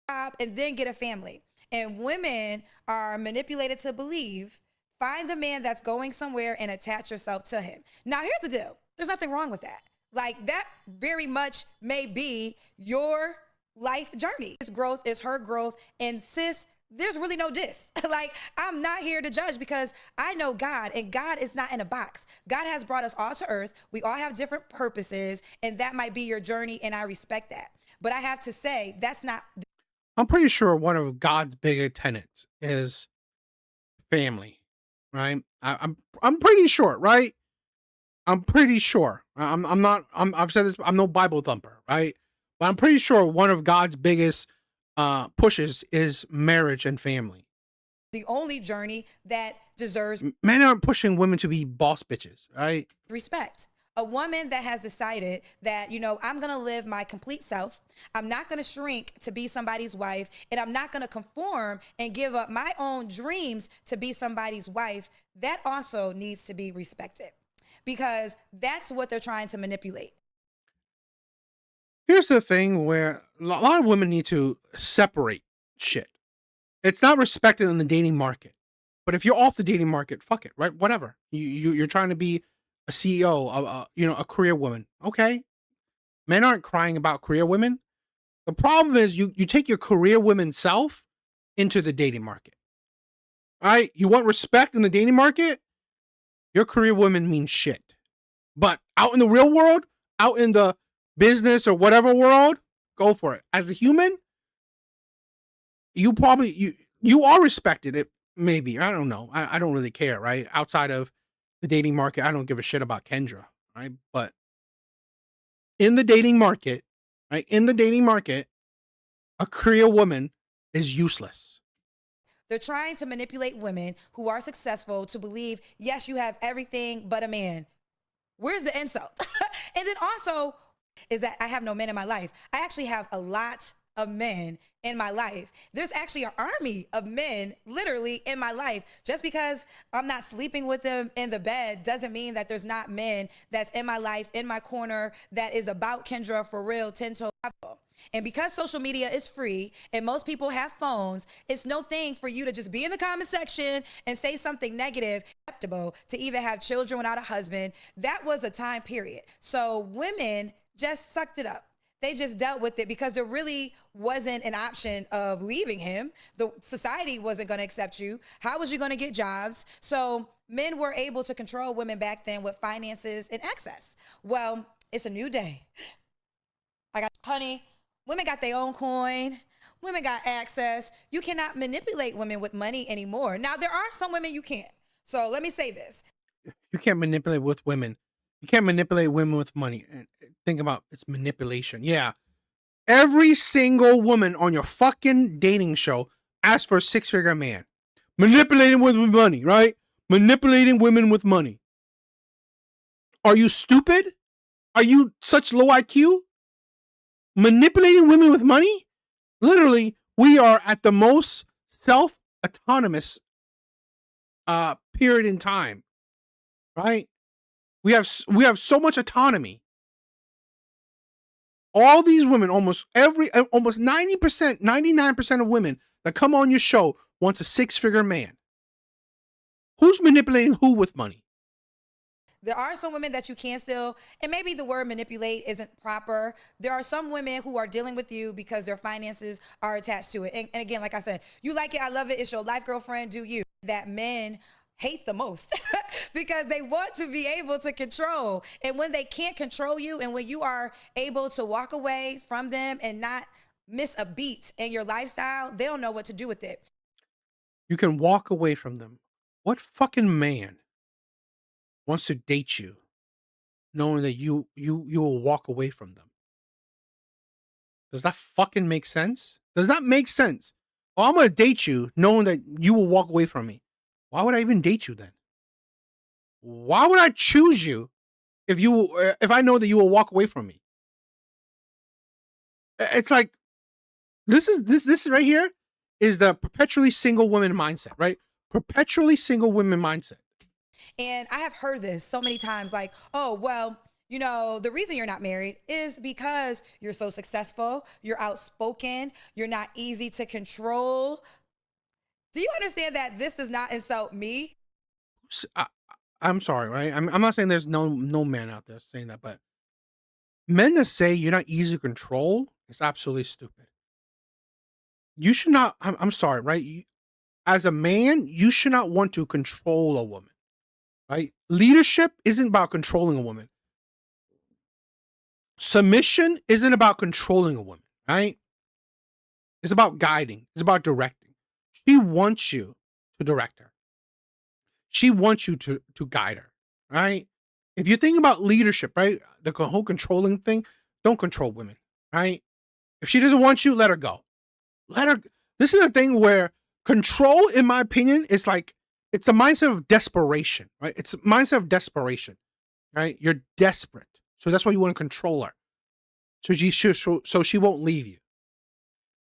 And then get a family. And women are manipulated to believe, find the man that's going somewhere and attach yourself to him. Now, here's the deal. There's nothing wrong with that. Like, that very much may be your life journey. His growth is her growth. And sis, there's really no diss. Like, I'm not here to judge because I know God, and God is not in a box. God has brought us all to earth. We all have different purposes, and that might be your journey, and I respect that. But I have to say, that's not... I'm pretty sure one of God's bigger tenets is family, right? I'm pretty sure, right? I'm pretty sure. I've said this, I'm no Bible thumper, right? But I'm pretty sure one of God's biggest pushes is marriage and family. The only journey that deserves... Men aren't pushing women to be boss bitches, right? Respect. A woman that has decided that, you know, I'm going to live my complete self. I'm not going to shrink to be somebody's wife, and I'm not going to conform and give up my own dreams to be somebody's wife. That also needs to be respected, because that's what they're trying to manipulate. Here's the thing where a lot of women need to separate shit. It's not respected in the dating market. But if you're off the dating market, fuck it, right? Whatever. You're trying to be a CEO, a career woman. Okay. Men aren't crying about career women. The problem is you take your career women self into the dating market. All right. You want respect in the dating market? Your career women mean shit. But out in the real world, out in the business or whatever world, go for it. As a human, you probably, you are respected. It maybe, I don't know. I don't really care, right? Outside of the dating market. I don't give a shit about Kendra, right? But in the dating market, right? In the dating market, a Korean woman is useless. They're trying to manipulate women who are successful to believe, yes, you have everything but a man. Where's the insult? And then also is that I have no men in my life. I actually have a lot of men in my life. There's actually an army of men literally in my life. Just because I'm not sleeping with them in the bed doesn't mean that there's not men that's in my life, in my corner, that is about Kendra for real, 10 toes. And because social media is free and most people have phones, it's no thing for you to just be in the comment section and say something negative, acceptable to even have children without a husband. That was a time period. So women just sucked it up. They just dealt with it because there really wasn't an option of leaving him. The society wasn't going to accept you. How was you going to get jobs? So men were able to control women back then with finances and access. Well, it's a new day. Honey, women got their own coin. Women got access. You cannot manipulate women with money anymore. Now, there are some women you can't. So let me say this. You can't manipulate with women. You can't manipulate women with money. And think about it's manipulation. Yeah. Every single woman on your fucking dating show asks for a 6-figure man. Manipulating with money, right? Manipulating women with money. Are you stupid? Are you such low IQ? Manipulating women with money? Literally, we are at the most self-autonomous period in time, right? We have so much autonomy. All these women, almost 90%, 99% of women that come on your show wants a 6-figure man. Who's manipulating who with money? There are some women that you can still, and maybe the word manipulate isn't proper. There are some women who are dealing with you because their finances are attached to it. And again, like I said, you like it, I love it, it's your life, girlfriend, do you. That men hate the most because they want to be able to control. And when they can't control you and when you are able to walk away from them and not miss a beat in your lifestyle, they don't know what to do with it. You can walk away from them. What fucking man wants to date you knowing that you will walk away from them? Does that fucking make sense? Does that make sense? Oh, I'm going to date you knowing that you will walk away from me. Why would I even date you then? Why would I choose you if I know that you will walk away from me? It's like this right here is the perpetually single woman mindset, right? Perpetually single women mindset. And I have heard this so many times, like, oh, well, you know, the reason you're not married is because you're so successful, you're outspoken, you're not easy to control. Do you understand that this does not insult me? I'm sorry, right? I'm not saying there's no man out there saying that, but men that say you're not easy to control is absolutely stupid. You should not, I'm sorry, right? As a man, you should not want to control a woman, right? Leadership isn't about controlling a woman. Submission isn't about controlling a woman, right? It's about guiding. It's about directing. She wants you to direct her. She wants you to guide her, right? If you think about leadership, right? The whole controlling thing, don't control women, right? If she doesn't want you, let her go. Let her. This is a thing where control, in my opinion, is like, it's a mindset of desperation, right? It's a mindset of desperation, right? You're desperate. So that's why you want to control her. So she won't leave you.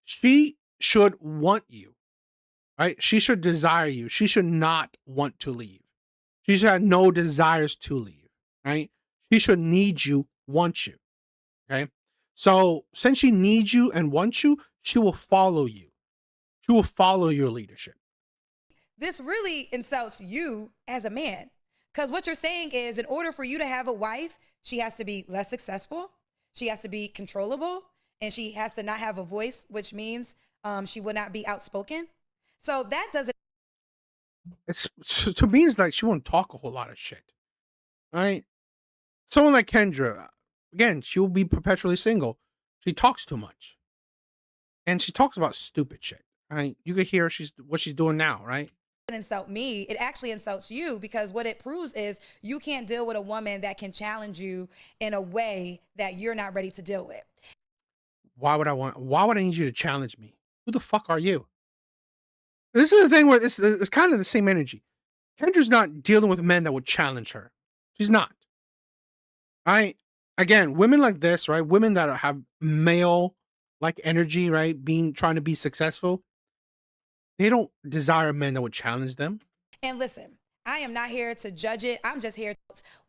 She should want you, right? She should desire you. She should not want to leave. She should have no desires to leave, right? She should need you, want you, okay? So since she needs you and wants you, she will follow you. She will follow your leadership. This really insults you as a man. Because what you're saying is, in order for you to have a wife, she has to be less successful, she has to be controllable, and she has to not have a voice, which means she will not be outspoken. So that doesn't. It's, to me, it's like she won't talk a whole lot of shit, right? Someone like Kendra, again, she will be perpetually single. She talks too much. And she talks about stupid shit, right? You could hear what she's doing now, right? insult me, it actually insults you, because what it proves is you can't deal with a woman that can challenge you in a way that you're not ready to deal with. Why would I need you to challenge me? Who the fuck are you? This is the thing where it's kind of the same energy. Kendra's not dealing with men that would challenge her. She's not. Right? Again, women like this, right? Women that have male like energy, right? Trying to be successful. They don't desire men that would challenge them. And listen, I am not here to judge it. I'm just here,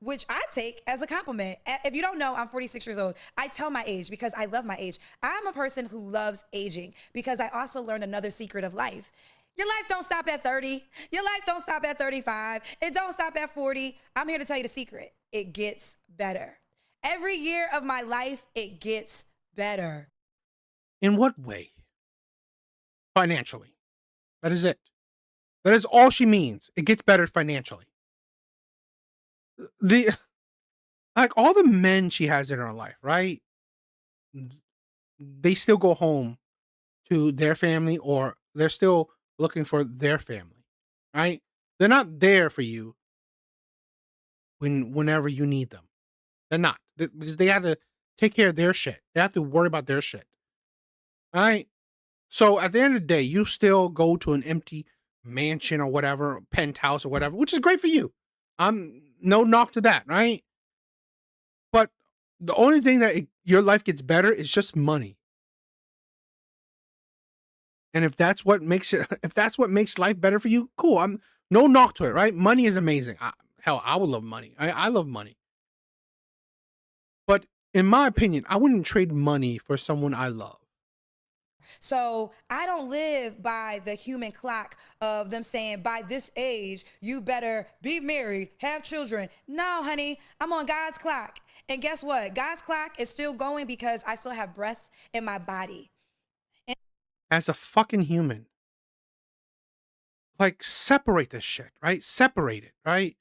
which I take as a compliment. If you don't know, I'm 46 years old. I tell my age because I love my age. I'm a person who loves aging because I also learned another secret of life. Your life don't stop at 30. Your life don't stop at 35. It don't stop at 40. I'm here to tell you the secret. It gets better. Every year of my life, it gets better. In what way? Financially. That is it. That is all she means. It gets better financially. All the men she has in her life, right? They still go home to their family, or they're still looking for their family, right? They're not there for you whenever you need them. They're not, because they have to take care of their shit. They have to worry about their shit. All right? So at the end of the day, you still go to an empty mansion or whatever, penthouse or whatever, which is great for you. No knock to that, right? But the only thing that your life gets better is just money. And if that's what makes life better for you, cool. I'm no knock to it, right? Money is amazing. I would love money. I love money. But in my opinion, I wouldn't trade money for someone I love. So I don't live by the human clock of them saying by this age, you better be married, have children. No, honey, I'm on God's clock. And guess what? God's clock is still going because I still have breath in my body. As a fucking human, like, separate this shit, right? Separate it, right?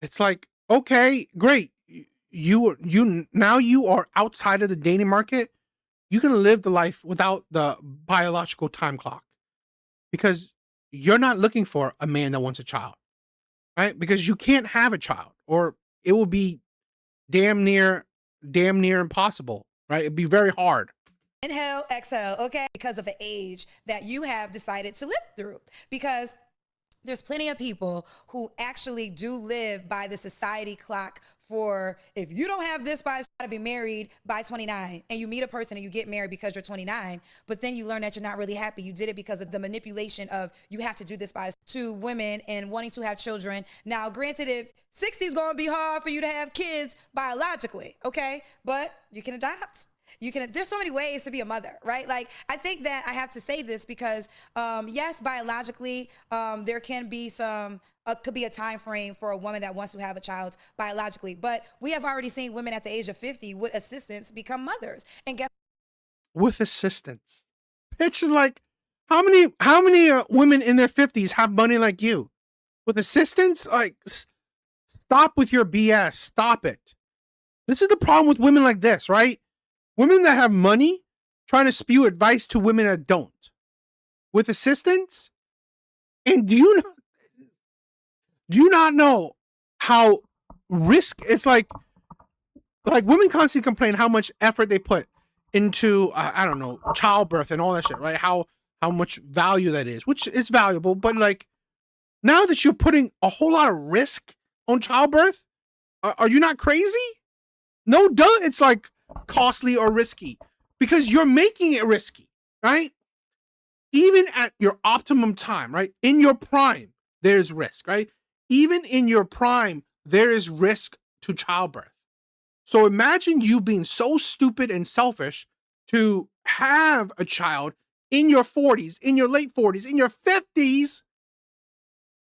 It's like, okay, great. You now you are outside of the dating market. You can live the life without the biological time clock, because you're not looking for a man that wants a child, right? Because you can't have a child, or it will be damn near impossible, right? It'd be very hard. Inhale, exhale, okay? Because of the age that you have decided to live through. Because there's plenty of people who actually do live by the society clock for, if you don't have this by, to be married by 29, and you meet a person and you get married because you're 29, but then you learn that you're not really happy. You did it because of the manipulation of you have to do this by, to women and wanting to have children. Now, granted, if 60 is going to be hard for you to have kids biologically, okay? But you can adopt. There's so many ways to be a mother, right? Like, I think that I have to say this because, yes, biologically, there can be could be a time frame for a woman that wants to have a child biologically, but we have already seen women at the age of 50 with assistance become mothers. And guess with assistance, it's just like, how many women in their 50s have money like you with assistance? Like, stop with your BS. Stop it. This is the problem with women like this, right? Women that have money trying to spew advice to women that don't, with assistance. And do you not know how it's like women constantly complain how much effort they put into I don't know, childbirth and all that shit, right? How much value that is, which is valuable, but like, now that you're putting a whole lot of risk on childbirth, are you not crazy? No, duh. It's like costly or risky because you're making it risky, right? Even at your optimum time, right? In your prime, there's risk, right? Even in your prime, there is risk to childbirth. So imagine you being so stupid and selfish to have a child in your 40s, in your late 40s, in your 50s.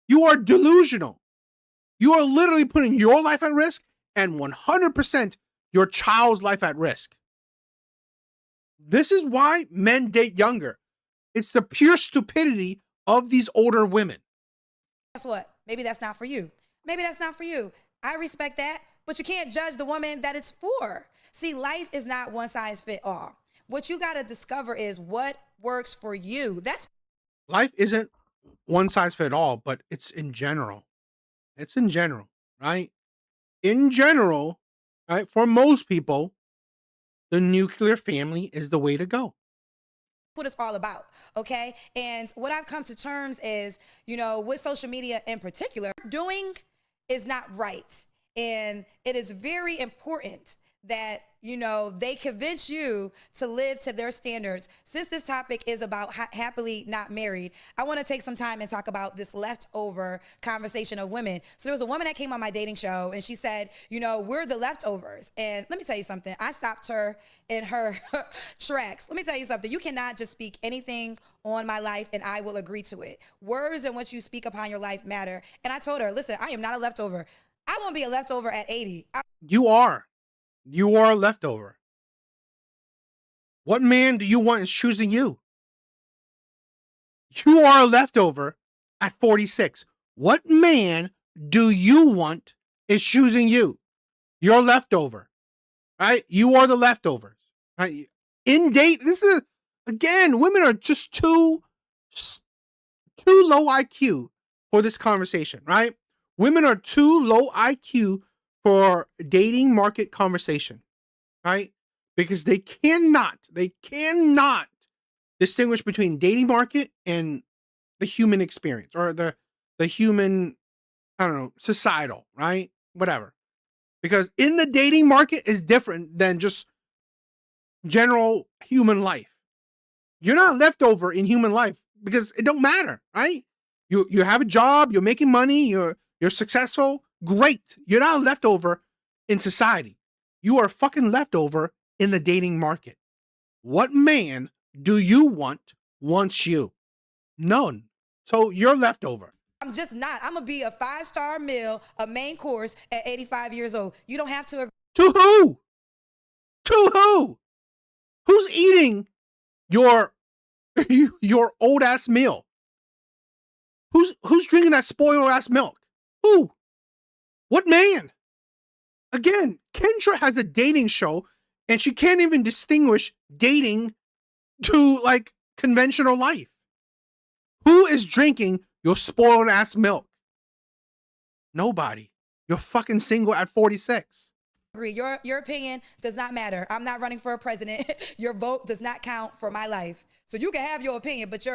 You are delusional. You are literally putting your life at risk and 100% your child's life at risk. This is why men date younger. It's the pure stupidity of these older women. Guess what? Maybe that's not for you. Maybe that's not for you. I respect that, but you can't judge the woman that it's for. See, life is not one size fit all. What you got to discover is what works for you. That's life isn't one size fit all, but it's in general. It's in general, right? In general, right? For most people, the nuclear family is the way to go. What it's all about, okay? And what I've come to terms is, with social media in particular, doing is not right. And it is very important that, they convince you to live to their standards. Since this topic is about happily not married, I want to take some time and talk about this leftover conversation of women. So there was a woman that came on my dating show and she said, we're the leftovers. And let me tell you something. I stopped her in her tracks. Let me tell you something. You cannot just speak anything on my life and I will agree to it. Words and what you speak upon your life matter. And I told her, listen, I am not a leftover. I won't be a leftover at 80. You are a leftover. What man do you want is choosing you? You are a leftover at 46. What man do you want is choosing you? You're a leftover, right? You are the leftovers, right? In date, this is, again, women are just too low IQ for this conversation, right? Women are too low IQ for dating market conversation, right? Because they cannot distinguish between dating market and the human experience or the human, I don't know, societal, right? Whatever. Because in the dating market is different than just general human life. You're not leftover in human life because it don't matter, right? You have a job, you're making money, you're successful, great. You're not a leftover in society. You are a fucking leftover in the dating market. What man do you want wants you? None. So you're leftover. I'm just not. I'm going to be a 5-star meal, a main course at 85 years old. You don't have to agree. To who? To who? Who's eating your old ass meal? Who's drinking that spoiled ass milk? Who? What man? Again, Kendra has a dating show and she can't even distinguish dating to like conventional life. Who is drinking your spoiled ass milk? Nobody. You're fucking single at 46. Your opinion does not matter. I'm not running for a president. Your vote does not count for my life. So you can have your opinion, but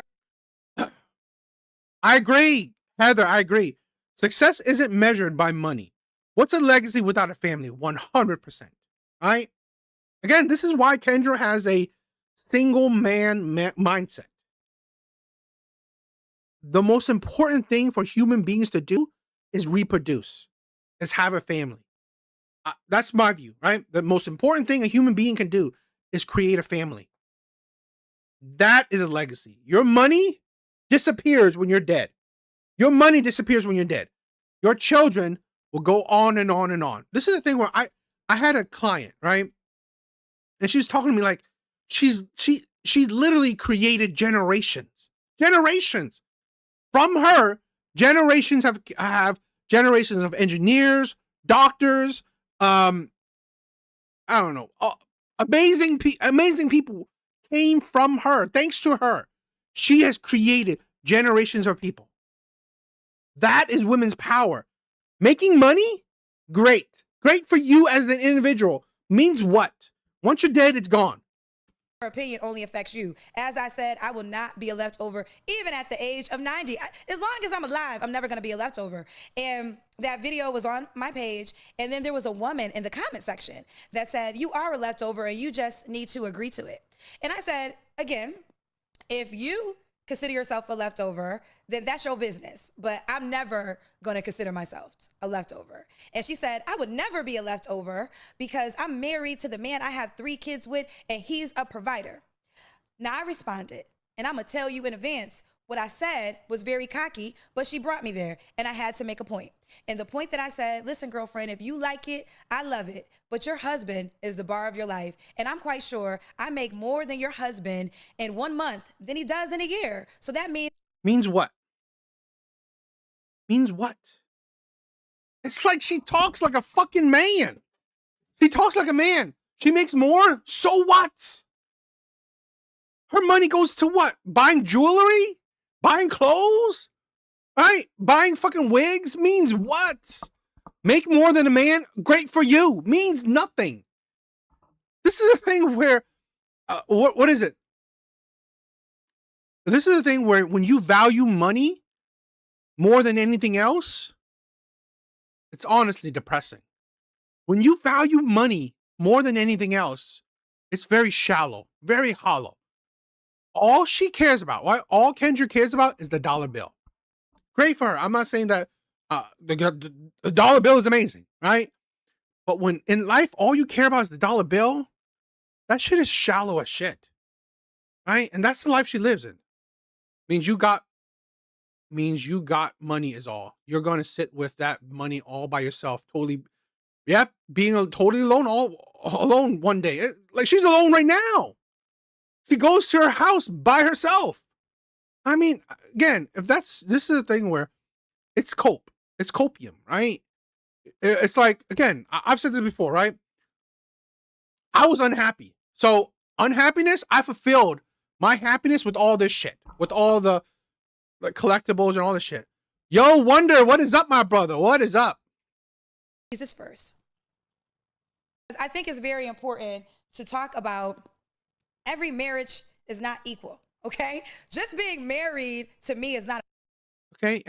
I agree, Heather. I agree. Success isn't measured by money. What's a legacy without a family? 100%. Right? Again, this is why Kendra has a single man mindset. The most important thing for human beings to do is reproduce, is have a family. That's my view, right? The most important thing a human being can do is create a family. That is a legacy. Your money disappears when you're dead. Your money disappears when you're dead. Your children will go on and on and on. This is the thing where I had a client, right? And she was talking to me like she literally created generations. Generations. From her, generations have generations of engineers, doctors, I don't know, amazing people came from her. Thanks to her, she has created generations of people. That is women's power. Making money, great for you as an individual. Means what? Once you're dead, it's gone. Your opinion only affects you. As I said, I will not be a leftover even at the age of 90. As long as I'm alive, I'm never going to be a leftover. And that video was on my page. And then there was a woman in the comment section that said, you are a leftover and you just need to agree to it. And I said, again, if you consider yourself a leftover, then that's your business. But I'm never going to consider myself a leftover. And she said, I would never be a leftover because I'm married to the man I have 3 kids with and he's a provider. Now I responded, and I'm going to tell you in advance, what I said was very cocky, but she brought me there and I had to make a point. And the point that I said, listen, girlfriend, if you like it, I love it, but your husband is the bar of your life. And I'm quite sure I make more than your husband in 1 month than he does in a year. So that means what? Means what? It's like she talks like a fucking man. She talks like a man. She makes more. So what? Her money goes to what? Buying jewelry? Buying clothes, right? Buying fucking wigs means what? Make more than a man, great for you, means nothing. This is a thing where, what is it? This is a thing where when you value money more than anything else, it's honestly depressing. When you value money more than anything else, it's very shallow, very hollow. All she cares about, all Kendra cares about is the dollar bill. Great for her. I'm not saying that the dollar bill is amazing, right? But when in life, all you care about is the dollar bill, that shit is shallow as shit, right? And that's the life she lives in. Means you got money is all. You're going to sit with that money all by yourself, totally. Yep, being totally alone, all alone one day. Like she's alone right now. She goes to her house by herself. I mean, again, this is a thing where it's copium, right? It's like, again, I've said this before, right? I was unhappy. So unhappiness, I fulfilled my happiness with all this shit, with all the like collectibles and all this shit. Yo, Wonder, what is up, my brother? What is up? Jesus first. I think it's very important to talk about every marriage is not equal, okay? Just being married to me is not okay.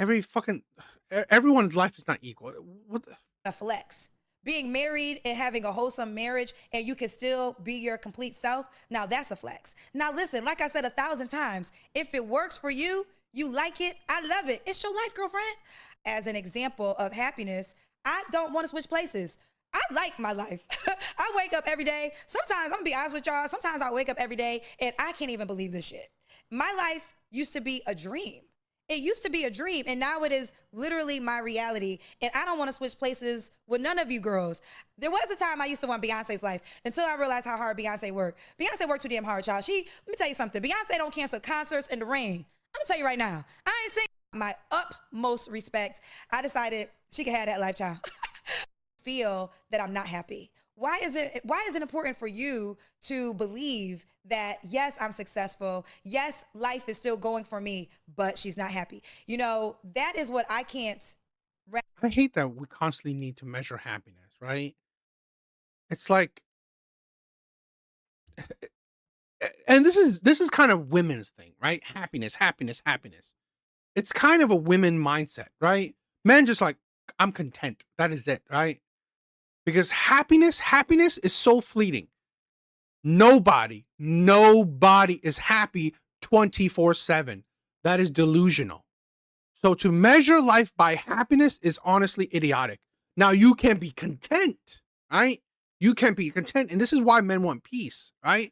Everyone's life is not equal. What a flex. Being married and having a wholesome marriage and you can still be your complete self, now that's a flex. Now listen, like I said 1,000 times, if it works for you, you like it, I love it. It's your life, girlfriend. As an example of happiness, I don't want to switch places. I like my life. I wake up every day. Sometimes, I'm gonna be honest with y'all, sometimes I wake up every day and I can't even believe this shit. My life used to be a dream. It used to be a dream and now it is literally my reality. And I don't want to switch places with none of you girls. There was a time I used to want Beyonce's life until I realized how hard Beyonce worked. Beyonce worked too damn hard, y'all. Let me tell you something. Beyonce don't cancel concerts in the rain. I'm gonna tell you right now, I ain't saying my utmost respect. I decided she could have that life, child. Feel that I'm not happy. Why is it important for you to believe that, yes, I'm successful, yes, life is still going for me, but she's not happy? You know, that is what I can't. I hate that we constantly need to measure happiness, right? It's like, and this is kind of women's thing, right? Happiness. It's kind of a women mindset, right? Men just like, I'm content. That is it, right? Because happiness is so fleeting. Nobody is happy 24/7. That is delusional. So to measure life by happiness is honestly idiotic. Now you can be content, right? You can be content. And this is why men want peace, right?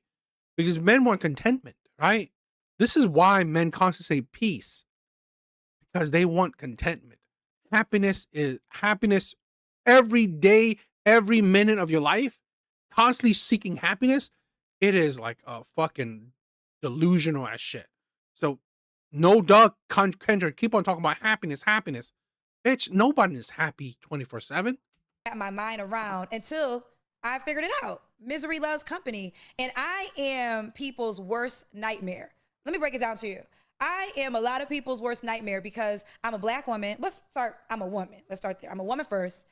Because men want contentment, right? This is why men constantly say peace. Because they want contentment. Happiness every day, every minute of your life, constantly seeking happiness. It is like a fucking delusional ass shit. So no duh, Kendra, keep on talking about happiness. Bitch, nobody is happy 24/7. My mind around until I figured it out. Misery loves company. And I am people's worst nightmare. Let me break it down to you. I am a lot of people's worst nightmare because I'm a black woman. I'm a woman. Let's start there. I'm a woman first.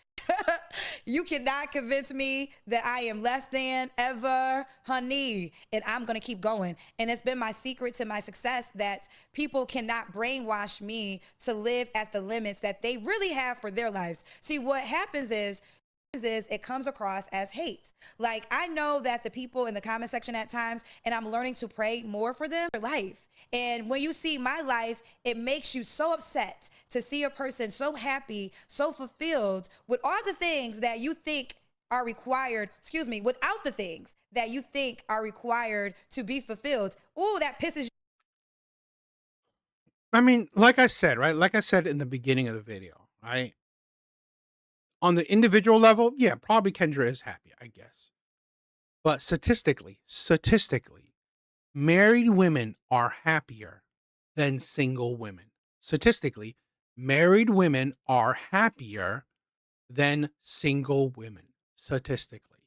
You cannot convince me that I am less than ever, honey. And I'm going to keep going. And it's been my secret to my success that people cannot brainwash me to live at the limits that they really have for their lives. See, what happens is it comes across as hate. Like, I know that the people in the comment section at times, and I'm learning to pray more for them, for life. And when you see my life, it makes you so upset to see a person so happy, so fulfilled with all the things that you think are required, without the things that you think are required to be fulfilled. Ooh, that pisses you. I mean, like I said, right? Like I said in the beginning of the video, right? On the individual level, yeah, probably Kendra is happy, I guess. But statistically, married women are happier than single women. Statistically, married women are happier than single women. Statistically,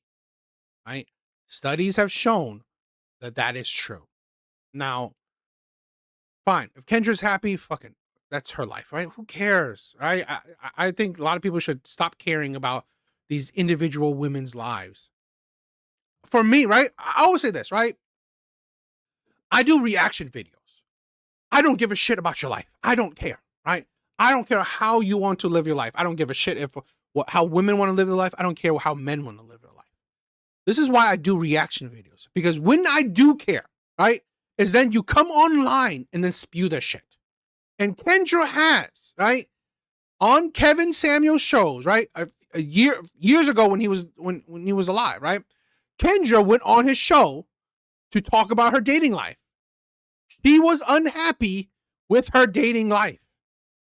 right? Studies have shown that is true. Now, Fine. If Kendra's happy, fucking, that's her life, right? Who cares? I think a lot of people should stop caring about these individual women's lives. For me, right? I always say this, right? I do reaction videos. I don't give a shit about your life. I don't care, right? I don't care how you want to live your life. I don't give a shit if how women want to live their life. I don't care how men want to live their life. This is why I do reaction videos, because when I do care, right, is then you come online and then spew that shit. And Kendra has, right, on Kevin Samuel's shows, right, years ago when he was alive, right, Kendra went on his show to talk about her dating life. She was unhappy with her dating life,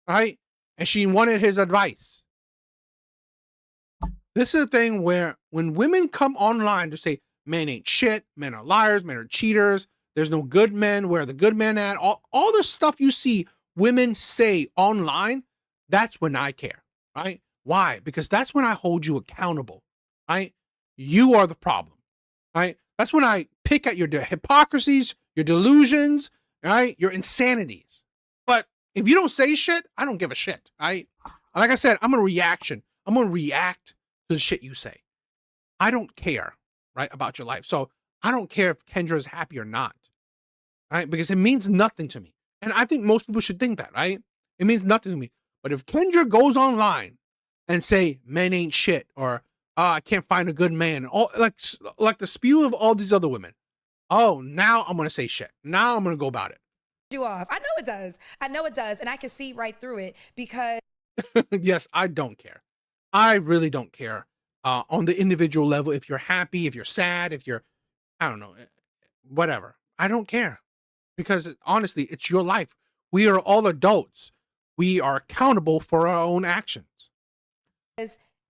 right, and she wanted his advice. This is a thing where when women come online to say men ain't shit, men are liars, men are cheaters, there's no good men, where are the good men at, all the stuff you see women say online, that's when I care, right? Why? Because that's when I hold you accountable, right? You are the problem, right? That's when I pick at your hypocrisies, your delusions, right? Your insanities. But if you don't say shit, I don't give a shit, right? Like I said, I'm a reaction. I'm going to react to the shit you say. I don't care, right, about your life. So I don't care if Kendra is happy or not, right? Because it means nothing to me. And I think most people should think that, right? It means nothing to me. But if Kendra goes online and say men ain't shit, or I can't find a good man, all like the spew of all these other women, oh, now I'm gonna say shit. Now I'm gonna go about it. You off. I know it does. I know it does, and I can see right through it because. Yes, I don't care. I really don't care. On the individual level, if you're happy, if you're sad, if you're, I don't know, whatever. I don't care. Because honestly, it's your life. We are all adults. We are accountable for our own actions.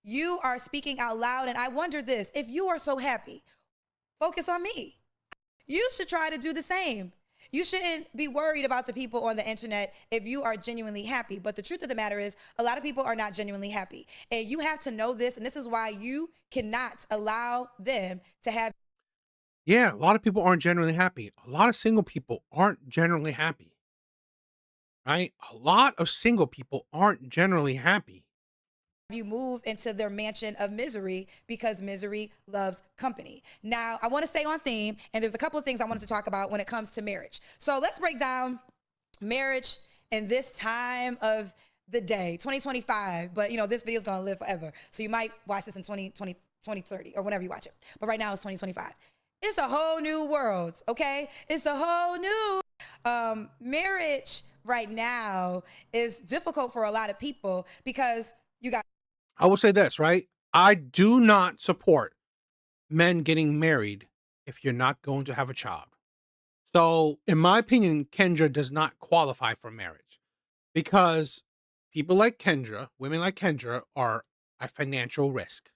You are speaking out loud, and I wonder this: if you are so happy, focus on me. You should try to do the same. You shouldn't be worried about the people on the internet if you are genuinely happy. But the truth of the matter is, a lot of people are not genuinely happy. And you have to know this, and this is why you cannot allow them to have. Yeah, a lot of people aren't genuinely happy. A lot of single people aren't generally happy. Right? A lot of single people aren't generally happy. You move into their mansion of misery because misery loves company. Now, I want to stay on theme, and there's a couple of things I wanted to talk about when it comes to marriage. So let's break down marriage in this time of the day, 2025. But, you know, this video is going to live forever. So you might watch this in 2030 or whenever you watch it. But right now it's 2025. It's a whole new world, okay? It's a whole new marriage right now is difficult for a lot of people because you got. I will say this, right? I do not support men getting married if you're not going to have a child. So, in my opinion, Kendra does not qualify for marriage because people like Kendra, women like Kendra, are a financial risk.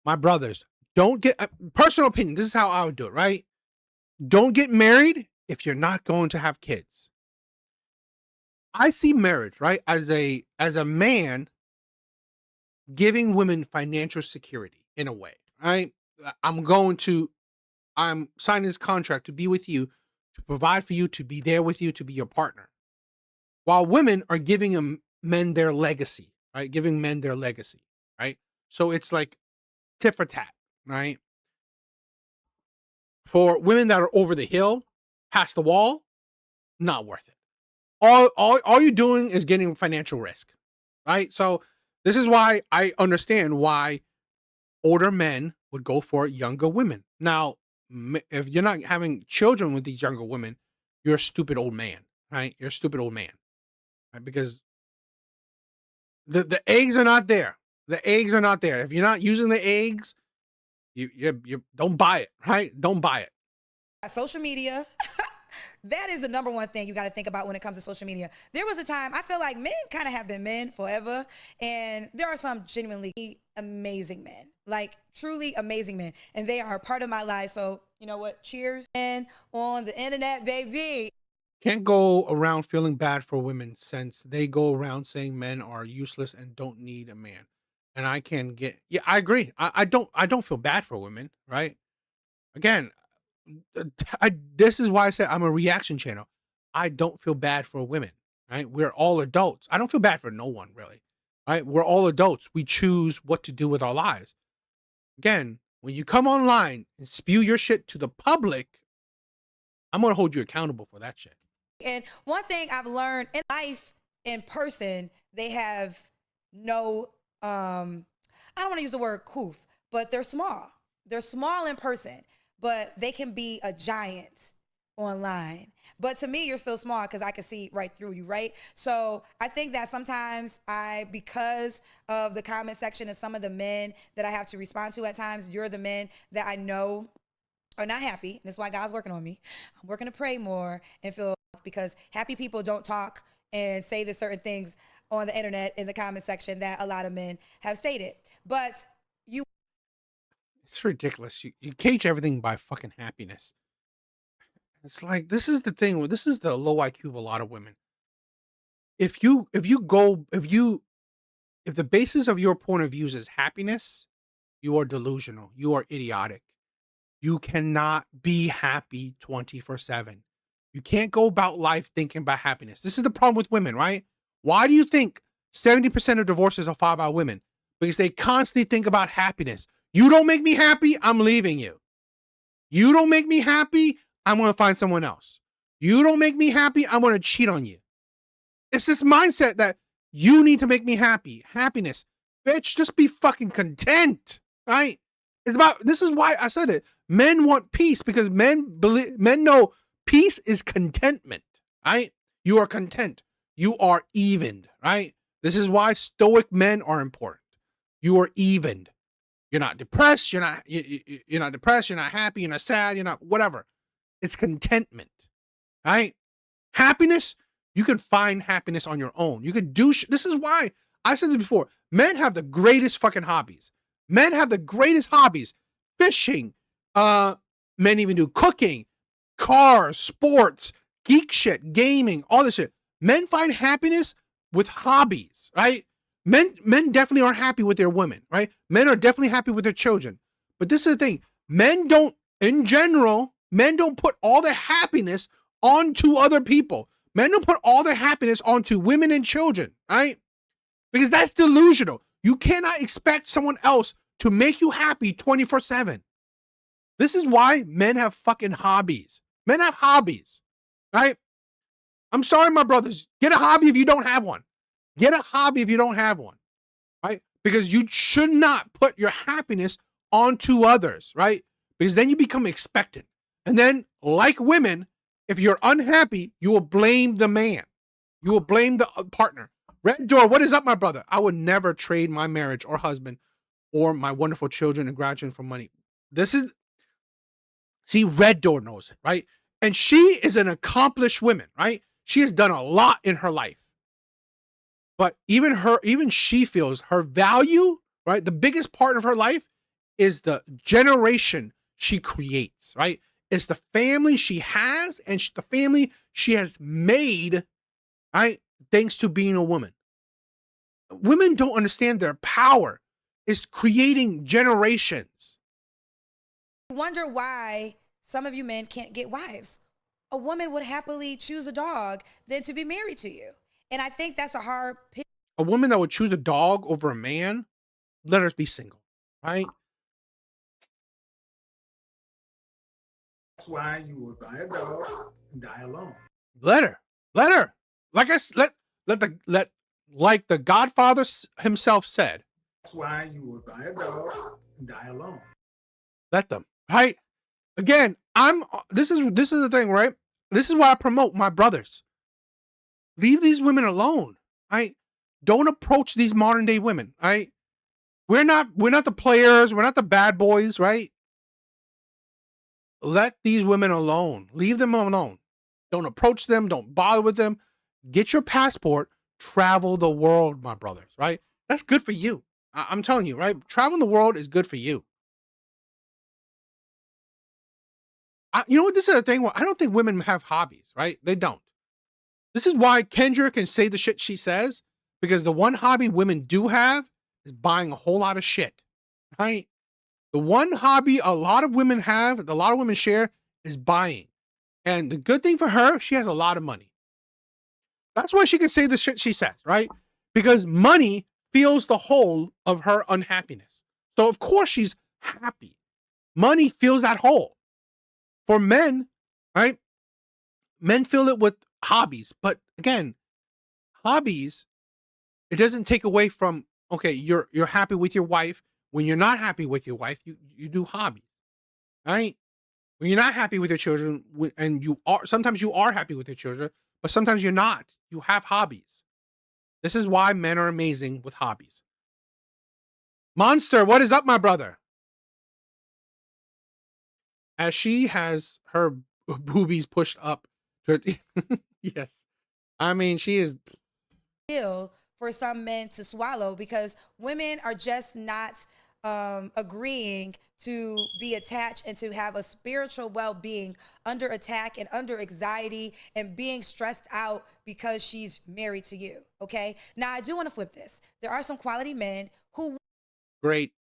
My brothers, don't get, personal opinion, this is how I would do it, right? Don't get married if you're not going to have kids. I see marriage, right, as a man giving women financial security in a way, right? I'm signing this contract to be with you, to provide for you, to be there with you, to be your partner. While women are giving men their legacy, right? Giving men their legacy, right? So it's like tit for tat, right? For women that are over the hill, past the wall, not worth it. All you're doing is getting financial risk, right? So this is why I understand why older men would go for younger women. Now, if you're not having children with these younger women, you're a stupid old man, right? You're a stupid old man, right? Because the eggs are not there. The eggs are not there. If you're not using the eggs, you don't buy it, right? Don't buy it. Social media. That is the number one thing you got to think about when it comes to social media. There was a time I feel like men kind of have been men forever, and there are some genuinely amazing men, like truly amazing men, and they are a part of my life. So you know what? Cheers. And on the internet, baby. Can't go around feeling bad for women since they go around saying men are useless and don't need a man. And I can get, yeah, I agree. I don't feel bad for women, right? Again, this is why I said I'm a reaction channel. I don't feel bad for women, right? We're all adults. I don't feel bad for no one really, right? We're all adults. We choose what to do with our lives. Again, when you come online and spew your shit to the public, I'm going to hold you accountable for that shit. And one thing I've learned in life, in person, they have no, I don't want to use the word coof, but they're small. They're small in person, but they can be a giant online. But to me, you're still small because I can see right through you, right? So I think that sometimes because of the comment section and some of the men that I have to respond to at times, you're the men that I know are not happy. And that's why God's working on me. I'm working to pray more and feel, because happy people don't talk and say the certain things on the internet in the comment section that a lot of men have stated. But it's ridiculous. You cage everything by fucking happiness. It's like, this is the thing. This is the low IQ of a lot of women. If the basis of your point of views is happiness, you are delusional. You are idiotic. You cannot be happy 24/7. You can't go about life thinking about happiness. This is the problem with women, right? Why do you think 70% of divorces are filed by women? Because they constantly think about happiness. You don't make me happy, I'm leaving you. You don't make me happy, I'm going to find someone else. You don't make me happy, I'm going to cheat on you. It's this mindset that you need to make me happy. Happiness. Bitch, just be fucking content, right? This is why I said it. Men want peace because men know peace is contentment, right? You are content. You are evened, right? This is why stoic men are important. You are evened. You're not depressed. You're not depressed. You're not happy. You're not sad. You're not whatever. It's contentment, right? Happiness. You can find happiness on your own. You can do. This is why I said this before. Men have the greatest fucking hobbies. Men have the greatest hobbies. Fishing. Men even do cooking, cars, sports, geek shit, gaming, all this shit. Men find happiness with hobbies, right? Men definitely are happy with their women, right? Men are definitely happy with their children. But this is the thing. Men don't put all their happiness onto other people. Men don't put all their happiness onto women and children, right? Because that's delusional. You cannot expect someone else to make you happy 24/7. This is why men have fucking hobbies. Men have hobbies, right? I'm sorry, my brothers. Get a hobby if you don't have one. Get a hobby if you don't have one, right? Because you should not put your happiness onto others, right? Because then you become expectant. And then, like women, if you're unhappy, you will blame the man. You will blame the partner. Red Door, what is up, my brother? I would never trade my marriage or husband or my wonderful children and grandchildren for money. See, Red Door knows it, right? And she is an accomplished woman, right? She has done a lot in her life. But even she feels her value, right? The biggest part of her life is the generation she creates, right? It's the family she has and the family she has made, right? Thanks to being a woman. Women don't understand their power is creating generations. I wonder why some of you men can't get wives. A woman would happily choose a dog than to be married to you. And I think that's a hard pick. A woman that would choose a dog over a man, let her be single, right? That's why you would buy a dog and die alone. Let her. Like like the Godfather himself said. That's why you would buy a dog and die alone. Let them, right? Again, this is the thing, right? This is why I promote my brothers. Leave these women alone, right? Don't approach these modern day women, right? We're not the players, we're not the bad boys, right? Let these women alone. Leave them alone. Don't approach them, don't bother with them. Get your passport, travel the world, my brothers, right? That's good for you. I'm telling you, right? Traveling the world is good for you. You know what? This is the thing. I don't think women have hobbies, right? They don't. This is why Kendra can say the shit she says, because the one hobby women do have is buying a whole lot of shit, right? The one hobby a lot of women have, a lot of women share, is buying. And the good thing for her, she has a lot of money. That's why she can say the shit she says, right? Because money fills the hole of her unhappiness. So of course she's happy. Money fills that hole. For men, right? Men fill it with hobbies. But again, hobbies, it doesn't take away from, okay, you're happy with your wife. When you're not happy with your wife, you do hobbies, right? When you're not happy with your children, and sometimes you are happy with your children, but sometimes you're not. You have hobbies. This is why men are amazing with hobbies. Monster, what is up, my brother? As she has her boobies pushed up. Yes. I mean, she is. For some men to swallow, because women are just not agreeing to be attached and to have a spiritual well-being under attack and under anxiety and being stressed out because she's married to you. Okay. Now I do want to flip this. There are some quality men who Great.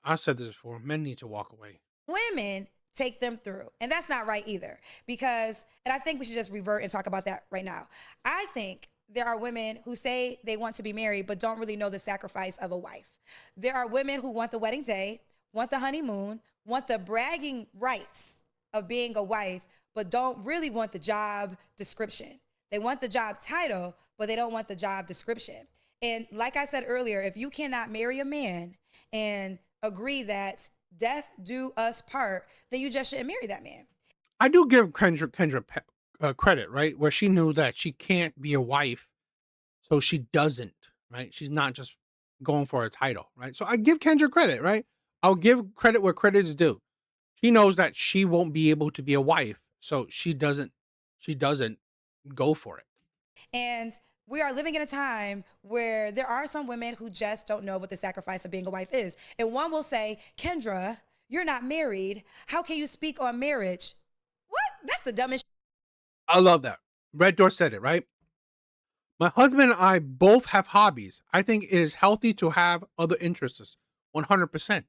I've said this before. Men need to walk away. Women take them through. And that's not right either, because, and I think we should just revert and talk about that right now. I think there are women who say they want to be married, but don't really know the sacrifice of a wife. There are women who want the wedding day, want the honeymoon, want the bragging rights of being a wife, but don't really want the job description. They want the job title, but they don't want the job description. And like I said earlier, if you cannot marry a man and agree that death do us part, then you just shouldn't marry that man. I do give Kendra credit, right? Where she knew that she can't be a wife, so she doesn't, right? She's not just going for a title, right? So I give Kendra credit, right? I'll give credit where credit is due. She knows that she won't be able to be a wife, so she doesn't go for it. And we are living in a time where there are some women who just don't know what the sacrifice of being a wife is. And one will say, Kendra, you're not married. How can you speak on marriage? What? That's the dumbest. I love that. Red Door said it, right? My husband and I both have hobbies. I think it is healthy to have other interests. 100%.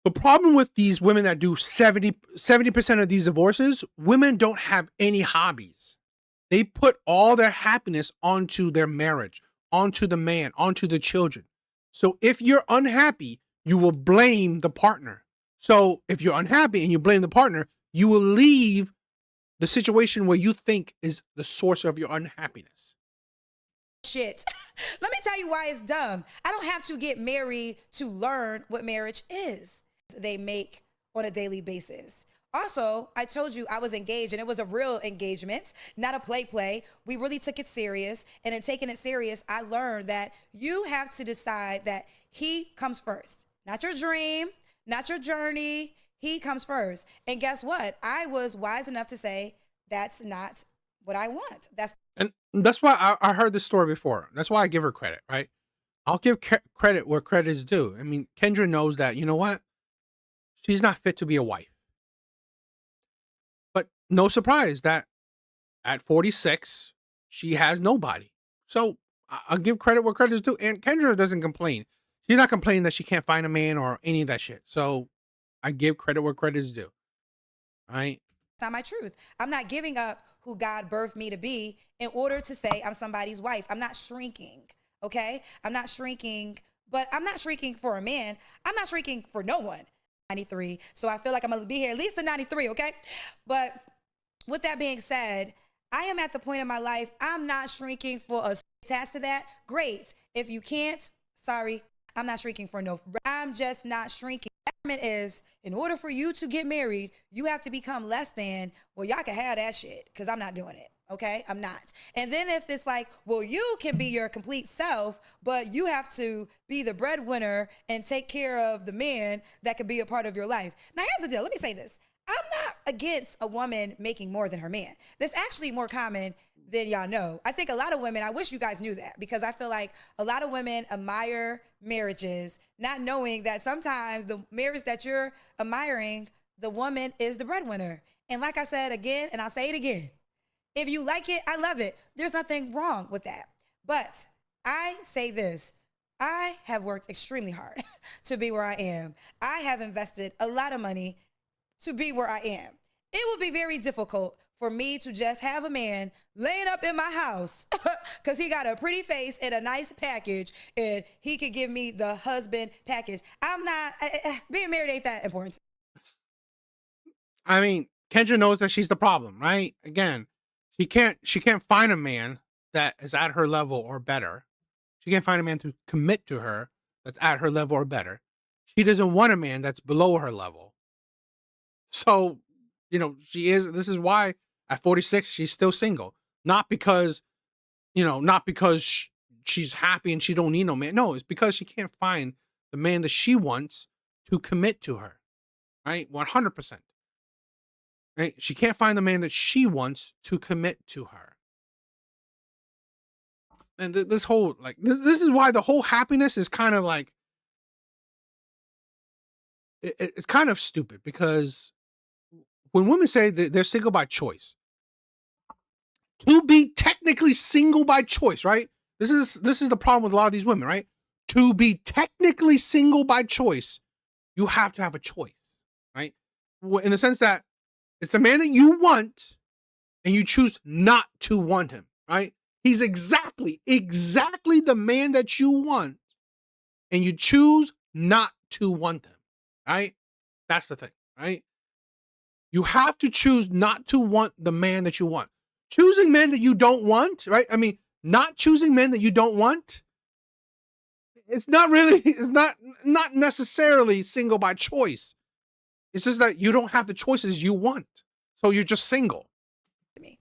The problem with these women that do 70% of these divorces, women don't have any hobbies. They put all their happiness onto their marriage, onto the man, onto the children. So if you're unhappy, you will blame the partner. So if you're unhappy and you blame the partner, you will leave the situation where you think is the source of your unhappiness. Shit. Let me tell you why it's dumb. I don't have to get married to learn what marriage is. They make on a daily basis. Also, I told you I was engaged, and it was a real engagement, not a play. We really took it serious. And in taking it serious, I learned that you have to decide that he comes first, not your dream, not your journey. He comes first. And guess what? I was wise enough to say, that's not what I want. And that's why I heard this story before. That's why I give her credit, right? I'll give credit where credit is due. I mean, Kendra knows that, you know what? She's not fit to be a wife. But no surprise that at 46, she has nobody. So I'll give credit where credit is due. And Kendra doesn't complain. She's not complaining that she can't find a man or any of that shit. So I give credit where credit is due. Right? Not my truth. I'm not giving up who God birthed me to be in order to say I'm somebody's wife. I'm not shrinking. Okay? I'm not shrinking, but I'm not shrinking for a man. I'm not shrinking for no one. 93. So I feel like I'm going to be here at least to 93. Okay? But with that being said, I am at the point in my life, I'm not shrinking for a attached to that. Great. If you can't, sorry, I'm not shrinking for no. I'm just not shrinking. Is in order for you to get married, you have to become less than, well, y'all can have that shit, because I'm not doing it. Okay, I'm not. And then if it's like, well, you can be your complete self, but you have to be the breadwinner and take care of the man that could be a part of your life. Now, here's the deal. Let me say this. I'm not against a woman making more than her man. That's actually more common than y'all know. I think a lot of women, I wish you guys knew that, because I feel like a lot of women admire marriages, not knowing that sometimes the marriage that you're admiring, the woman is the breadwinner. And like I said again, and I'll say it again, if you like it, I love it. There's nothing wrong with that. But I say this, I have worked extremely hard to be where I am. I have invested a lot of money to be where I am. it would be very difficult for me to just have a man laying up in my house because he got a pretty face and a nice package and he could give me the husband package. I'm not, being married ain't that important. I mean, Kendra knows that she's the problem, right? Again, she can't find a man that is at her level or better. She can't find a man to commit to her that's at her level or better. She doesn't want a man that's below her level. So, this is why at 46, she's still single. Not because she's happy and she don't need no man. No, it's because she can't find the man that she wants to commit to her, right? 100%. Right? She can't find the man that she wants to commit to her. And this whole, this is why the whole happiness is kind of like, it's kind of stupid, because when women say that they're single by choice, to be technically single by choice, right? This is the problem with a lot of these women, right? To be technically single by choice, you have to have a choice, right? In the sense that it's the man that you want and you choose not to want him, right? He's exactly the man that you want and you choose not to want him, right? That's the thing, right? You have to choose not to want the man that you want. Choosing men that you don't want, right? I mean, not choosing men that you don't want, it's not necessarily single by choice. It's just that you don't have the choices you want. So you're just single.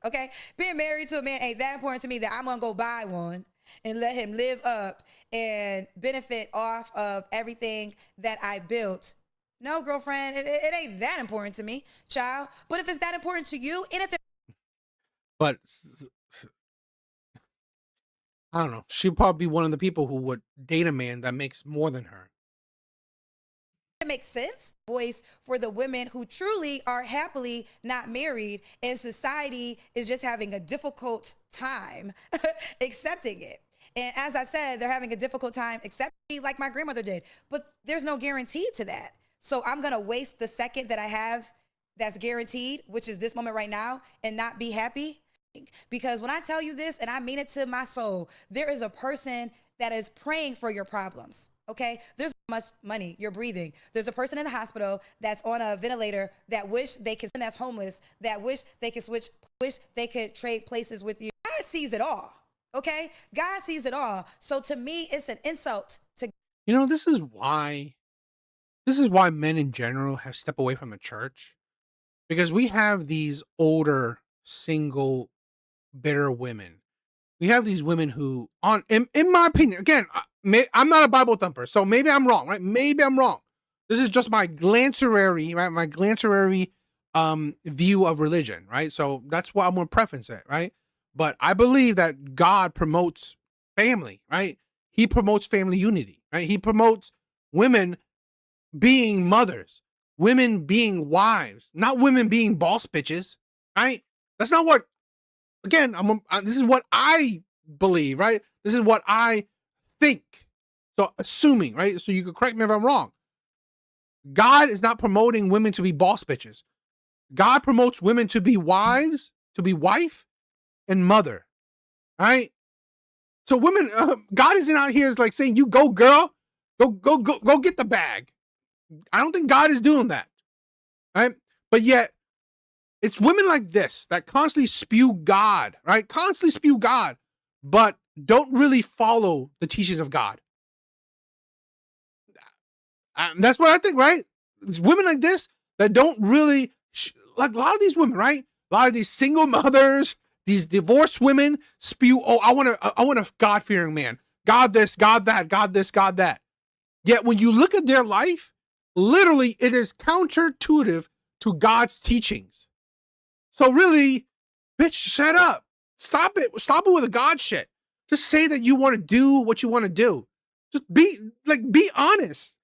Okay? Being married to a man ain't that important to me that I'm going to go buy one and let him live up and benefit off of everything that I built. No, girlfriend, it ain't that important to me, child. But if it's that important to you, and if it... But I don't know. She'd probably be one of the people who would date a man that makes more than her. It makes sense. Voice for the women who truly are happily not married, and society is just having a difficult time accepting it. And as I said, they're having a difficult time accepting, like my grandmother did. But there's no guarantee to that. So I'm going to waste the second that I have that's guaranteed, which is this moment right now, and not be happy. Because when I tell you this, and I mean it to my soul, there is a person that is praying for your problems. Okay, there's much money you're breathing. There's a person in the hospital that's on a ventilator that wish they could, that's homeless, that wish they could switch, wish they could trade places with you. God sees it all. Okay, God sees it all. So to me, it's an insult to. This is why men in general have stepped away from the church, because we have these older, single, bitter women. We have these women who, in my opinion, again, I'm not a Bible thumper, so maybe I'm wrong, right? Maybe I'm wrong. This is just my glancerary, right? My glancerary view of religion, right? So that's why I'm going to preference it, right? But I believe that God promotes family, right? He promotes family unity, right? He promotes women being mothers, women being wives, not women being boss bitches, right? That's not what, again, this is what I believe, right? This is what I think. So assuming, right? So you can correct me if I'm wrong. God is not promoting women to be boss bitches. God promotes women to be wives, to be wife and mother, right? So women, God isn't out here is like saying, you go girl, go get the bag. I don't think God is doing that, right? But yet, it's women like this that constantly spew God, right? Constantly spew God, but don't really follow the teachings of God. That's what I think, right? It's women like this that don't really, like a lot of these women, right? A lot of these single mothers, these divorced women spew, I want a God-fearing man. God this, God that, God this, God that. Yet when you look at their life, literally it is counterintuitive to God's teachings. So really, bitch, shut up. Stop it. Stop it with the God shit. Just say that you want to do what you want to do. Just be honest.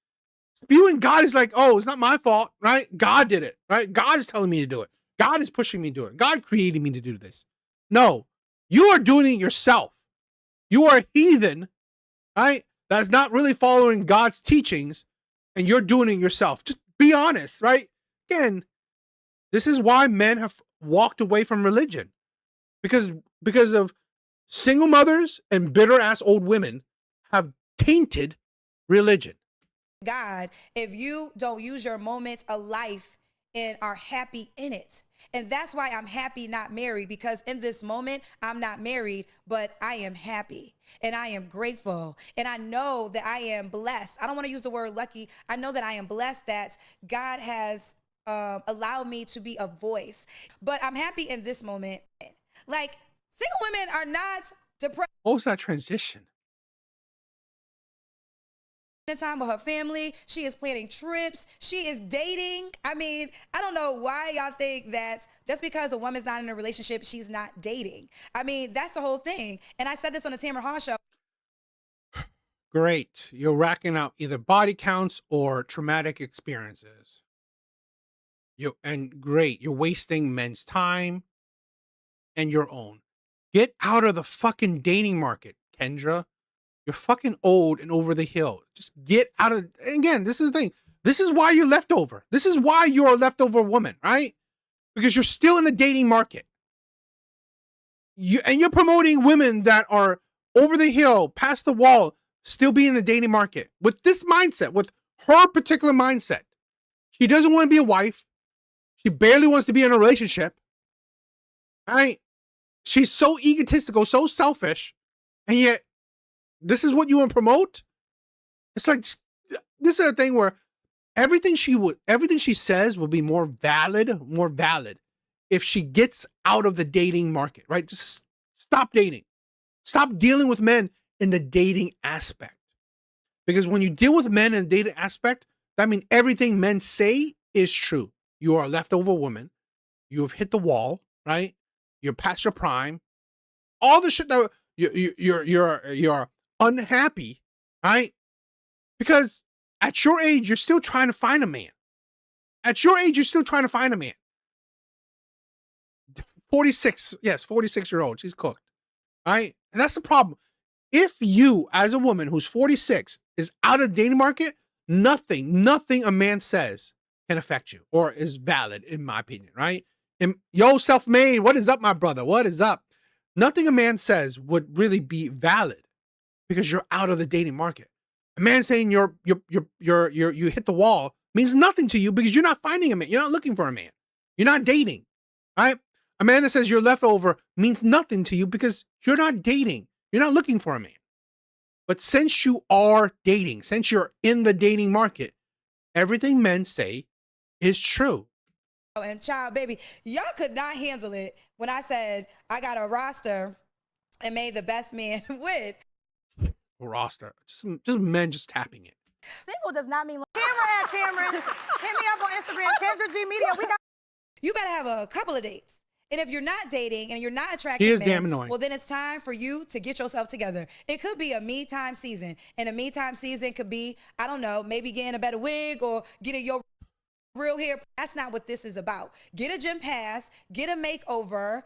Spewing God is like, oh, it's not my fault, right? God did it, right? God is telling me to do it. God is pushing me to do it. God created me to do this. No, you are doing it yourself. You are a heathen, right? That's not really following God's teachings, and you're doing it yourself. Just be honest, right? Again, This is why men have walked away from religion. Because of single mothers and bitter ass old women have tainted religion. God if you don't use your moments of life and are happy in it. And that's why I'm happy not married, because in this moment, I'm not married, but I am happy and I am grateful. And I know that I am blessed. I don't want to use the word lucky. I know that I am blessed that God has allowed me to be a voice. But I'm happy in this moment. Like, single women are not depressed. What was that transition? Time with her family. She is planning trips. She is dating. I mean, I don't know why y'all think that just because a woman's not in a relationship, she's not dating. I mean, that's the whole thing. And I said this on the Tamara Hall show. Great. You're racking out either body counts or traumatic experiences. Great. You're wasting men's time and your own. Get out of the fucking dating market, Kendra. You're fucking old and over the hill. Just get out of, again, this is the thing. This is why you're leftover. This is why you're a leftover woman, right? Because you're still in the dating market. You're promoting women that are over the hill, past the wall, still be in the dating market. With this mindset, with her particular mindset. She doesn't want to be a wife. She barely wants to be in a relationship. Right? She's so egotistical, so selfish, and yet this is what you want to promote? It's like, this is a thing where everything she says will be more valid if she gets out of the dating market, right? Just stop dating. Stop dealing with men in the dating aspect. Because when you deal with men in the dating aspect, that means everything men say is true. You are a leftover woman. You have hit the wall, right? You're past your prime. All the shit that you're unhappy, right? Because at your age, you're still trying to find a man. At your age, you're still trying to find a man. 46, yes, 46-year-old. She's cooked, right? And that's the problem. If you, as a woman who's 46, is out of the dating market, nothing a man says can affect you or is valid, in my opinion, right? Yo, self-made, what is up, my brother? What is up? Nothing a man says would really be valid because you're out of the dating market. A man saying you hit the wall means nothing to you because you're not finding a man. You're not looking for a man. You're not dating, right? A man that says you're leftover means nothing to you because you're not dating. You're not looking for a man. But since you are dating, since you're in the dating market, everything men say is true. And child, baby, y'all could not handle it when I said I got a roster and made the best man win. Roster, just men just tapping it. Single does not mean Cameron. Hit me up on Instagram, Kendra G Media. You better have a couple of dates. And if you're not dating and you're not attracting men, damn annoying. well, then it's time for you to get yourself together. It could be a me time season. And a me time season could be, I don't know, maybe getting a better wig or getting your real hair. That's not what this is about. Get a gym pass, get a makeover,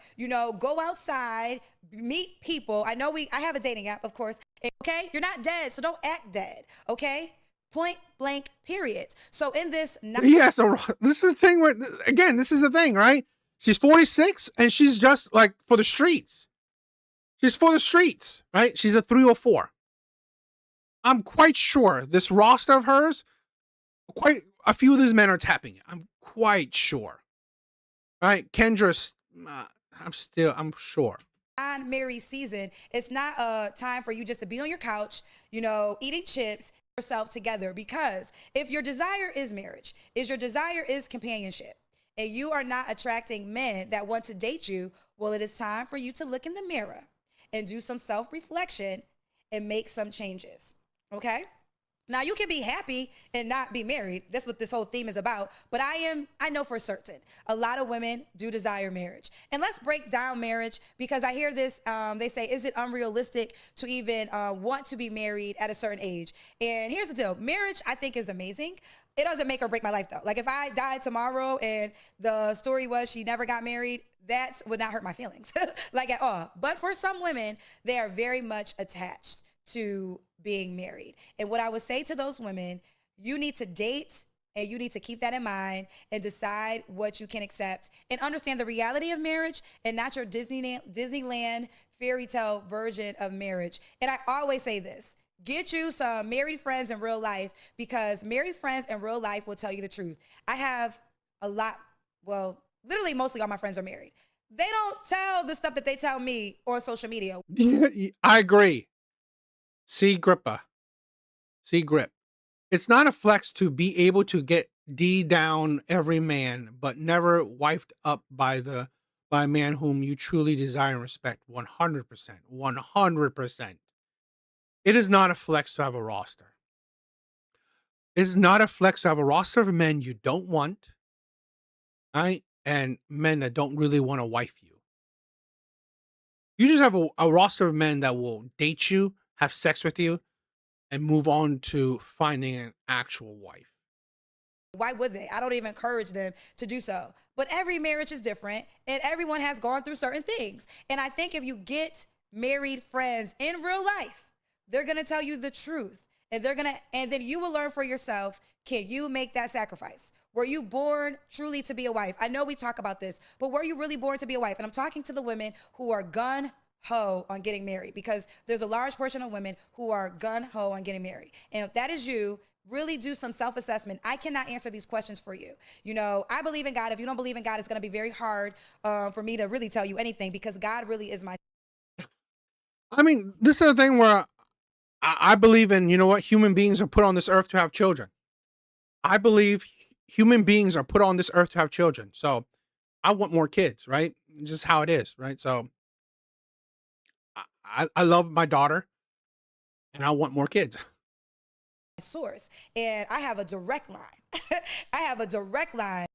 go outside, meet people. I have a dating app, of course. Okay? You're not dead, so don't act dead. Okay? Point blank, period. So in this... Yeah, so this is the thing where, again, this is the thing, right? She's 46 and she's just like for the streets. She's for the streets, right? She's a 304. I'm quite sure this roster of hers, quite a few of these men are tapping it. I'm quite sure. Right? Kendra's, I'm sure. Non-married season, it's not a time for you just to be on your couch, eating chips, yourself together. Because if your desire is marriage, your desire is companionship, and you are not attracting men that want to date you, well, it is time for you to look in the mirror and do some self-reflection and make some changes. Okay? Now, you can be happy and not be married. That's what this whole theme is about. But I know for certain, a lot of women do desire marriage. And let's break down marriage, because I hear this, they say, is it unrealistic to even want to be married at a certain age? And here's the deal. Marriage, I think, is amazing. It doesn't make or break my life, though. Like, if I died tomorrow and the story was she never got married, that would not hurt my feelings, like at all. But for some women, they are very much attached to being married. And what I would say to those women, you need to date And you need to keep that in mind and decide what you can accept and understand the reality of marriage and not your Disneyland fairy tale version of marriage. And I always say this, get you some married friends in real life, because married friends in real life will tell you the truth. I have a lot, well, literally mostly all my friends are married. They don't tell the stuff that they tell me on social media. I agree. See Grippa. See Grip. It's not a flex to be able to get D down every man, but never wifed up by a man whom you truly desire and respect 100%. 100%. It is not a flex to have a roster. It is not a flex to have a roster of men you don't want, right? And men that don't really want to wife you. You just have a roster of men that will date you, have sex with you, and move on to finding an actual wife. Why would they? I don't even encourage them to do so. But every marriage is different, and everyone has gone through certain things. And I think if you get married friends in real life, they're going to tell you the truth. And then you will learn for yourself, can you make that sacrifice? Were you born truly to be a wife? I know we talk about this, but were you really born to be a wife? And I'm talking to the women who are gun-ho on getting married, because there's a large portion of women who are gun-ho on getting married. And if that is you, really do some self-assessment. I cannot answer these questions for you. You know, I believe in God. If you don't believe in God, it's going to be very hard for me to really tell you anything, because God really is my... I mean, this is the thing where I believe in, you know what, human beings are put on this earth to have children. I believe human beings are put on this earth to have children. So I want more kids, right? It's just how it is, right? So I love my daughter and I want more kids. Source, and I have a direct line. I have a direct line,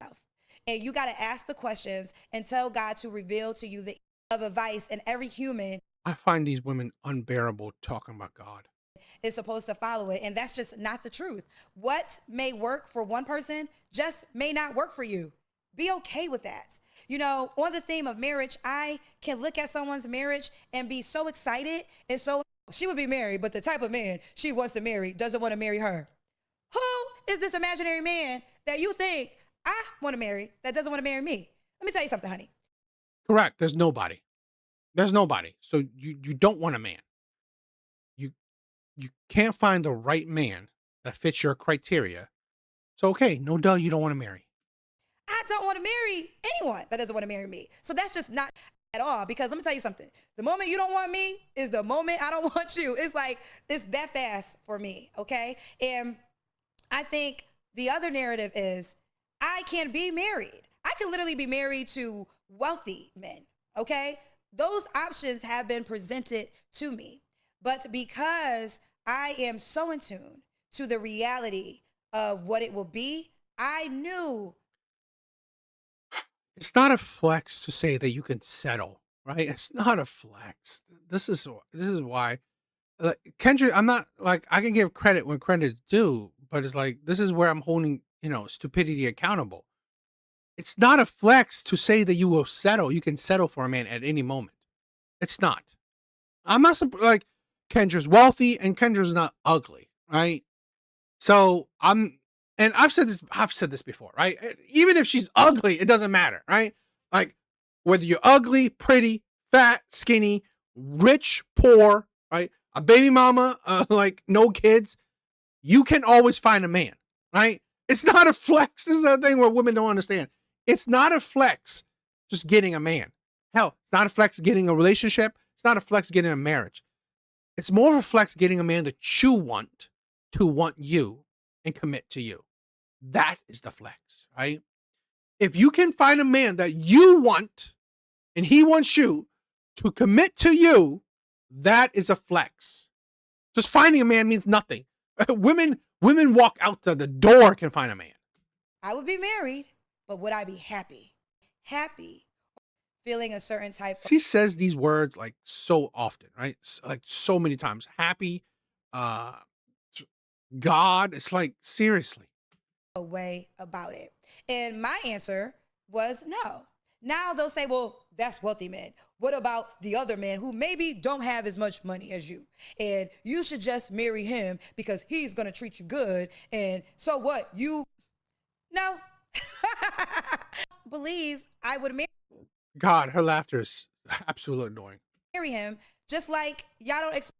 and you got to ask the questions and tell God to reveal to you the of advice. And every human, I find these women unbearable talking about God, is supposed to follow it, and that's just not the truth. What may work for one person just may not work for you. Be okay with that. You know, on the theme of marriage, I can look at someone's marriage and be so excited, and so she would be married, but the type of man she wants to marry doesn't want to marry her. Who is this imaginary man that you think I want to marry that doesn't want to marry me? Let me tell you something, honey. Correct. There's nobody. There's nobody. So you don't want a man. You can't find the right man that fits your criteria. So, okay, no duh, you don't want to marry. I don't want to marry anyone that doesn't want to marry me. So that's just not at all, because let me tell you something. The moment you don't want me is the moment I don't want you. It's like, it's that fast for me, okay? And I think the other narrative is I can be married. I can literally be married to wealthy men, okay? Those options have been presented to me. But because I am so in tune to the reality of what it will be, I knew. It's not a flex to say that you can settle, right? It's not a flex. This is why, Kendrick, I'm not like, I can give credit when credit's due, but it's like, this is where I'm holding, stupidity accountable. It's not a flex to say that you will settle. You can settle for a man at any moment. It's not. I'm not like, Kendra's wealthy and Kendra's not ugly, right? So and I've said this before, right? Even if she's ugly, it doesn't matter, right? Like, whether you're ugly, pretty, fat, skinny, rich, poor, right? A baby mama, like no kids, you can always find a man, right? It's not a flex. This is a thing where women don't understand. It's not a flex just getting a man. Hell, it's not a flex getting a relationship. It's not a flex getting a marriage. It's more of a flex getting a man that you want to want you and commit to you. That is the flex, right? If you can find a man that you want and he wants you to commit to you, that is a flex. Just finding a man means nothing. Women walk out the door can find a man. I would be married, but would I be happy? Happy. Feeling a certain type of... She says these words like so often, right? Like so many times. Happy, God. It's like, seriously. A way about it. And my answer was no. Now they'll say, well, that's wealthy men. What about the other men who maybe don't have as much money as you? And you should just marry him because he's going to treat you good. And so what? No. Believe I would God, her laughter is absolutely annoying. marry him, just like y'all don't expect.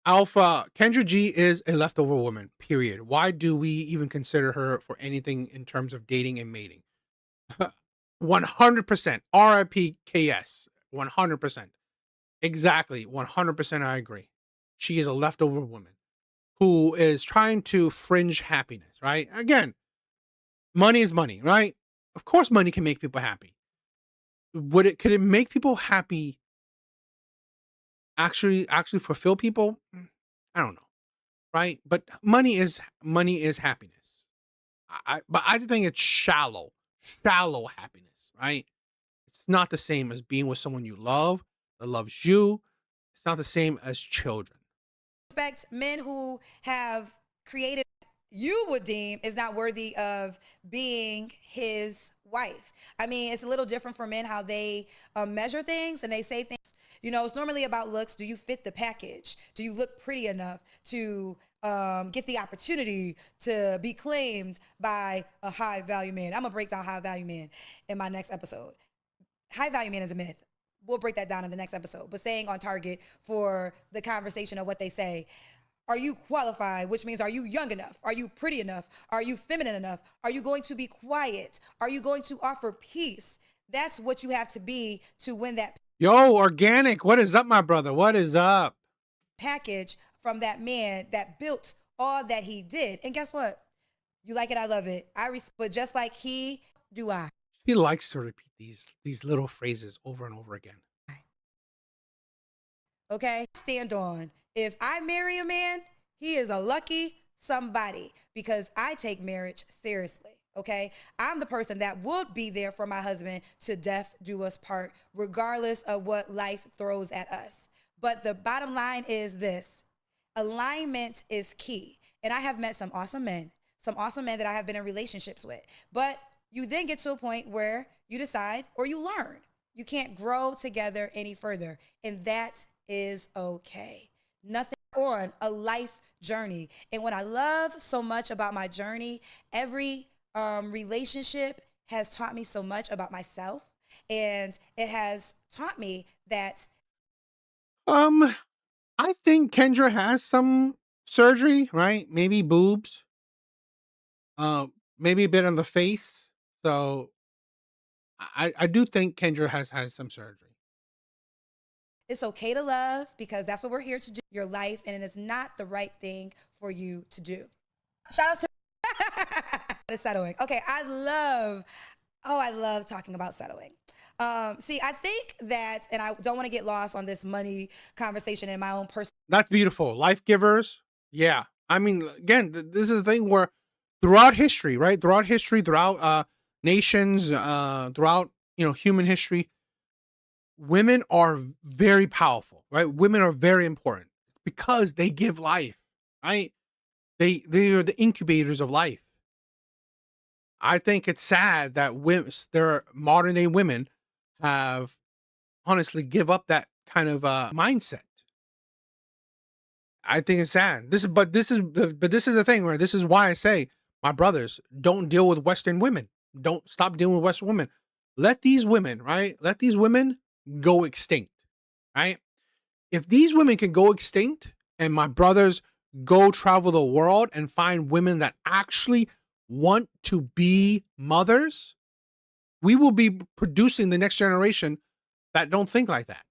Alpha, Kendra G is a leftover woman, period. Why do we even consider her for anything in terms of dating and mating? 100%. RIP KS. 100%. Exactly. 100% I agree. She is a leftover woman who is trying to fringe happiness, right? Again, money is money, right? Of course money can make people happy. Could it make people happy actually fulfill people? I don't know, right? But money is happiness. But I think it's shallow happiness, right? It's not the same as being with someone you love that loves you. It's not the same as children. Expect men who have created you would deem is not worthy of being his wife. I mean, it's a little different for men how they measure things and they say things. You know, it's normally about looks. Do you fit the package? Do you look pretty enough to get the opportunity to be claimed by a high value man? I'm gonna break down high value man in my next episode. High value man is a myth. We'll break that down in the next episode. But staying on target for the conversation of what they say. Are you qualified? Which means, are you young enough? Are you pretty enough? Are you feminine enough? Are you going to be quiet? Are you going to offer peace? That's what you have to be to win that Yo, Organic, what is up, my brother? What is up? package from that man that built all that he did. And guess what? You like it, I love it. But just like he, do I. She likes to repeat these little phrases over and over again. Okay? Stand on. If I marry a man, he is a lucky somebody because I take marriage seriously. Okay? I'm the person that would be there for my husband to death do us part, regardless of what life throws at us. But the bottom line is this: alignment is key. And I have met some awesome men that I have been in relationships with. But you then get to a point where you decide or you learn you can't grow together any further. And that is okay. Nothing on a life journey. And what I love so much about my journey, every relationship has taught me so much about myself. And it has taught me that I think Kendra has some surgery, right? Maybe boobs. Maybe a bit on the face. So I do think Kendra has some surgery. it's okay to love because that's what we're here to do your life, and it is not the right thing for you to do. Shout out to settling. Okay, I love talking about settling. See, I think that, and I don't want to get lost on this money conversation in my own personal. That's beautiful. Life givers. Yeah. I mean, again, this is the thing where throughout history, right? Throughout nations, throughout, human history, women are very powerful, right? Women are very important because they give life, right? They are the incubators of life. I think it's sad that modern day women have honestly give up that kind of mindset. I think it's sad. This is the thing where this is why I say, my brothers, don't deal with Western women. Don't stop dealing with Western women. Let these women, right? Let these women go extinct, right? If these women can go extinct and my brothers go travel the world and find women that actually want to be mothers, we will be producing the next generation that don't think like that.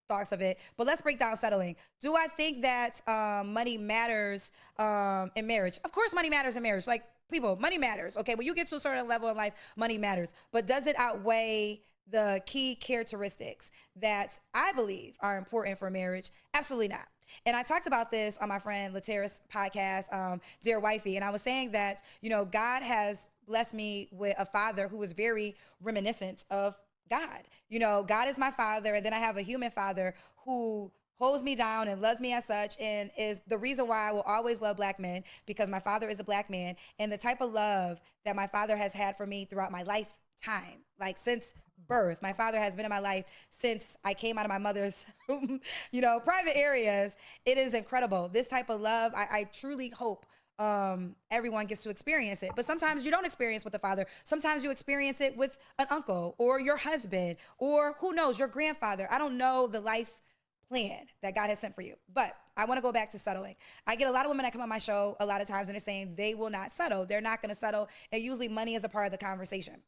Thoughts of it, but let's break down settling. Do I think that money matters in marriage? Of course money matters in marriage. Like, people, money matters. Okay, when you get to a certain level in life, money matters. But does it outweigh the key characteristics that I believe are important for marriage? Absolutely not. And I talked about this on my friend Latera's podcast, Dear Wifey, and I was saying that, God has blessed me with a father who is very reminiscent of God. God is my father, and then I have a human father who holds me down and loves me as such, and is the reason why I will always love Black men, because my father is a Black man, and the type of love that my father has had for me throughout my lifetime, like since birth. My father has been in my life since I came out of my mother's, private areas. It is incredible. This type of love, I truly hope everyone gets to experience it. But sometimes you don't experience with the father. Sometimes you experience it with an uncle or your husband or who knows, your grandfather. I don't know the life plan that God has sent for you. But I want to go back to settling. I get a lot of women that come on my show a lot of times and they're saying they will not settle. They're not going to settle. And usually money is a part of the conversation.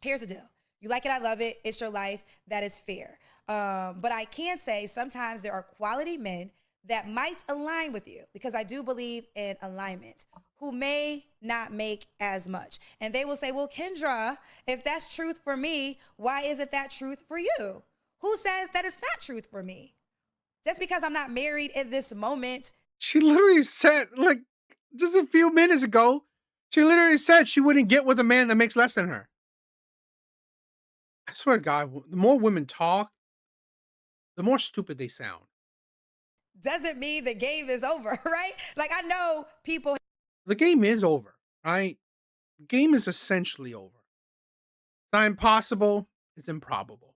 Here's the deal. You like it, I love it. It's your life. That is fair. But I can say sometimes there are quality men that might align with you, because I do believe in alignment, who may not make as much. And they will say, well, Kendra, if that's truth for me, why isn't that truth for you? Who says that it's not truth for me? Just because I'm not married in this moment. She literally said, like, just a few minutes ago, she literally said she wouldn't get with a man that makes less than her. I swear to God, the more women talk, the more stupid they sound. Doesn't mean the game is over, right? Like, I know people. The game is over, right? The game is essentially over. It's not impossible. It's improbable.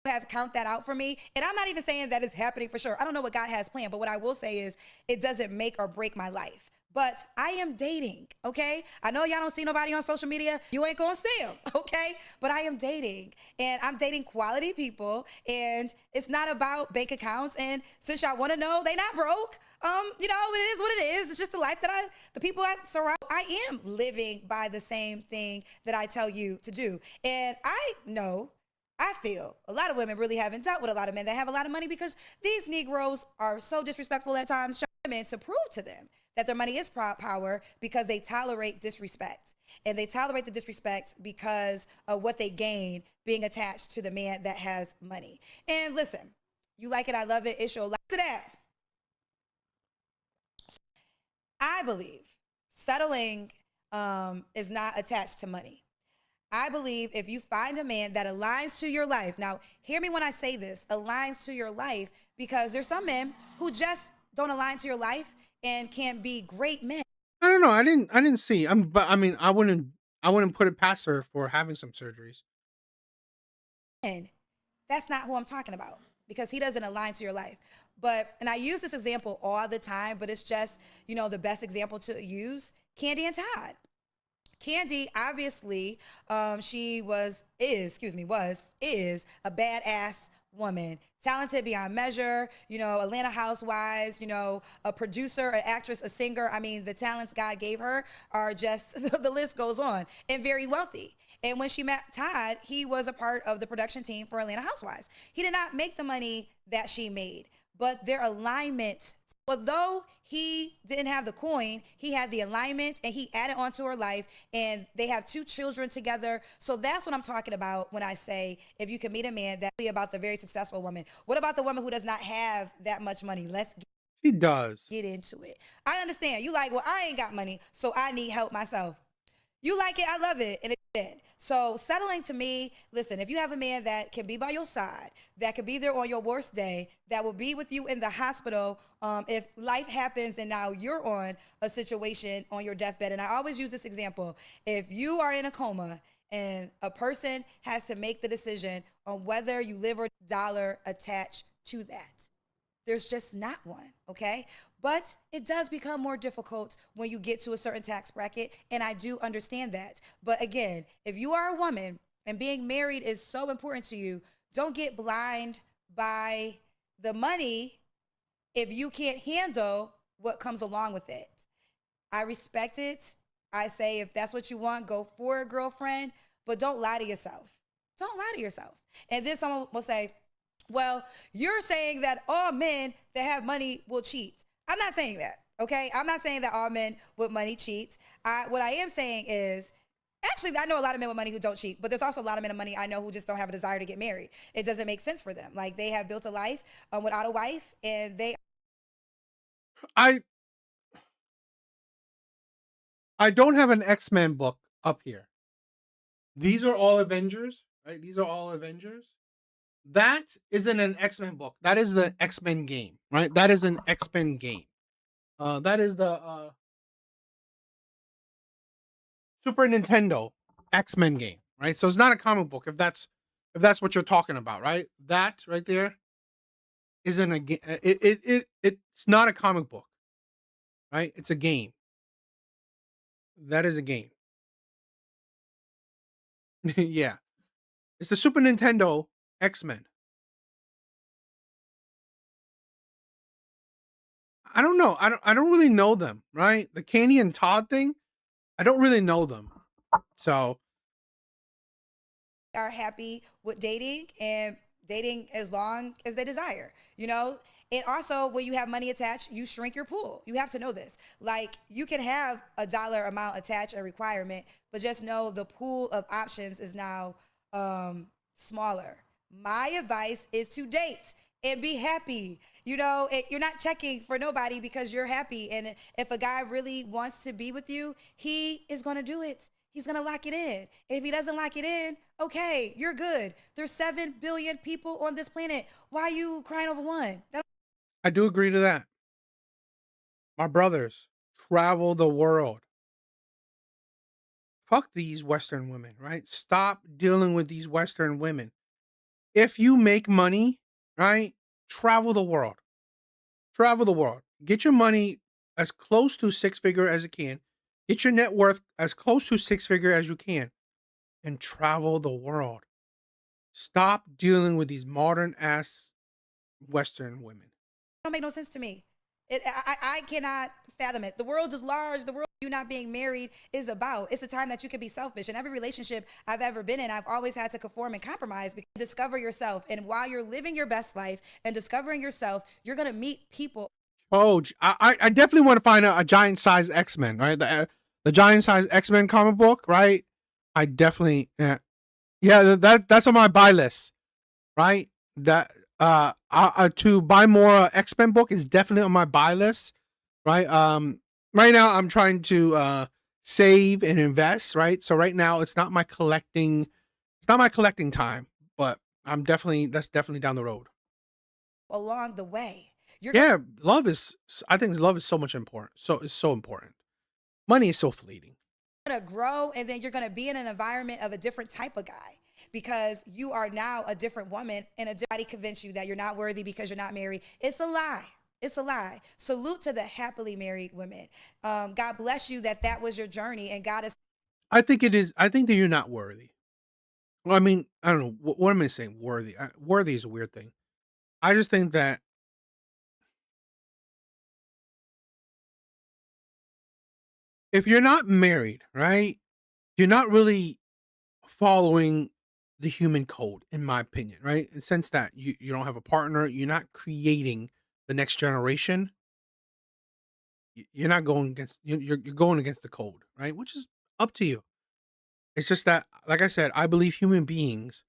Have count that out for me. And I'm not even saying that it's happening for sure. I don't know what God has planned, but what I will say is it doesn't make or break my life. But I am dating, okay? I know y'all don't see nobody on social media. You ain't gonna see them, okay? But I am dating, and I'm dating quality people, and it's not about bank accounts. And since y'all want to know, they not broke. You know, it is what it is. It's just the life that the people I surround. I am living by the same thing that I tell you to do. And I feel a lot of women really haven't dealt with a lot of men that have a lot of money, because these Negroes are so disrespectful at times, women to prove to them that their money is power, because they tolerate disrespect. And they tolerate the disrespect because of what they gain being attached to the man that has money. And listen, you like it, I love it, it's your life. To that, I believe settling is not attached to money. I believe if you find a man that aligns to your life, now hear me when I say this, aligns to your life, because there's some men who just don't align to your life and can be great men. I don't know. I didn't see. But I mean, I wouldn't put it past her for having some surgeries. And that's not who I'm talking about, because he doesn't align to your life. And I use this example all the time, but it's just, the best example to use, Candy and Todd. Candy, obviously, she is a badass woman, talented beyond measure, Atlanta Housewives, a producer, an actress, a singer. I mean, the talents God gave her are just, the list goes on, and very wealthy. And when she met Todd, he was a part of the production team for Atlanta Housewives. He did not make the money that she made, but their alignment, although he didn't have the coin, he had the alignment, and he added on to her life, and they have 2 children together. So that's what I'm talking about when I say, if you can meet a man, that's really about the very successful woman. What about the woman who does not have that much money? She does. Get into it. I understand. You like, well, I ain't got money, so I need help myself. You like it, I love it, and it's dead. So settling, to me, listen, if you have a man that can be by your side, that could be there on your worst day, that will be with you in the hospital if life happens and now you're on a situation on your deathbed. And I always use this example. If you are in a coma and a person has to make the decision on whether you live or dollar attached to that, there's just not one, okay? But it does become more difficult when you get to a certain tax bracket, and I do understand that. But again, if you are a woman and being married is so important to you, don't get blind by the money if you can't handle what comes along with it. I respect it. I say, if that's what you want, go for it, girlfriend, but don't lie to yourself. Don't lie to yourself. And then someone will say, well, you're saying that all men that have money will cheat. I'm not saying that, okay? I'm not saying that all men with money cheat. What I am saying is, actually, I know a lot of men with money who don't cheat, but there's also a lot of men with money I know who just don't have a desire to get married. It doesn't make sense for them. Like, they have built a life without a wife, and I don't have an X-Men book up here. These are all Avengers, right? These are all Avengers. That isn't an X-Men book. That is the X-Men game, right? That is an X-Men game. That is the Super Nintendo X-Men game, right? So it's not a comic book, if that's what you're talking about, right? That right there isn't a game. It's not a comic book, right? It's a game. That is a game. Yeah. It's the Super Nintendo X-Men. I don't know. I don't really know them, right? The Candy and Todd thing, I don't really know them. So are happy with dating and dating as long as they desire, you know? And also, when you have money attached, you shrink your pool. You have to know this. Like, you can have a dollar amount attached, a requirement, but just know the pool of options is now smaller. My advice is to date and be happy. You know, you're not checking for nobody because you're happy. And if a guy really wants to be with you, he is going to do it. He's going to lock it in. If he doesn't lock it in, okay, you're good. There's 7 billion people on this planet. Why are you crying over one? I do agree to that. My brothers travel the world. Fuck these Western women, right? Stop dealing with these Western women. If you make money, right, travel the world. Travel the world. Get your money as close to 6-figure as you can. Get your net worth as close to 6-figure as you can. And travel the world. Stop dealing with these modern ass Western women. Don't make no sense to me. I cannot fathom it. The world is large. The world you not being married is about. It's a time that you can be selfish. In every relationship I've ever been in, I've always had to conform and compromise because discover yourself. And while you're living your best life and discovering yourself, you're going to meet people. Oh, I definitely want to find a giant size X-Men, right? The giant size X-Men comic book, right? I definitely, yeah, that's on my buy list, right? That to buy more X-Men book is definitely on my buy list, right? Right now I'm trying to save and invest, right? So right now it's not my collecting time, but that's definitely down the road. Along the way. I think love is so much important. So it's so important. Money is so fleeting. You're going to grow, and then you're going to be in an environment of a different type of guy because you are now a different woman, and somebody convince you that you're not worthy because you're not married. It's a lie. It's a lie. Salute to the happily married women. God bless you that was your journey, and God is. I think it is. I think that you're not worthy. Well, I mean, I don't know. What am I saying? Worthy. Worthy is a weird thing. I just think that if you're not married, right, you're not really following the human code, in my opinion, right? In the sense that you don't have a partner, you're not creating the next generation. You're not going against, you're going against the code, right? Which is up to you. It's just that, like I said, I believe human beings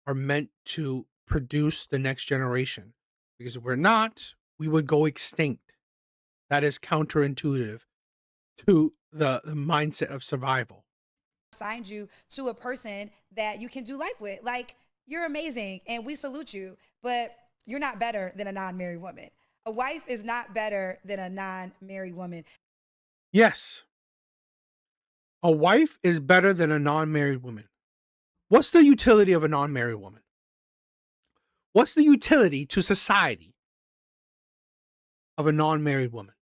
are meant to produce the next generation. Because if we're not, we would go extinct. That is counterintuitive to the mindset of survival. Assigned you to a person that you can do life with. Like, you're amazing and we salute you, but you're not better than a non-married woman. A wife is not better than a non-married woman. Yes. A wife is better than a non-married woman. What's the utility of a non-married woman? What's the utility to society of a non-married woman?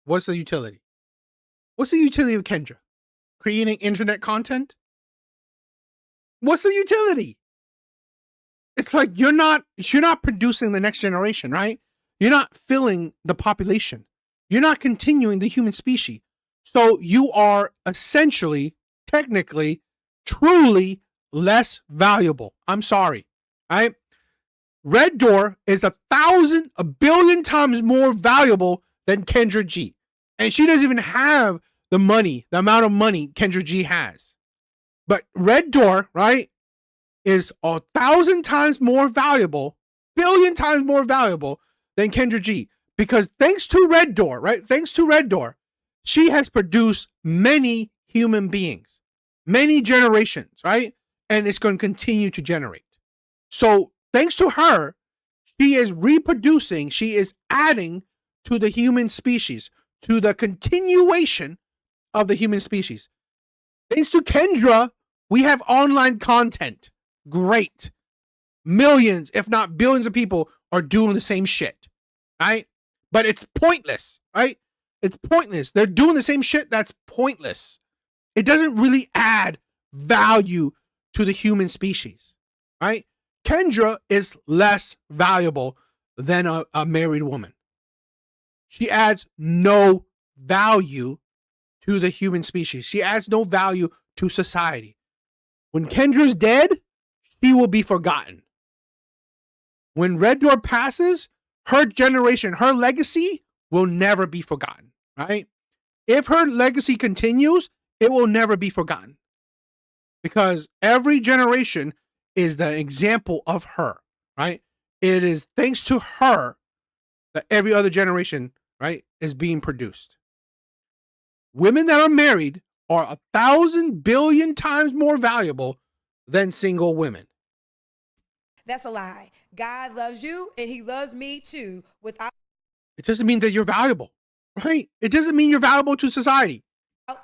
What's the utility? What's the utility of Kendra? Creating internet content? What's the utility? It's like you're not producing the next generation, right? You're not filling the population. You're not continuing the human species. So you are essentially, technically, truly less valuable. I'm sorry. Right? Red Door is 1,000, 1 billion times more valuable than Kendra G. And she doesn't even have the money, the amount of money Kendra G has. But Red Door, right, is 1,000 times more valuable, billion times more valuable than Kendra G. Because thanks to Red Door, right, thanks to Red Door, she has produced many human beings, many generations, right? And it's going to continue to generate. So thanks to her, she is reproducing, she is adding to the human species, to the continuation of the human species. Thanks to Kendra, we have online content. Great. Millions, if not billions of people are doing the same shit, right? But it's pointless, right? It's pointless. They're doing the same shit that's pointless. It doesn't really add value to the human species, right? Kendra is less valuable than a married woman. She adds no value to the human species. She adds no value to society. When Kendra's dead, she will be forgotten. When Red Door passes, her generation, her legacy will never be forgotten, right? If her legacy continues, it will never be forgotten. Because every generation is the example of her, right? It is thanks to her that every other generation, right, is being produced. Women that are married are 1,000 billion times more valuable than single women. That's a lie. God loves you and he loves me too. Without It doesn't mean that you're valuable, right? It doesn't mean you're valuable to society.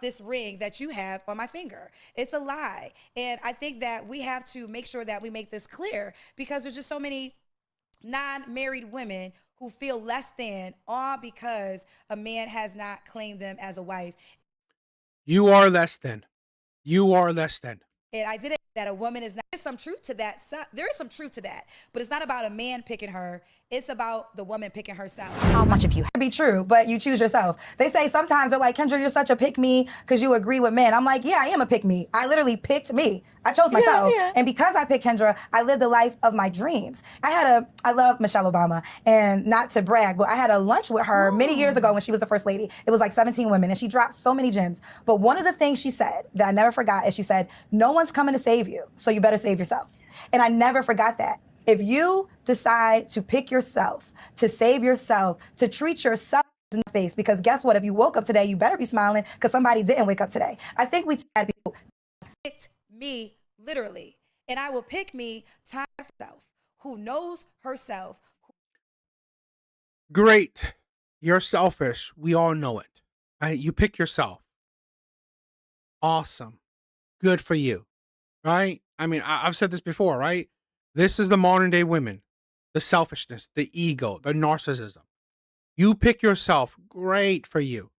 this ring that you have on my finger. It's a lie. And I think that we have to make sure that we make this clear because there's just so many non-married women who feel less than all because a man has not claimed them as a wife. You are less than. You are less than. And I did it that a woman is not. There's some truth to that. There is some truth to that. But it's not about a man picking her. It's about the woman picking herself. How much of you be true, but you choose yourself. They say sometimes they're like, Kendra, you're such a pick me because you agree with men. I'm like, yeah, I am a pick me. I literally picked me. I chose myself. Yeah. And because I picked Kendra, I lived the life of my dreams. I love Michelle Obama, and not to brag, but I had a lunch with her many years ago when she was the first lady. It was like 17 women and she dropped so many gems. But one of the things she said that I never forgot is she said, no one's coming to save you, so you better save yourself. And I never forgot that. If you decide to pick yourself, to save yourself, to treat yourself in the face, because guess what? If you woke up today, you better be smiling because somebody didn't wake up today. I think we had people picked me literally, and I will pick me time for herself, who knows herself. Great. You're selfish. We all know it. Right? You pick yourself. Awesome. Good for you. Right? I mean, I've said this before, right? This is the modern day women, the selfishness, the ego, the narcissism. You pick yourself. Great for you.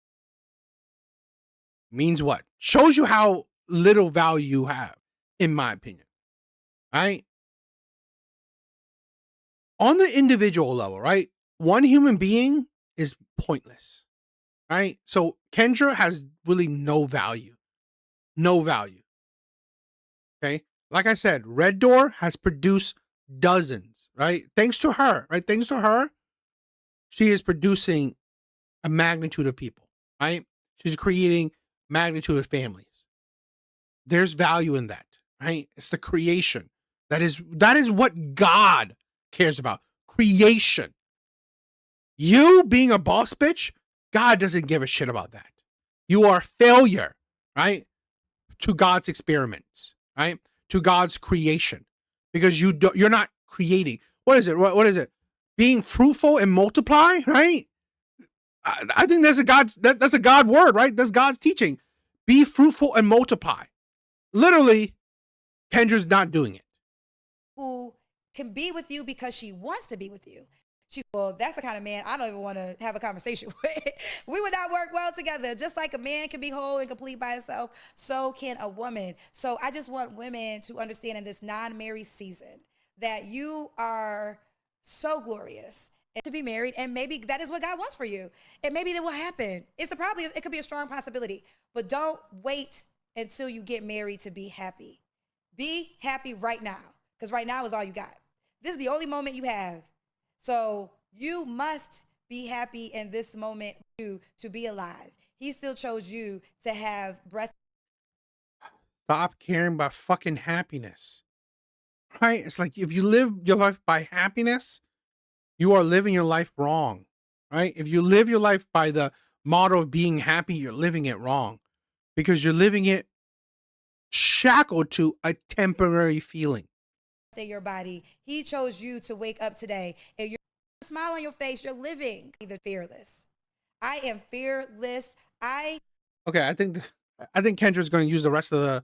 Means what? Shows you how little value you have, in my opinion. Right? On the individual level, right? One human being is pointless. Right? So Kendra has really no value. No value. Okay? Like I said, Red Door has produced dozens, right? Thanks to her, right? Thanks to her, she is producing a magnitude of people, right? She's creating magnitude of families. There's value in that, right? It's the creation. That is what God cares about. Creation. You being a boss bitch, God doesn't give a shit about that. You are a failure, right? To God's experiments, right? To God's creation, because you're not creating. What is it? What is it? Being fruitful and multiply, right? I think that's a God word, right? That's God's teaching. Be fruitful and multiply. Literally, Kendra's not doing it. Who can be with you because she wants to be with you. She's, well, that's the kind of man I don't even want to have a conversation with. We would not work well together. Just like a man can be whole and complete by himself, so can a woman. So I just want women to understand in this non-married season that you are so glorious and to be married, and maybe that is what God wants for you. And maybe that will happen. It could be a strong possibility, but don't wait until you get married to be happy. Be happy right now, because right now is all you got. This is the only moment you have. So you must be happy in this moment to be alive. He still chose you to have breath. Stop caring about fucking happiness. Right? It's like if you live your life by happiness, you are living your life wrong. Right? If you live your life by the motto of being happy, you're living it wrong. Because you're living it shackled to a temporary feeling. In your body. He chose you to wake up today. If you're smile on your face, you're living either fearless. I am fearless. Okay, I think Kendra's going to use the rest of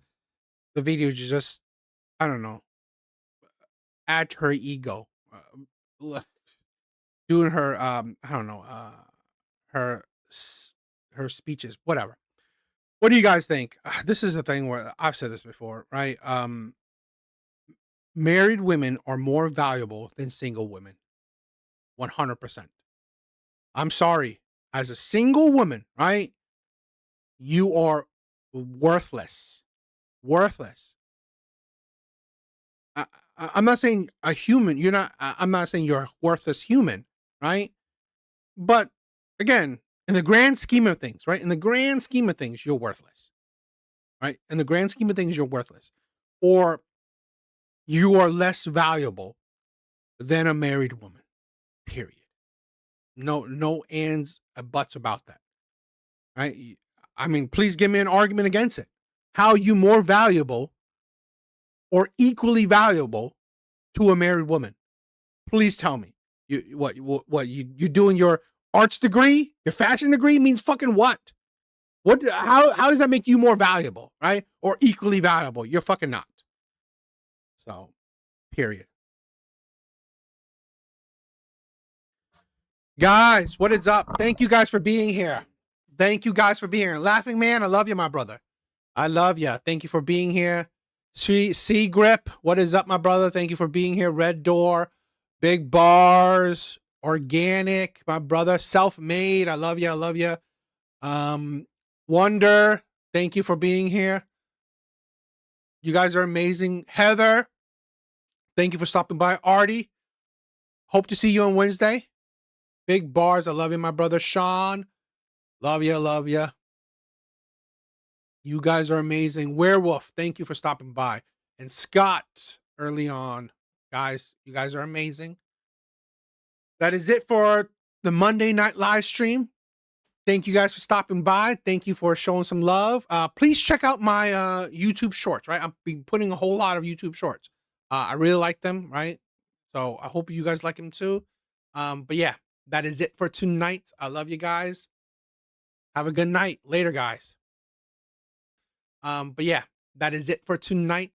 the video to just, I don't know, add to her ego. Doing her, I don't know, her her speeches, whatever. What do you guys think? This is the thing where I've said this before, right? Married women are more valuable than single women. 100%. I'm sorry. As a single woman, right? You are worthless. Worthless. I'm not saying a human. I'm not saying you're a worthless human, right? But again, in the grand scheme of things, right? In the grand scheme of things, you're worthless, right? In the grand scheme of things, you're worthless, or you are less valuable than a married woman. Period. No ands, buts about that, right? I mean, please give me an argument against it. How are you more valuable or equally valuable to a married woman? Please tell me. You doing your arts degree, your fashion degree means fucking what? How does that make you more valuable, right? Or equally valuable? You're fucking not. So, period. Guys, what is up? Thank you guys for being here. Thank you guys for being here. Laughing Man, I love you, my brother. I love you. Thank you for being here. C Grip, what is up, my brother? Thank you for being here. Red Door, Big Bars, Organic, my brother. Self-Made, I love you. I love you. Wonder, thank you for being here. You guys are amazing. Heather, thank you for stopping by. Artie, hope to see you on Wednesday. Big Bars, I love you, my brother. Sean, love you, love you. You guys are amazing. Werewolf, thank you for stopping by. And Scott, early on. Guys, you guys are amazing. That is it for the Monday night live stream. Thank you guys for stopping by. Thank you for showing some love. Please check out my YouTube shorts, right? I've been putting a whole lot of YouTube shorts. I really like them, right? So I hope you guys like them too. But yeah, that is it for tonight. I love you guys. Have a good night. Later, guys. But yeah, that is it for tonight.